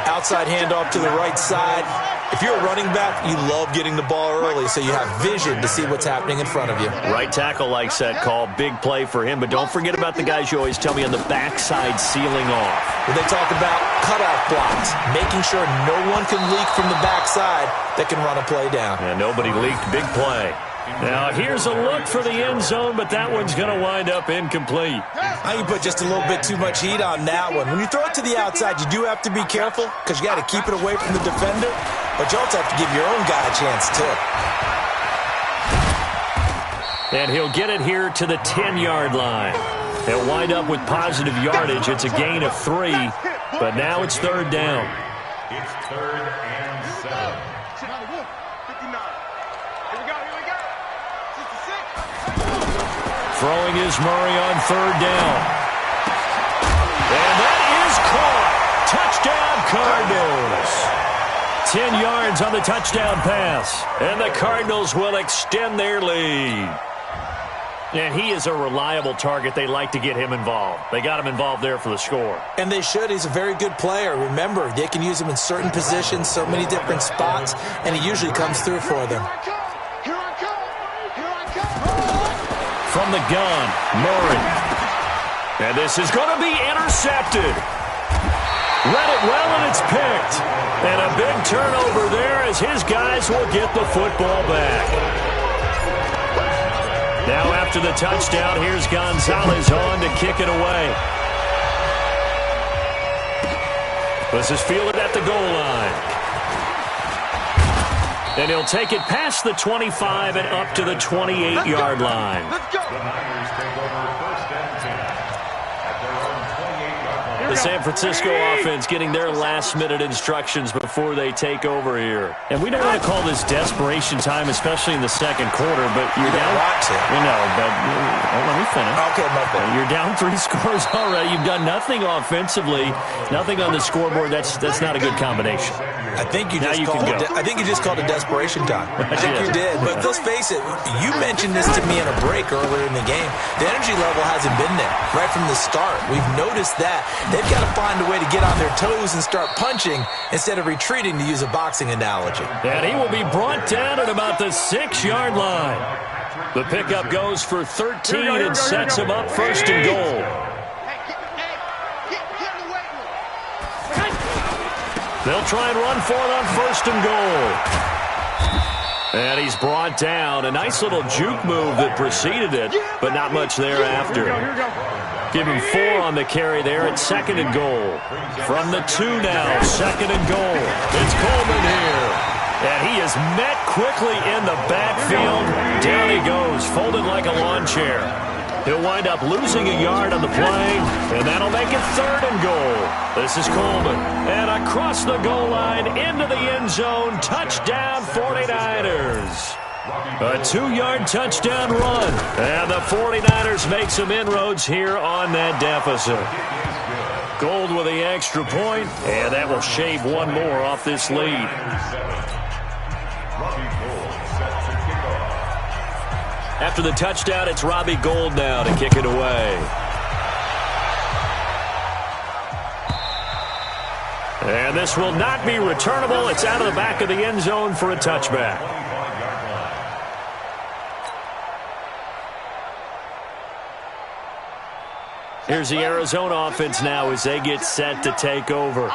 Outside handoff to the right side. If you're a running back, you love getting the ball early so you have vision to see what's happening in front of you. Right tackle likes that call. Big play for him. But don't forget about the guys you always tell me on the backside sealing off. When they talk about cutoff blocks, making sure no one can leak from the backside that can run a play down. And nobody leaked. Big play. Now, here's a look for the end zone, but that one's going to wind up incomplete. I think you put just a little bit too much heat on that one. When you throw it to the outside, you do have to be careful because you got to keep it away from the defender, but you also have to give your own guy a chance, too. And he'll get it here to the 10-yard line. They'll wind up with positive yardage. It's a gain of 3, but now it's third down. It's 3rd and 7. Throwing is Murray on third down. And that is caught. Touchdown, Cardinals. 10 yards on the touchdown pass. And the Cardinals will extend their lead. And he is a reliable target. They like to get him involved. They got him involved there for the score. And they should. He's a very good player. Remember, they can use him in certain positions, so many different spots, and he usually comes through for them. From the gun, Murray. And this is going to be intercepted. Read it well, and it's picked. And a big turnover there as his guys will get the football back. Now after the touchdown, here's Gonzalez on to kick it away. This is fielded at the goal line. And he'll take it past the 25 and up to the 28-yard line. The Niners take over 1st and 10 at their own 28-yard line. The San Francisco offense getting their last-minute instructions before they take over here. And we don't want to call this desperation time, especially in the second quarter, but you're down. You know, but let me finish. Okay, my bad. You're down 3 scores already. You've done nothing offensively, nothing on the scoreboard. That's not a good combination. I think you just called it desperation time. I think you did. But let's face it, you mentioned this to me in a break earlier in the game. The energy level hasn't been there right from the start. We've noticed that. They've got to find a way to get on their toes and start punching instead of retreating, to use a boxing analogy. And he will be brought down at about the 6-yard line. The pickup goes for 13 and sets him up 1st and goal. They'll try and run for it on 1st and goal. And he's brought down. A nice little juke move that preceded it, but not much thereafter. Give him 4 on the carry there at 2nd and goal. From the 2 now, 2nd and goal. It's Coleman here. And he is met quickly in the backfield. Down he goes, folded like a lawn chair. He'll wind up losing a yard on the play, and that'll make it 3rd and goal. This is Coleman. And across the goal line, into the end zone, touchdown 49ers. A 2-yard touchdown run. And the 49ers make some inroads here on that deficit. Gold with the extra point, and that will shave one more off this lead. After the touchdown, it's Robbie Gould now to kick it away. And this will not be returnable. It's out of the back of the end zone for a touchback. Here's the Arizona offense now as they get set to take over.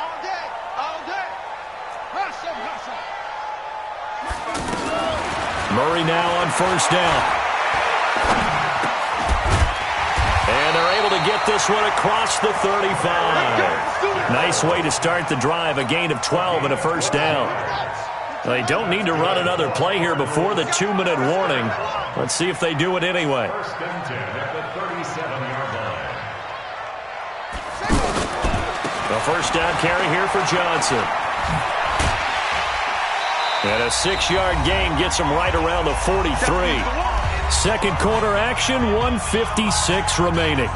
Murray now on first down. And they're able to get this one across the 35. Nice way to start the drive, a gain of 12 and a first down. They don't need to run another play here before the 2-minute warning. Let's see if they do it anyway. First and 10 at the 37-yard line. The first down carry here for Johnson. And a 6-yard gain gets him right around the 43. Second quarter action, 1:56 remaining.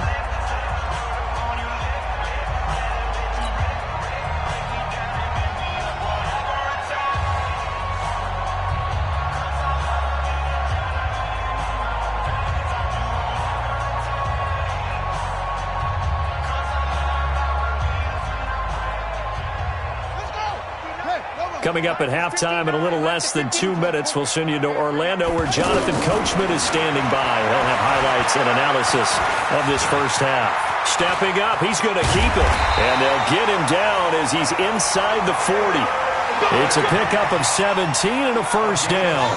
Coming up at halftime in a little less than 2 minutes, we'll send you to Orlando where Jonathan Coachman is standing by. He'll have highlights and analysis of this first half. Stepping up, he's going to keep it. And they'll get him down as he's inside the 40. It's a pickup of 17 and a first down.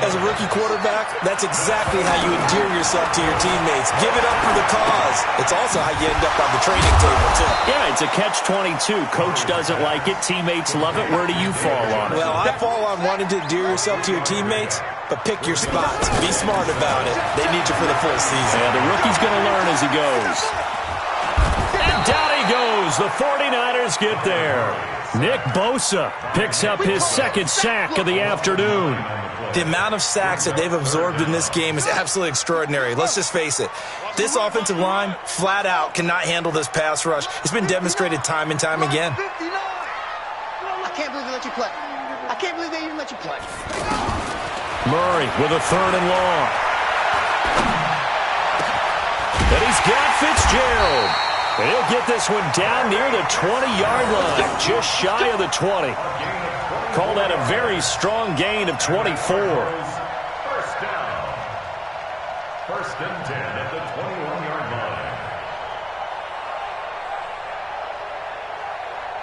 As a rookie quarterback, that's exactly how you endear yourself to your teammates. Give it up for the cause. It's also how you end up on the training table, too. Yeah, it's a catch-22. Coach doesn't like it. Teammates love it. Where do you fall on it? Well, I fall on wanting to endear yourself to your teammates, but pick your spots. Be smart about it. They need you for the full season. And the rookie's going to learn as he goes. And down he goes. The 49ers get there. Nick Bosa picks up his second sack of the afternoon. The amount of sacks that they've absorbed in this game is absolutely extraordinary. Let's just face it. This offensive line, flat out, cannot handle this pass rush. It's been demonstrated time and time again. I can't believe they let you play. I can't believe they even let you play. Murray with a third and long. And he's got Fitzgerald. And he'll get this one down near the 20-yard line, just shy of the 20. Call that a very strong gain of 24. First down. First and 10 at the 21-yard line.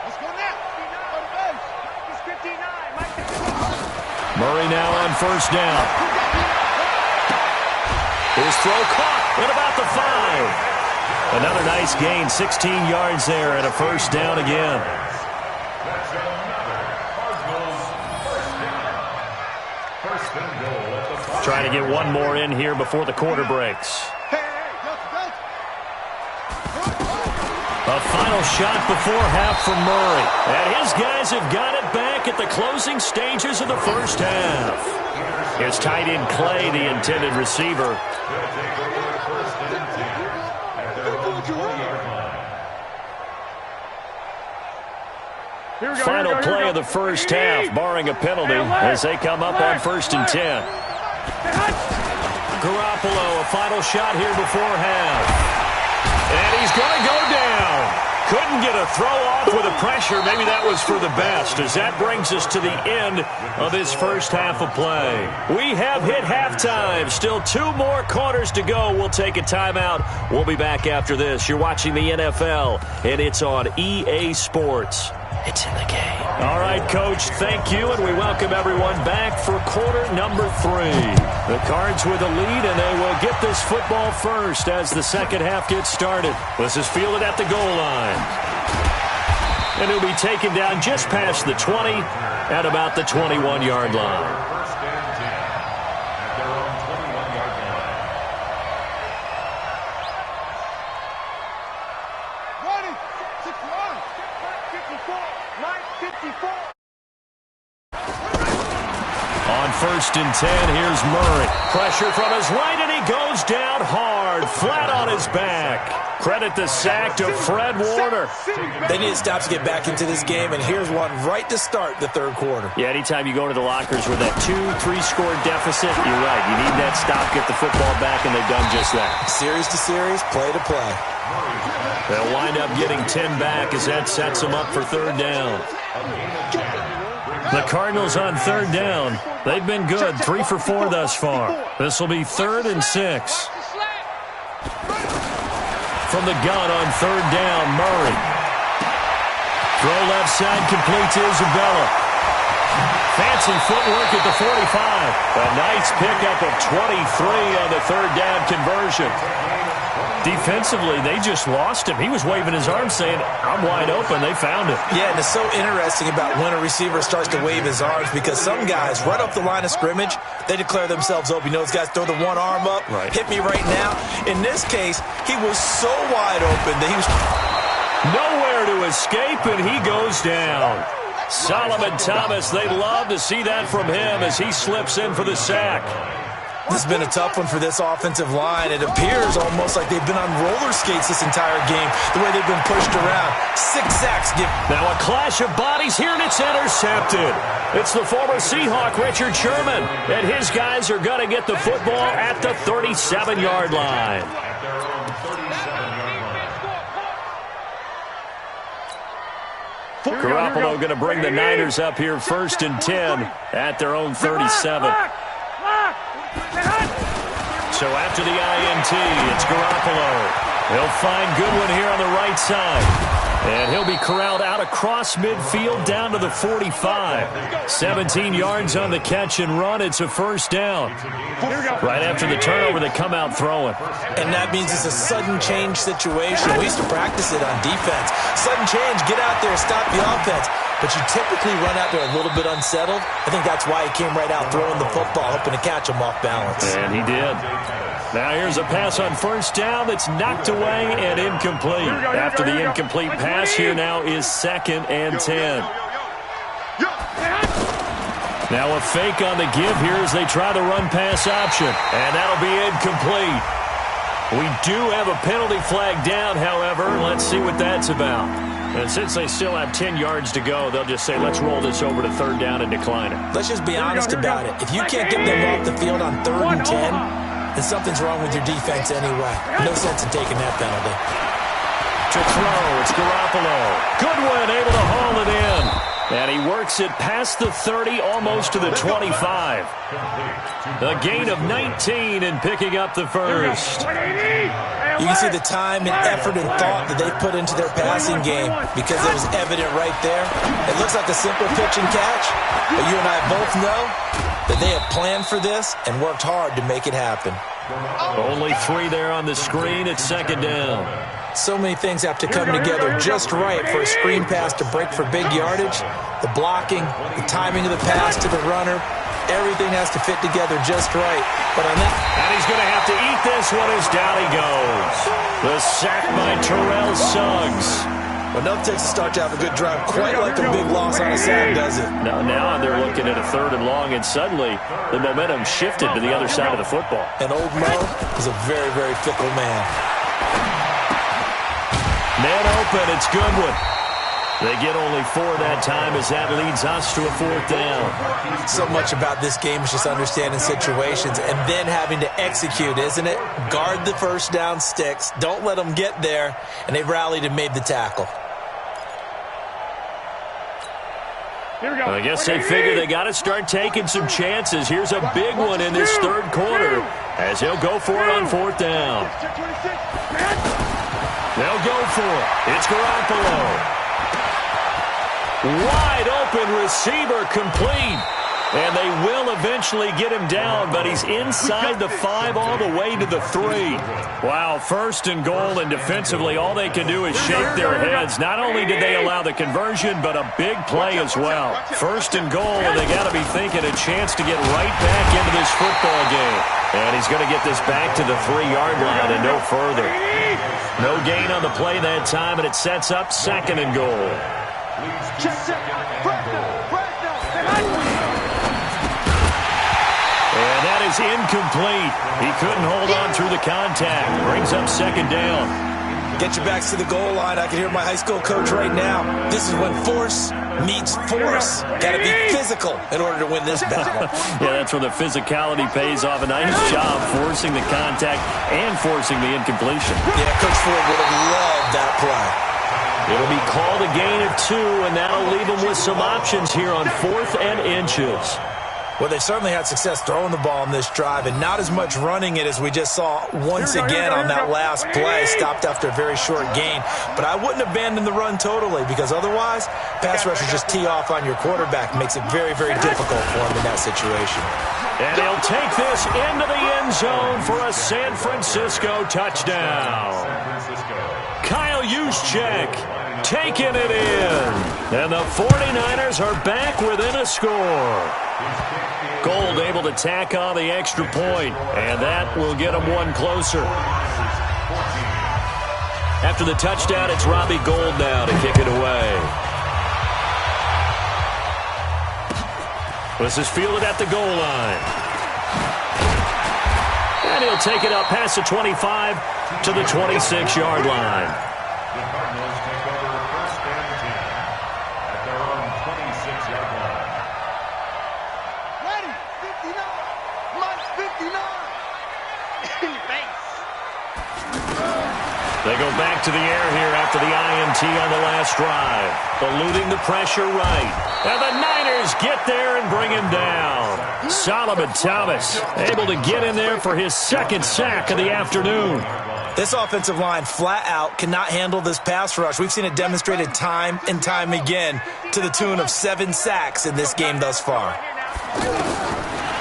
Let's go now. He's 59. Murray now on first down. His throw caught at about the 5. Another nice gain, 16 yards there and a first down again. That's another Cardinals first down. First and goal at the 5. Trying to get one more in here before the quarter breaks. A final shot before half from Murray. And his guys have got it back at the closing stages of the first half. Here's tight end Clay, the intended receiver. Final play of the first half, barring a penalty, as they come up on first and 10. Garoppolo, a final shot here before half. And he's going to go down. Couldn't get a throw off with the pressure. Maybe that was for the best, as that brings us to the end of this first half of play. We have hit halftime. Still 2 more quarters to go. We'll take a timeout. We'll be back after this. You're watching the NFL, and it's on EA Sports. It's in the game. All right, Coach, thank you, and we welcome everyone back for quarter number 3. The Cards with a lead, and they will get this football first as the second half gets started. This is fielded at the goal line. And it'll be taken down just past the 20 at about the 21-yard line. First and 10 at their own 21-yard line. On first and 10, here's Murray. Pressure from his right, and he goes down hard, flat on his back. Credit the sack to Fred Warner. They need a stop to get back into this game, and here's one right to start the third quarter. Yeah, anytime you go to the lockers with that 2-3 score deficit, you're right. You need that stop, get the football back, and they've done just that. Series to series, play to play. They'll wind up getting 10 back as that sets them up for third down. The Cardinals on third down. They've been good, 3 for 4 thus far. This will be 3rd and 6. From the gun on third down, Murray. Throw left side, complete to Isabella. Fancy footwork at the 45. A nice pickup of 23 on the third down conversion. Defensively, they just lost him. He was waving his arms saying, I'm wide open. They found it. Yeah, and it's so interesting about when a receiver starts to wave his arms because some guys, right off the line of scrimmage, they declare themselves open. You know, those guys throw the one arm up, hit me right now. In this case, he was so wide open that he was nowhere to escape, and he goes down. Solomon Thomas, they love to see that from him as he slips in for the sack. This has been a tough one for this offensive line. It appears almost like they've been on roller skates this entire game, the way they've been pushed around. 6 sacks. Now a clash of bodies here, and it's intercepted. It's the former Seahawk, Richard Sherman, and his guys are going to get the football at the 37-yard line. Garoppolo going to bring the Niners up here 1st and 10 at their own 37. So after the INT, it's Garoppolo. He'll find Goodwin here on the right side. And he'll be corralled out across midfield down to the 45. 17 yards on the catch and run. It's a first down. Right after the turnover, they come out throwing. And that means it's a sudden change situation. We used to practice it on defense. Sudden change, get out there, stop the offense. But you typically run out there a little bit unsettled. I think that's why he came right out throwing the football, hoping to catch him off balance. And he did. Now here's a pass on first down that's knocked away and incomplete. After the incomplete pass, here now is 2nd and 10. Now a fake on the give here as they try the run-pass option. And that'll be incomplete. We do have a penalty flag down, however. Let's see what that's about. And since they still have 10 yards to go, they'll just say, let's roll this over to third down and decline it. Let's just be honest about it. If you can't get them off the field on 3rd and 10, then something's wrong with your defense anyway. No sense in taking that penalty. To throw, it's Garoppolo. Goodwin able to haul it in. And he works it past the 30, almost to the 25. A gain of 19 in picking up the first. You can see the time and effort and thought that they put into their passing game because it was evident right there. It looks like a simple pitch and catch, but you and I both know that they have planned for this and worked hard to make it happen. Only 3 there on the screen. It's 2nd down. So many things have to come together just right for a screen pass to break for big yardage. The blocking, the timing of the pass to the runner, everything has to fit together just right. But on that, and he's going to have to eat this one as down he goes. The sack by Terrell Suggs. But nothing takes a start to have a good drive, quite like a big loss on a sack, does it? Now they're looking at a 3rd and long, and suddenly the momentum shifted to the other side of the football. And old Mo is a very, very fickle man. Man open, it's Goodwin. They get only 4 that time as that leads us to a 4th down. So much about this game is just understanding situations and then having to execute, isn't it? Guard the first down sticks. Don't let them get there. And they've rallied and made the tackle. Well, I guess they figure they got to start taking some chances. Here's a big one in this 3rd quarter as he'll go for it on 4th down. They'll go for it. It's Garoppolo. Wide open receiver complete. And they will eventually get him down, but he's inside the 5 all the way to the 3. Wow, 1st and goal, and defensively all they can do is shake their heads. Not only did they allow the conversion, but a big play as well. 1st and goal, and they got to be thinking a chance to get right back into this football game. And he's going to get this back to the 3-yard line and no further. No gain on the play that time, and it sets up 2nd and goal. And that is incomplete. He couldn't hold on through the contact. Brings up second down. Get your backs to the goal line. I can hear my high school coach right now. This is when force meets force. Got to be physical in order to win this battle. Yeah, that's where the physicality pays off. A nice job forcing the contact and forcing the incompletion. Yeah, Coach Ford would have loved that play. It'll be called a gain of 2, and that'll leave them with some options here on 4th and inches. Well, they certainly had success throwing the ball in this drive, and not as much running it as we just saw once again on that last play. Stopped after a very short gain. But I wouldn't abandon the run totally, because otherwise, pass rushers just tee off on your quarterback. Makes it very, very difficult for him in that situation. And he'll take this into the end zone for a San Francisco touchdown. Kyle Juszczyk taking it in. And the 49ers are back within a score. Gold able to tack on the extra point, and that will get them one closer. After the touchdown, it's Robbie Gould now to kick it away. This is fielded at the goal line. And he'll take it up past the 25 to the 26-yard line. The Cardinals take over 1st and 10 at their own 26-yard line. Ready, 59, Mike 59. In base. They go back to the air here after the INT on the last drive. Eluding the pressure right. And the Niners get there and bring him down. Solomon Thomas able to get in there for his second sack of the afternoon. This offensive line flat out cannot handle this pass rush. We've seen it demonstrated time and time again to the tune of 7 sacks in this game thus far.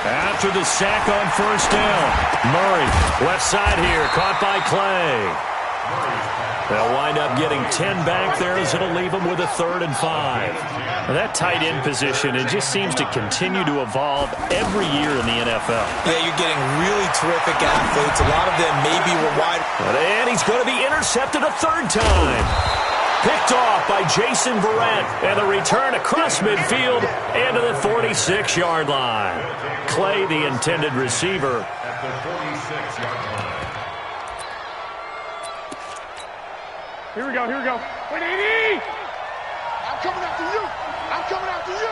After the sack on first down, Murray, left side here, caught by Clay. They'll wind up getting 10 back there as it'll leave them with a 3rd and 5. Now that tight end position, it just seems to continue to evolve every year in the NFL. Yeah, you're getting really terrific athletes. A lot of them maybe were wide. And he's going to be intercepted a 3rd time. Picked off by Jason Verrett, and the return across midfield and to the 46-yard line. Clay, the intended receiver. At the 46-yard line. Here we go, here we go. Wait, AD! I'm coming after you! I'm coming after you!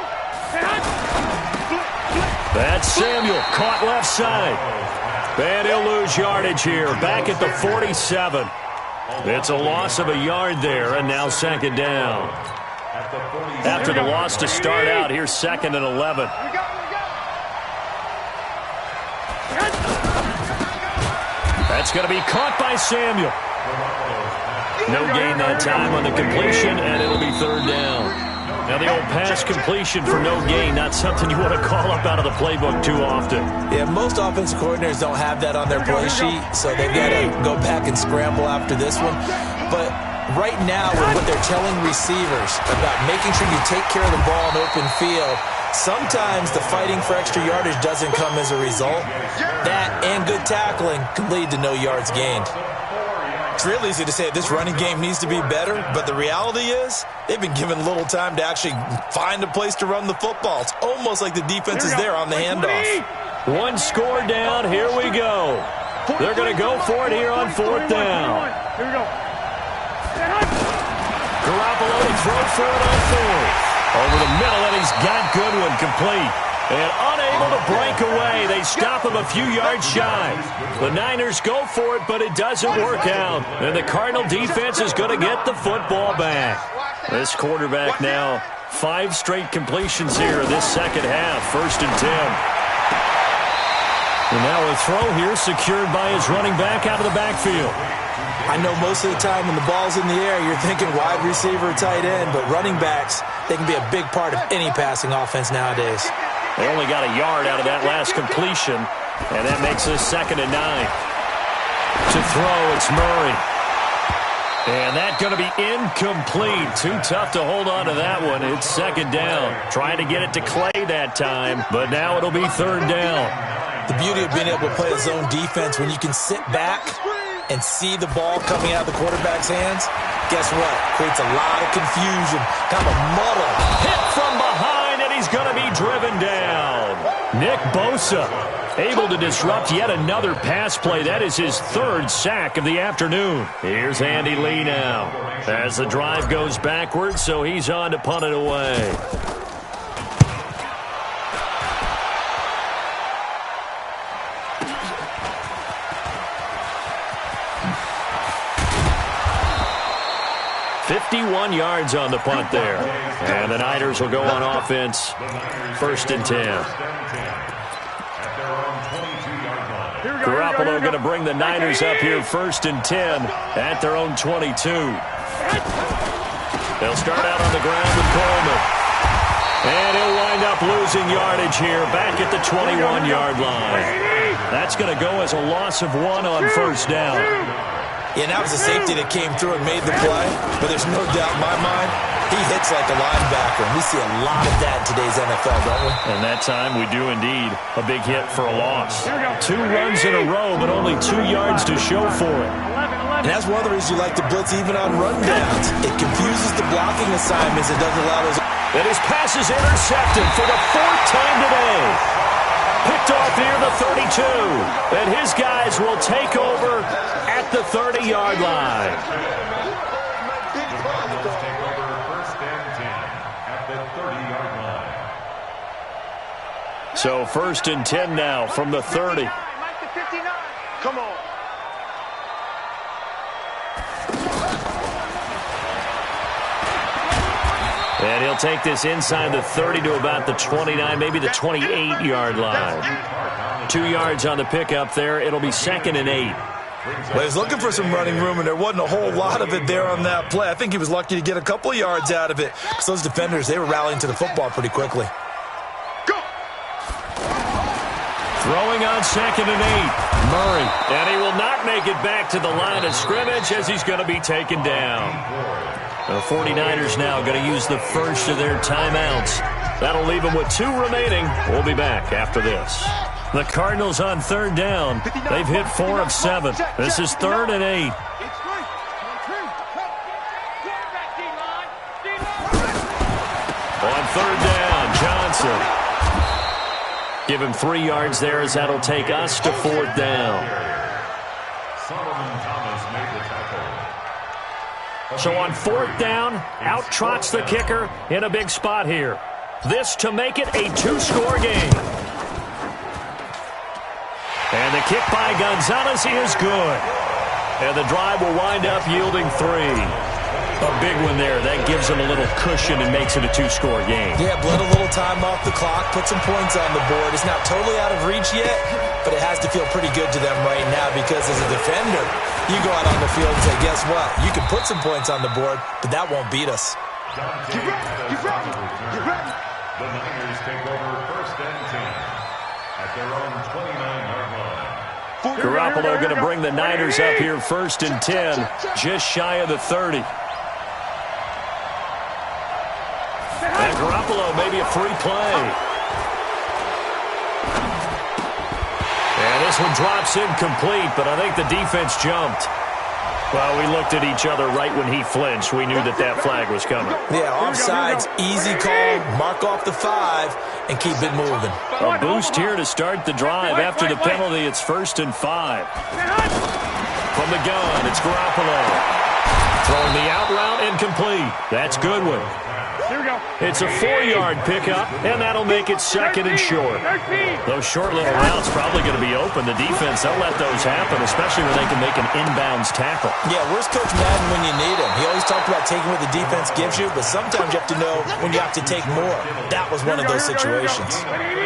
That's Samuel, caught left side. And he'll lose yardage here, back at the 47. It's a loss of a yard there, and now 2nd down. After the loss to start out, here's 2nd and 11. That's going to be caught by Samuel. No gain that time on the completion, and it'll be 3rd down. Now the old pass completion for no gain, not something you want to call up out of the playbook too often. Yeah, most offensive coordinators don't have that on their play sheet, so they've got to go back and scramble after this one. But right now, with what they're telling receivers about making sure you take care of the ball in open field, sometimes the fighting for extra yardage doesn't come as a result. That and good tackling can lead to no yards gained. It's real easy to say this running game needs to be better, but the reality is they've been given little time to actually find a place to run the football. It's almost like the defense is there on the handoff. One score down. Here we go. They're going to go for it here on 4th down. Here we go. Garoppolo to throw for it on 4th. Over the middle, and he's got Goodwin complete. And unable to break away. They stop him a few yards shy. The Niners go for it, but it doesn't work out. And the Cardinal defense is going to get the football back. This quarterback now, 5 straight completions here in this second half. 1st and 10. And now a throw here secured by his running back out of the backfield. I know most of the time when the ball's in the air, you're thinking wide receiver, tight end, but running backs, they can be a big part of any passing offense nowadays. They only got a yard out of that last completion, and that makes it 2nd and 9. To throw, it's Murray. And that's going to be incomplete. Too tough to hold on to that one. It's 2nd down. Trying to get it to Clay that time, but now it'll be 3rd down. The beauty of being able to play a zone defense when you can sit back and see the ball coming out of the quarterback's hands, guess what? Creates a lot of confusion, kind of a muddle. Hit from behind, and he's going to be driven down. Nick Bosa able to disrupt yet another pass play. That is his third sack of the afternoon. Here's Andy Lee now as the drive goes backwards, so he's on to punt it away. $51 yards on the punt there. And the Niners will go on offense. 1st and 10. Garoppolo going to bring the Niners up here 1st and 10 at their own 22. They'll start out on the ground with Coleman. And he'll wind up losing yardage here back at the 21-yard line. That's going to go as a loss of 1 on 1st down. Yeah, and that was a safety that came through and made the play. But there's no doubt in my mind, he hits like a linebacker. And we see a lot of that in today's NFL, don't we? And that time we do indeed. A big hit for a loss. 2 runs in a row, but only 2 yards to show for it. And that's one of the reasons you like to blitz even on rundowns. It confuses the blocking assignments. It doesn't allow those. And his pass is intercepted for the 4th time today. Picked off near the 32. And his guys will take over at the 30-yard line. So 1st and 10 now from the 30. Come on. And he'll take this inside the 30 to about the 29, maybe the 28-yard line. 2 yards on the pickup there. It'll be 2nd and 8. Well, he was looking for some running room, and there wasn't a whole lot of it there on that play. I think he was lucky to get a couple of yards out of it. Because those defenders, they were rallying to the football pretty quickly. Throwing on 2nd and 8. Murray. And he will not make it back to the line of scrimmage as he's going to be taken down. The 49ers now going to use the first of their timeouts. That'll leave them with 2 remaining. We'll be back after this. The Cardinals on 3rd down. They've hit 4 of 7. This is 3rd and 8. On 3rd down, Johnson. Give him 3 yards there as that'll take us to 4th down. So on 4th down, out trots the kicker in a big spot here. This to make it a 2-score game. And the kick by Gonzalez is good. And the drive will wind up yielding 3. A big one there. That gives them a little cushion and makes it a 2-score game. Yeah, bled a little time off the clock, put some points on the board. It's not totally out of reach yet, but it has to feel pretty good to them right now because as a defender, you go out on the field and say, guess what? You can put some points on the board, but that won't beat us. Get ready. The Niners take over 1st and 10 at their own 29-yard line. Garoppolo going to bring the Niners up here 1st and 10, just shy of the 30. And Garoppolo, maybe a free play. And this one drops incomplete, but I think the defense jumped. Well, we looked at each other right when he flinched. We knew that that flag was coming. Yeah, offsides, easy call, mark off the 5, and keep it moving. A boost here to start the drive. After the penalty, it's 1st and 5. From the gun, it's Garoppolo. Throwing the out route incomplete. That's Goodwin. Here we go. It's a 4-yard pickup, and that'll make it 2nd and short. Those short little routes probably going to be open. The defense, they'll let those happen, especially when they can make an inbounds tackle. Yeah, where's Coach Madden when you need him? He always talked about taking what the defense gives you, but sometimes you have to know when you have to take more. That was one of those situations.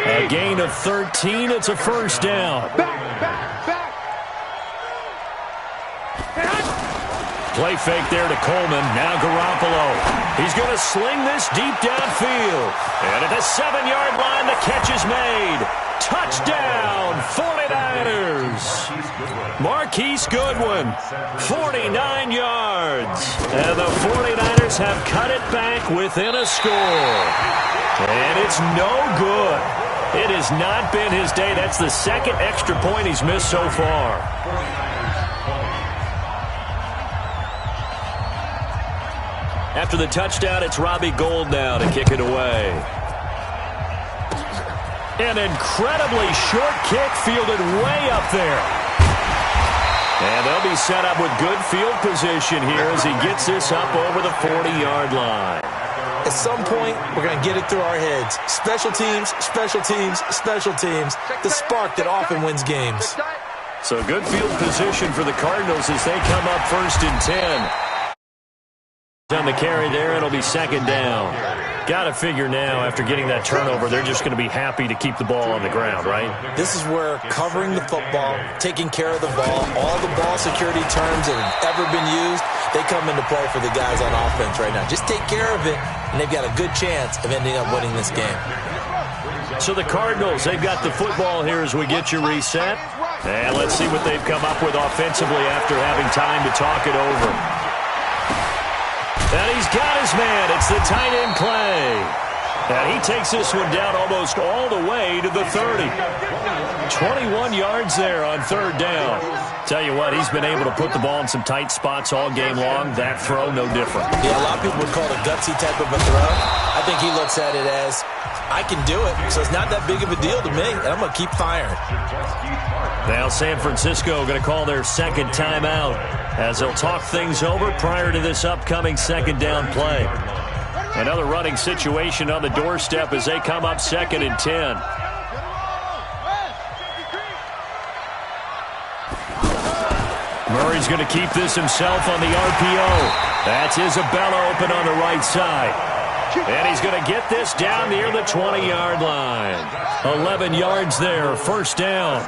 A gain of 13. It's a 1st down. Play fake there to Coleman. Now Garoppolo. He's going to sling this deep downfield. And at the 7-yard line, the catch is made. Touchdown, 49ers. Marquise Goodwin, 49 yards. And the 49ers have cut it back within a score. And it's no good. It has not been his day. That's the 2nd extra point he's missed so far. After the touchdown, it's Robbie Gould now to kick it away. An incredibly short kick fielded way up there. And they'll be set up with good field position here as he gets this up over the 40-yard line. At some point, we're going to get it through our heads. Special teams, special teams, special teams. The spark that often wins games. So good field position for the Cardinals as they come up 1st and 10. On the carry there, it'll be 2nd down. Got to figure now, after getting that turnover, they're just going to be happy to keep the ball on the ground, right? This is where covering the football, taking care of the ball, all the ball security terms that have ever been used, they come into play for the guys on offense right now. Just take care of it, and they've got a good chance of ending up winning this game. So the Cardinals, they've got the football here as we get you reset. And let's see what they've come up with offensively after having time to talk it over. And he's got his man. It's the tight end Clay. And he takes this one down almost all the way to the 30. 21 yards there on 3rd down. Tell you what, he's been able to put the ball in some tight spots all game long. That throw, no different. Yeah, a lot of people would call it a gutsy type of a throw. I think he looks at it as, I can do it, so it's not that big of a deal to me, and I'm going to keep firing. Now San Francisco going to call their 2nd timeout as they'll talk things over prior to this upcoming 2nd down play. Another running situation on the doorstep as they come up 2nd and 10. Murray's going to keep this himself on the RPO. That's Isabella open on the right side. And he's going to get this down near the 20-yard line. 11 yards there, 1st down.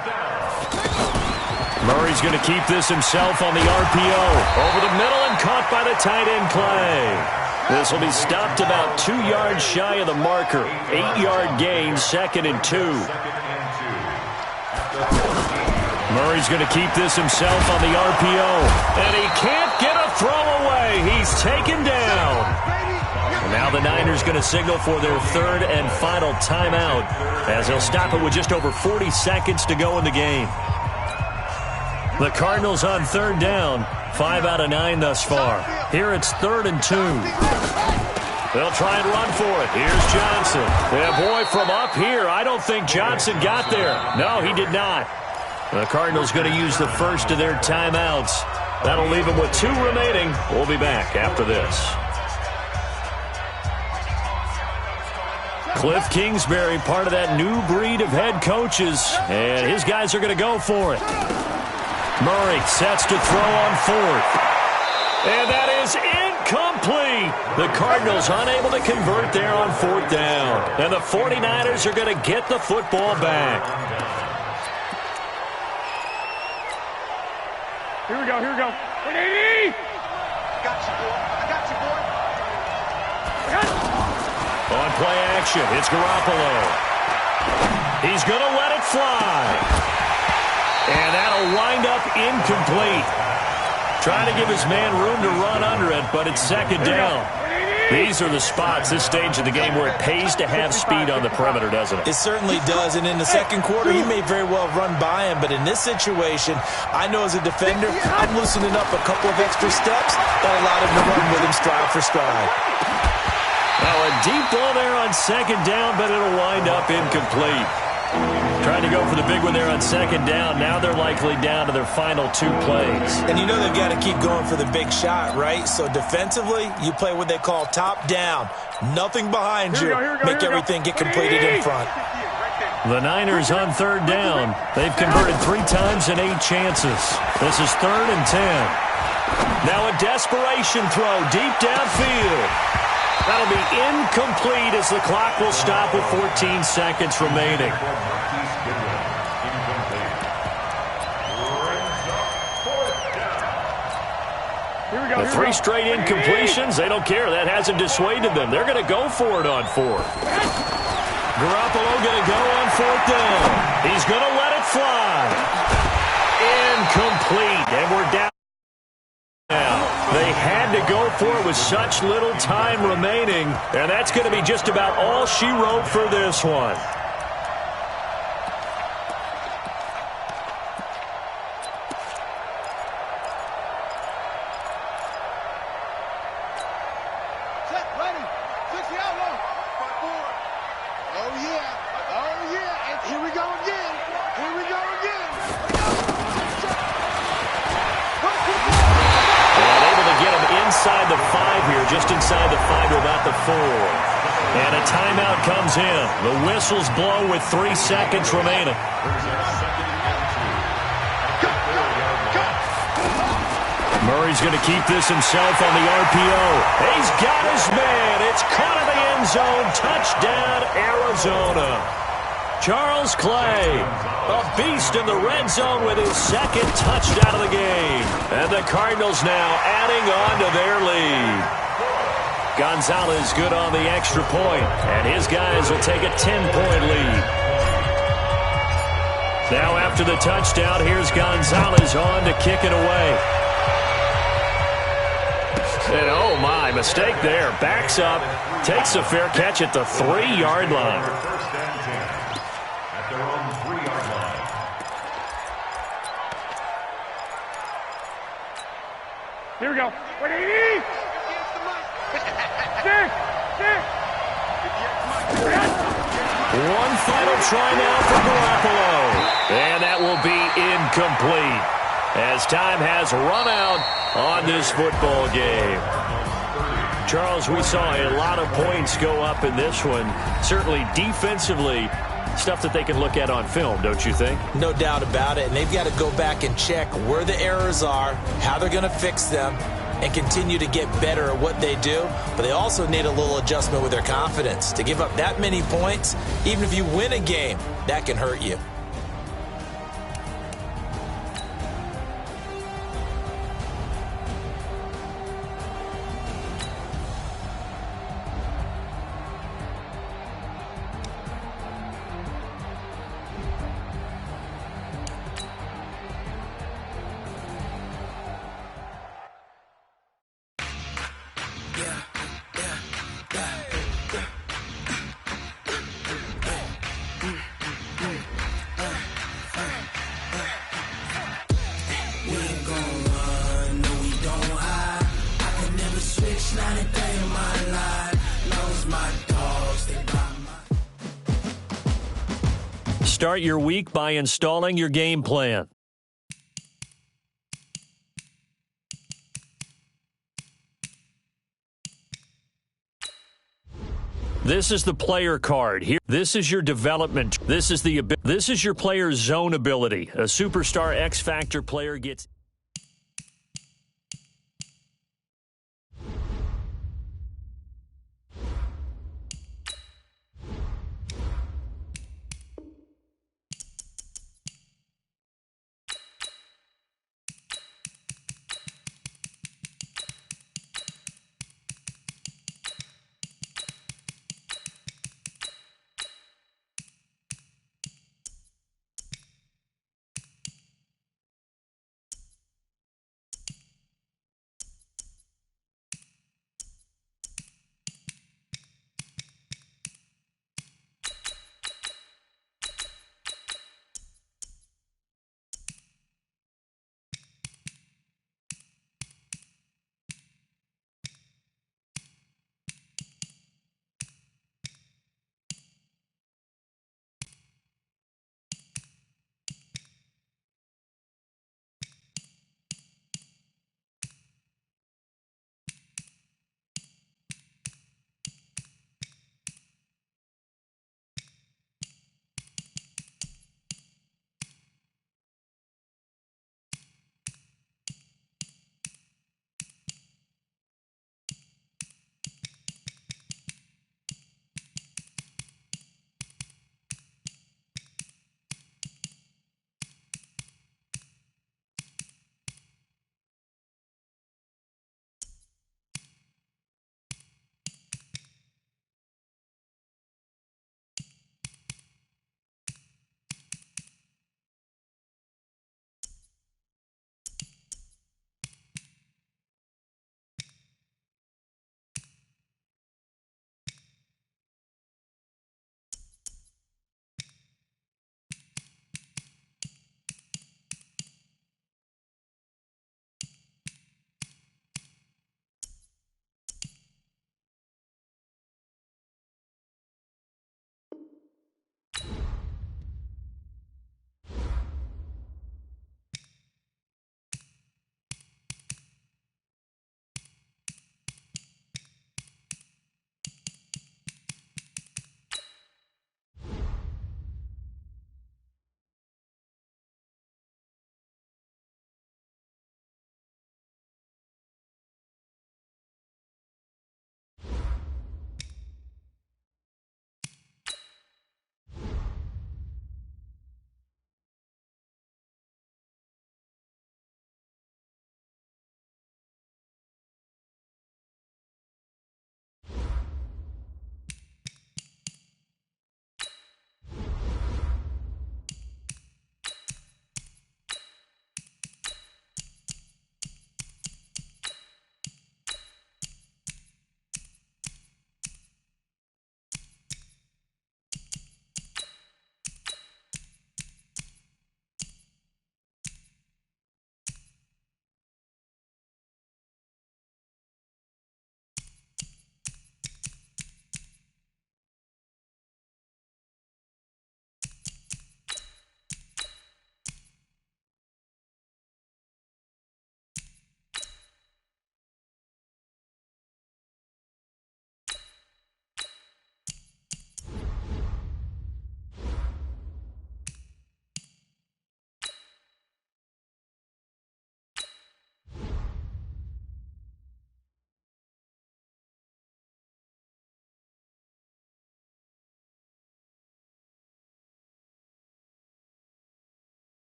Murray's going to keep this himself on the RPO. Over the middle and caught by the tight end Clay. This will be stopped about 2 yards shy of the marker. 8-yard gain, 2nd and 2. Murray's going to keep this himself on the RPO. And he can't get a throw away. He's taken down. And now the Niners going to signal for their 3rd and final timeout as they'll stop it with just over 40 seconds to go in the game. The Cardinals on 3rd down, 5 out of 9 thus far. Here it's 3rd and 2. They'll try and run for it. Here's Johnson. And boy, from up here, I don't think Johnson got there. No, he did not. The Cardinals going to use the first of their timeouts. That'll leave them with 2 remaining. We'll be back after this. Cliff Kingsbury, part of that new breed of head coaches, and his guys are going to go for it. Murray sets to throw on 4th. And that is incomplete. The Cardinals unable to convert there on 4th down. And the 49ers are going to get the football back. Here we go, here we go. Wait, AD! Got you, boy. I got you, boy. On play action, it's Garoppolo. He's going to let it fly. And that'll wind up incomplete. Trying to give his man room to run under it, but it's 2nd down. These are the spots, this stage of the game, where it pays to have speed on the perimeter, doesn't it? It certainly does, and in the 2nd quarter, he may very well run by him, but in this situation, I know as a defender, I'm loosening up a couple of extra steps that allowed him to run with him stride for stride. Now a deep ball there on 2nd down, but it'll wind up incomplete. Trying to go for the big one there on 2nd down. Now they're likely down to their final 2 plays. And you know they've got to keep going for the big shot, right? So defensively, you play what they call top down. Nothing behind you. Make everything get completed in front. The Niners on 3rd down. They've converted 3 times in 8 chances. This is 3rd and 10. Now a desperation throw deep downfield. That'll be incomplete as the clock will stop with 14 seconds remaining. The 3 straight incompletions, they don't care. That hasn't dissuaded them. They're going to go for it on 4th. Garoppolo going to go on 4th down. He's going to let it fly. Incomplete, and we're down. Now, they had to go for it with such little time remaining, and that's going to be just about all she wrote for this one. Set, ready. 60 out low. Oh, yeah. Oh, yeah. They're just inside the 5 to about the 4. And a timeout comes in. The whistles blow with 3 seconds remaining. Murray's going to keep this himself on the RPO. He's got his man. It's caught in the end zone. Touchdown, Arizona. Charles Clay, a beast in the red zone with his second touchdown of the game. And the Cardinals now adding on to their lead. Gonzalez good on the extra point, and his guys will take a 10-point lead. Now after the touchdown, here's Gonzalez on to kick it away. And oh my, mistake there. Backs up, takes a fair catch at the 3-yard line. First and 10 at their own 3-yard line. Here we go. 180! 6! One final try now for Garoppolo. And that will be incomplete as time has run out on this football game. Charles, we saw a lot of points go up in this one. Certainly defensively, stuff that they can look at on film, don't you think? No doubt about it. And they've got to go back and check where the errors are, how they're going to fix them, and continue to get better at what they do. But they also need a little adjustment with their confidence. To give up that many points, even if you win a game, that can hurt you. Start your week by installing your game plan. This is the player card. Here, this is your development. This is your player's zone ability. A superstar X Factor player gets.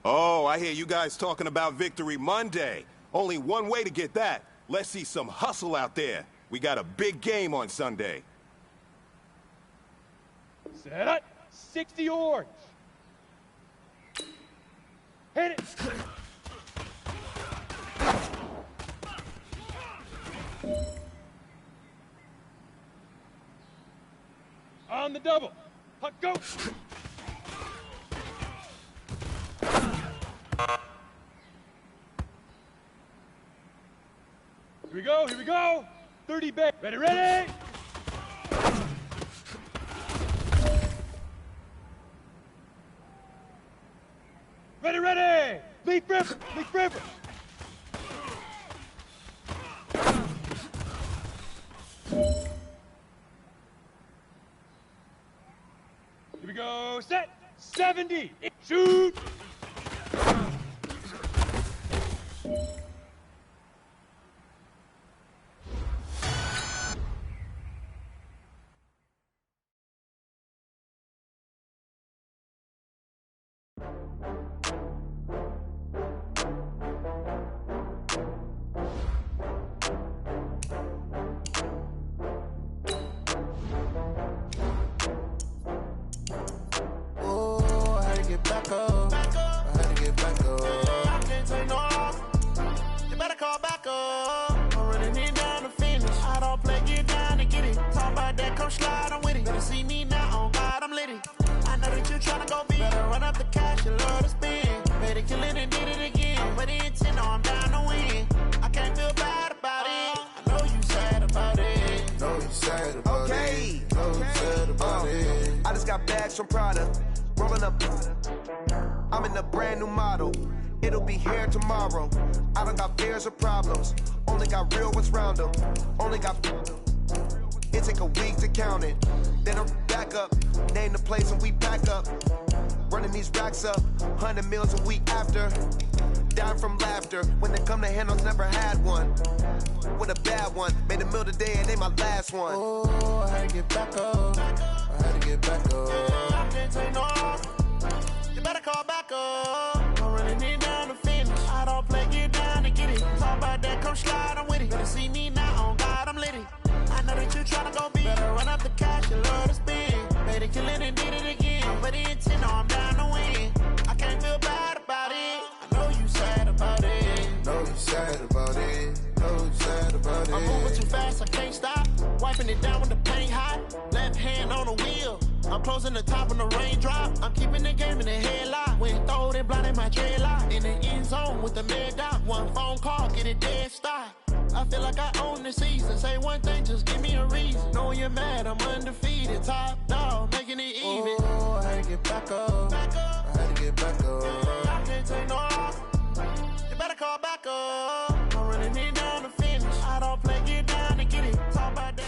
Oh, I hear you guys talking about Victory Monday. Only one way to get that. Let's see some hustle out there. We got a big game on Sunday. Set. 60 orange. Hit it. On the double. Puck, go. Here we go, here we go. 30 back. Ready, ready. Ready, ready. Leaf river, leaf river. Here we go, set. 70. Shoot. From Prada, rolling up. I'm in a brand new model. It'll be here tomorrow. I don't got fears or problems. Only got real ones round them. Only got. It take a week to count it. Then I'm back up. Name the place and we pack up. Running these racks up. 100 meals a week after. Dying from laughter. When they come to handles, never had one. With a bad one. Made a meal today and they my last one. Oh, I had to get back up. I had to get back up. I can't take no off. You better call back up. I'm running it down to finish. I don't play, get down to get it. Talk about that, come slide, I'm with it. Better see me now, on God, I'm litty. I know that you tryna go big. Better run up the cash, you love to spend. Made it, kill it, and did it again. But the intent, no, I'm down to win. I can't feel bad about it. I know you sad about it. Know you sad about it. Know you sad about it. I'm moving too fast, I can't stop. Wiping it down with the paint hot. Left hand on the wheel. I'm closing the top when the raindrop. I'm keeping the game in the headlock. When throwed and blinded my dreadlock. In the end zone with the mad dot. One phone call, get it dead stop. I feel like I own the season. Say one thing, just give me a reason. Knowing you're mad, I'm undefeated. Top dog, making it even. Oh, I had to get back up. I had to get back up. I can't take no off. You better call back up. I'm running it down to finish. I don't play, get down to get it. Talk about that.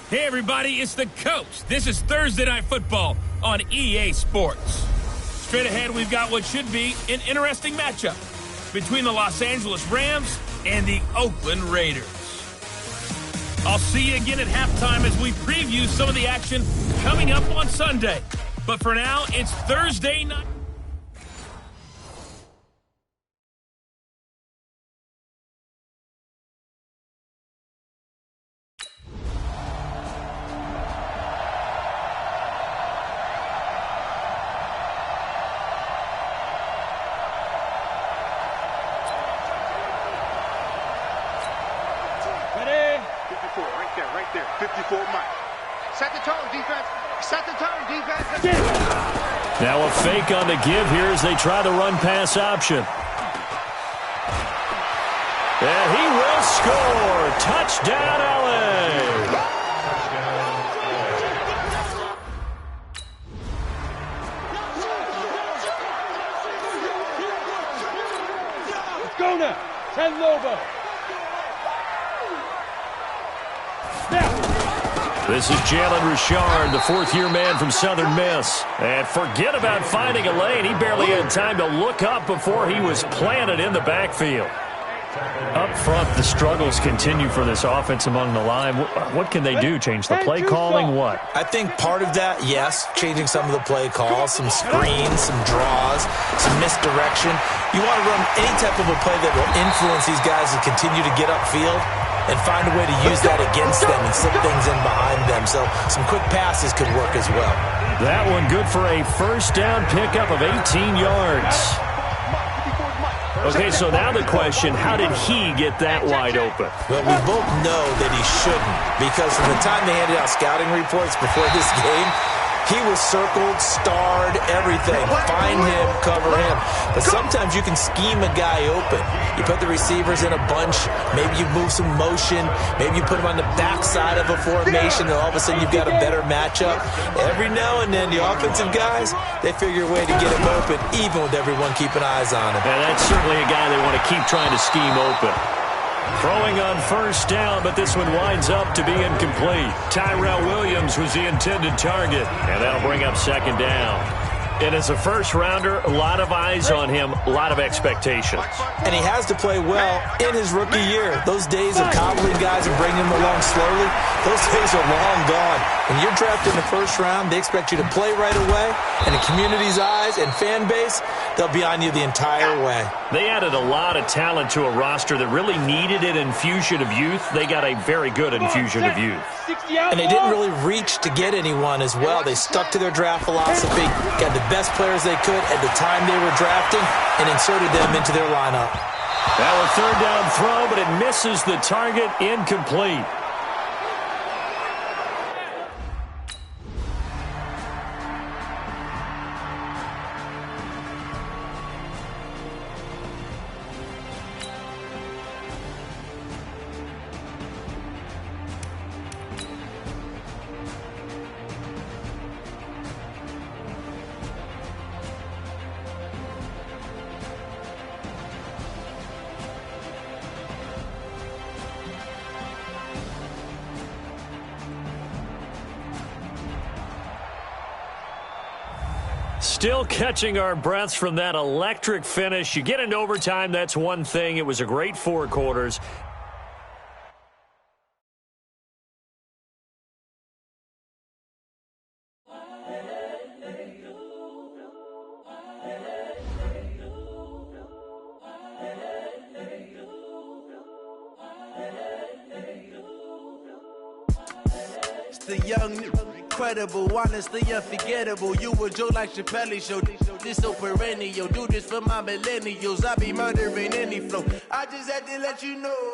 Hey everybody, it's the Coach. This is Thursday Night Football on EA Sports. Straight ahead, we've got what should be an interesting matchup between the Los Angeles Rams and the Oakland Raiders. I'll see you again at halftime as we preview some of the action coming up on Sunday. But for now, it's Thursday night. Right there. 54 Mike. Set the tone, defense. Set the tone, defense. Now a fake on the give here as they try the run-pass option. And he will score. Touchdown, LA. Let's go now. 10 Lobo. This is Jalen Richard, the fourth-year man from Southern Miss. And forget about finding a lane. He barely had time to look up before he was planted in the backfield. Up front, the struggles continue for this offense among the line. What can they do? Change the play calling? What? I think part of that, yes, changing some of the play calls, some screens, some draws, some misdirection. You want to run any type of a play that will influence these guys to continue to get upfield and find a way to use that against them and slip things in behind them. So some quick passes could work as well. That one good for a first down pickup of 18 yards. Okay, so now the question, how did he get that wide open? Well, we both know that he shouldn't, because from the time they handed out scouting reports before this game, he was circled, starred, everything. Find him, cover him. But sometimes you can scheme a guy open. You put the receivers in a bunch. Maybe you move some motion. Maybe you put them on the backside of a formation, and all of a sudden you've got a better matchup. Every now and then, the offensive guys, they figure a way to get him open, even with everyone keeping eyes on him. Yeah, that's certainly a guy they want to keep trying to scheme open. Throwing on first down, but this one winds up to be incomplete. Tyrell Williams was the intended target, and that'll bring up second down. And as a first-rounder, a lot of eyes on him, a lot of expectations. And he has to play well in his rookie year. Those days of cobbling guys and bringing them along slowly, those days are long gone. When you're drafted in the first round, they expect you to play right away, and the community's eyes and fan base, they'll be on you the entire way. They added a lot of talent to a roster that really needed an infusion of youth. They got a very good infusion of youth. And they didn't really reach to get anyone as well. They stuck to their draft philosophy, got the best players they could at the time they were drafting, and inserted them into their lineup. Now a third down throw, but it misses the target, incomplete. Still catching our breaths from that electric finish. You get into overtime, that's one thing. It was a great 4 quarters. It's the young, incredible, honestly unforgettable. You a joke like Chappelle show. This so perennial. Do this for my millennials. I be murdering any flow. I just had to let you know.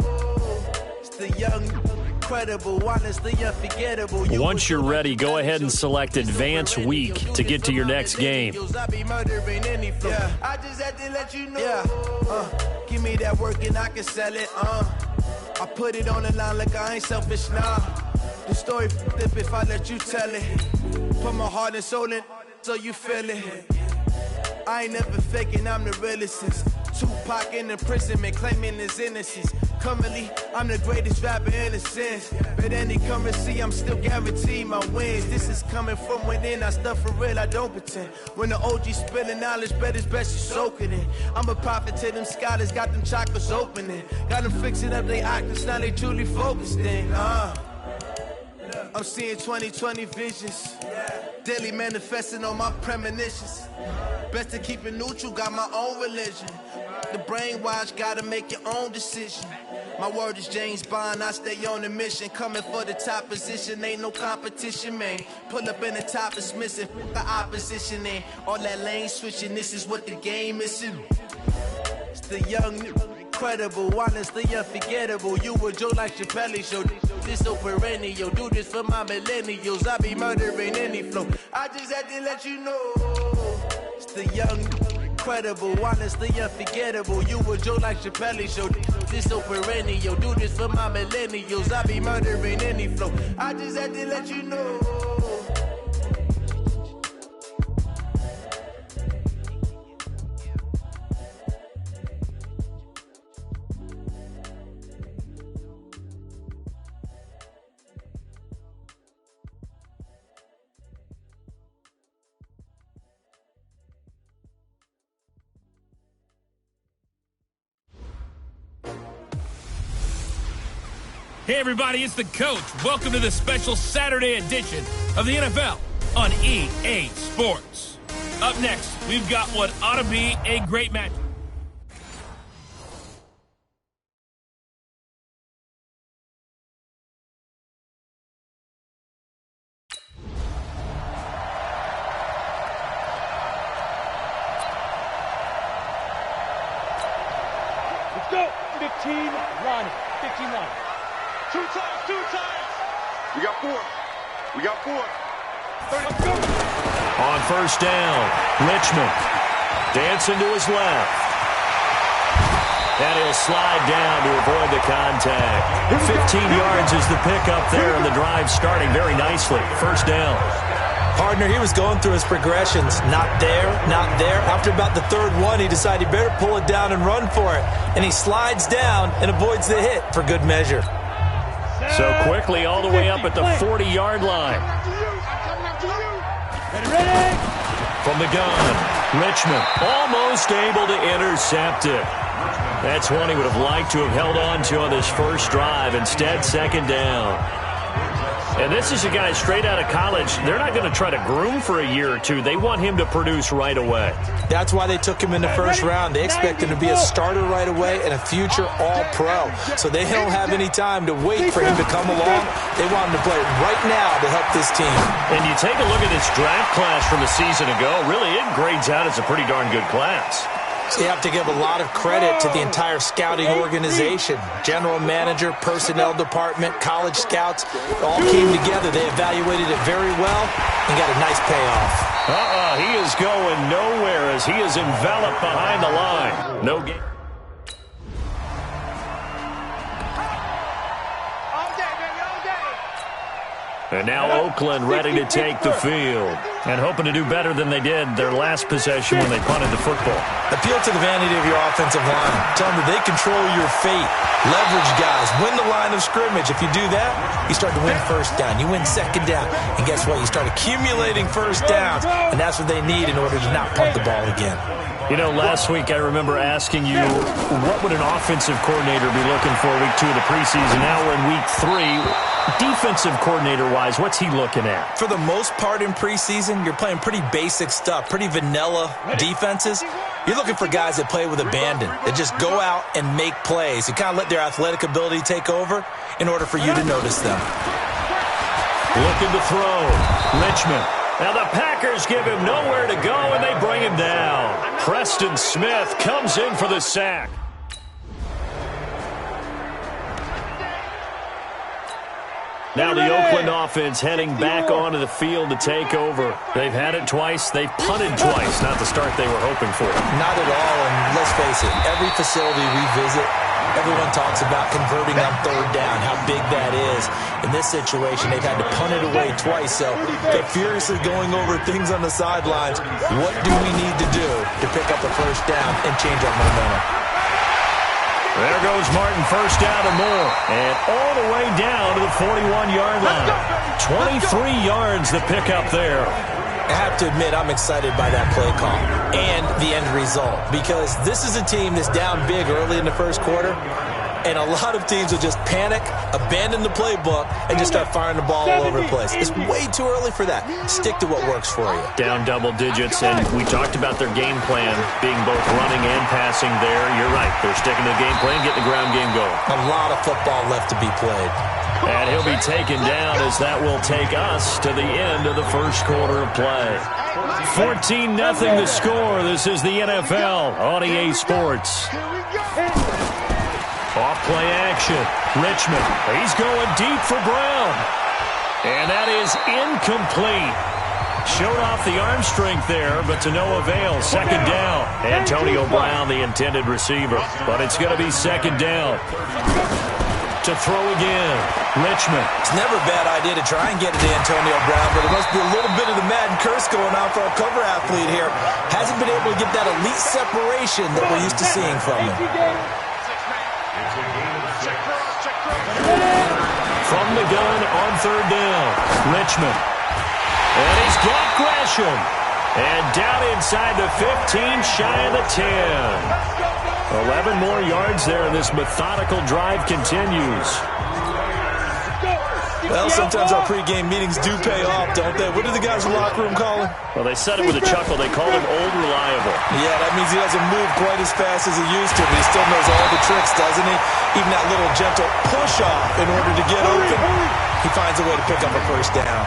It's the young, incredible, honestly unforgettable. Once you're ready, go ahead and select Advance Week to get to your next game. I be murdering any flow. I just had to let you know. Give me that work and I can sell it. I put it on the line like I ain't selfish, nah. The story flip if I let you tell it. Put my heart and soul in so you feel it. I ain't never faking, I'm the realest since Tupac in imprisonment, claiming his innocence. Currently, I'm the greatest rapper in a sense. But any currency, I'm still guaranteed my wins. This is coming from within, I stuff for real, I don't pretend. When the OG spilling knowledge, bet it's best you soak it in. I'm a prophet to them scholars, got them chakras opening. Got them fixing up their octaves, now they truly focused in. I'm seeing 2020 visions. Daily manifesting on my premonitions. Best to keep it neutral, got my own religion. The brainwash, gotta make your own decision. My word is James Bond, I stay on a mission. Coming for the top position, ain't no competition, man. Pull up in the top, it's missing, the opposition in. All that lane switching, this is what the game is. It's the young, incredible, honestly unforgettable. You a joke like Chappelle show. This so perennial, do this for my millennials. I be murdering any flow. I just had to let you know. It's the young, incredible, honestly unforgettable. You a joke like Chappelle show. This so perennial, do this for my millennials. I be murdering any flow. I just had to let you know. Hey, everybody, it's the coach. Welcome to this special Saturday edition of the NFL on EA Sports. Up next, we've got what ought to be a great match. Let's go. 15-1. 15-1. Two times. We got four. Let's go. On first down, Richmond dancing to his left. And he'll slide down to avoid the contact. 15 yards is the pickup there, and the drive starting very nicely. First down. Partner, he was going through his progressions. Not there, not there. After about the third one, he decided he better pull it down and run for it. And he slides down and avoids the hit for good measure. So quickly all the way up at the 40-yard line. From the gun, Richmond almost able to intercept it. That's one he would have liked to have held on to on this first drive. Instead, second down. And this is a guy straight out of college. They're not going to try to groom for a year or two. They want him to produce right away. That's why they took him in the first round. They expect him to be a starter right away and a future all-pro. So they don't have any time to wait for him to come along. They want him to play right now to help this team. And you take a look at this draft class from a season ago. Really, it grades out as a pretty darn good class. So you have to give a lot of credit to the entire scouting organization. General manager, personnel department, college scouts, all came together. They evaluated it very well and got a nice payoff. He is going nowhere as he is enveloped behind the line. No game. And now Oakland ready to take the field and hoping to do better than they did their last possession when they punted the football. Appeal to the vanity of your offensive line. Tell them that they control your fate. Leverage guys. Win the line of scrimmage. If you do that, you start to win first down. You win second down. And guess what? You start accumulating first downs. And that's what they need in order to not punt the ball again. You know, last week I remember asking you, what would an offensive coordinator be looking for week 2 of the preseason? Now we're in week 3. Defensive coordinator-wise, what's he looking at? For the most part in preseason, you're playing pretty basic stuff, pretty vanilla defenses. You're looking for guys that play with abandon, that just go out and make plays and kind of let their athletic ability take over in order for you to notice them. Looking to throw. Richmond. Now the Packers give him nowhere to go, and they bring him down. Preston Smith comes in for the sack. Now the Oakland offense heading back onto the field to take over. They've had it twice. They've punted twice. Not the start they were hoping for. Not at all, and let's face it, every facility we visit, everyone talks about converting on third down, how big that is. In this situation, they've had to punt it away twice, so they're furiously going over things on the sidelines. What do we need to do to pick up a first down and change our momentum? There goes Martin, first down and more. And all the way down to the 41-yard line. 23 yards the pickup there. I have to admit, I'm excited by that play call and the end result, because this is a team that's down big early in the first quarter, and a lot of teams will just panic, abandon the playbook, and just start firing the ball all over the place. It's way too early for that. Stick to what works for you. Down double digits, and we talked about their game plan being both running and passing there. You're right. They're sticking to the game plan, getting the ground game going. A lot of football left to be played. And he'll be taken down as that will take us to the end of the first quarter of play. 14-0 the score. This is the NFL on EA Sports. Off play action. Richmond. He's going deep for Brown. And that is incomplete. Showed off the arm strength there, but to no avail. Second down. Antonio Brown, the intended receiver. But it's going to be second down. To throw again. Richmond. It's never a bad idea to try and get it to Antonio Brown, but there must be a little bit of the Madden curse going on for our cover athlete here. Hasn't been able to get that elite separation that we're used to seeing from him. From the gun on third down. Richmond. And he's got Gresham. And down inside the 15, shy of the 10. 11 more yards there, and this methodical drive continues. Well, sometimes our pregame meetings do pay off, don't they? What do the guys in the locker room call him? Well, they said it with a chuckle. They called him Old Reliable. Yeah, that means he doesn't move quite as fast as he used to, but he still knows all the tricks, doesn't he? Even that little gentle push-off in order to get open. He finds a way to pick up a first down.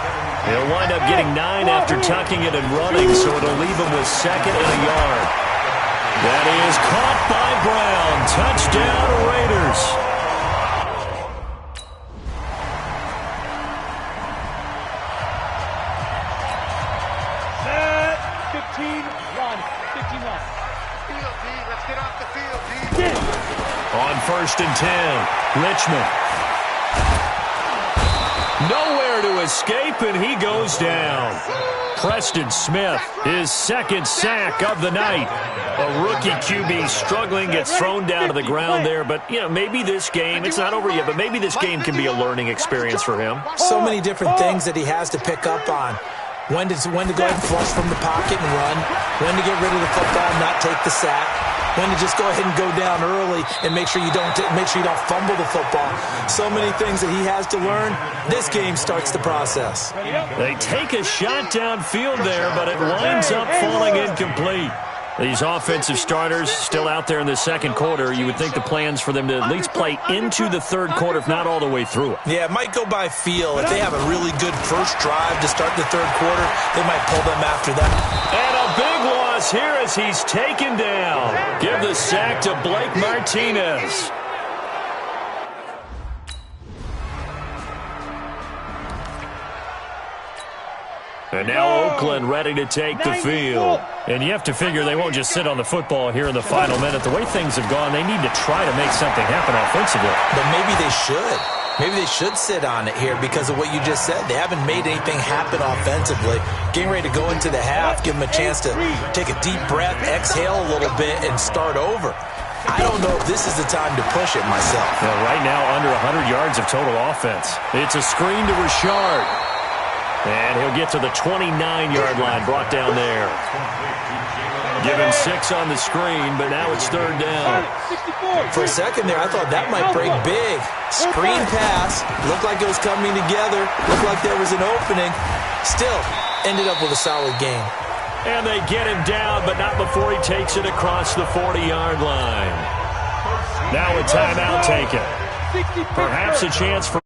He'll wind up getting 9 after tucking it and running, so it'll leave him with 2nd and a yard. That is caught by Brown. Touchdown, Raiders. Set, 15, run. 15 run. Field, D. Let's get off the field, D. On 1st and 10, Richmond. Nowhere to escape, and he goes down. Preston Smith, his 2nd sack of the night. A rookie QB struggling, gets thrown down to the ground there. But, you know, maybe this game, it's not over yet, but maybe this game can be a learning experience for him. So many different things that he has to pick up on. When to go ahead and flush from the pocket and run. When to get rid of the football and not take the sack. When to just go ahead and go down early and make sure you don't fumble the football. So many things that he has to learn. This game starts the process. They take a shot downfield there, but it winds up falling incomplete. These offensive starters still out there in the 2nd quarter. You would think the plans for them to at least play into the 3rd quarter, if not all the way through it. Yeah, it might go by feel. If they have a really good first drive to start the 3rd quarter, they might pull them after that. And a big loss here as he's taken down. Give the sack to Blake Martinez. And now Oakland ready to take the field. And you have to figure they won't just sit on the football here in the final minute. The way things have gone, they need to try to make something happen offensively. But maybe they should. Maybe they should sit on it here because of what you just said. They haven't made anything happen offensively. Getting ready to go into the half, give them a chance to take a deep breath, exhale a little bit, and start over. I don't know if this is the time to push it myself. Well, right now, under 100 yards of total offense. It's a screen to Richard. And he'll get to the 29-yard line, brought down there. Give him 6 on the screen, but now it's 3rd down. For a second there, I thought that might break big. Screen pass. Looked like it was coming together. Looked like there was an opening. Still, ended up with a solid game. And they get him down, but not before he takes it across the 40-yard line. Now a timeout taken. Perhaps a chance for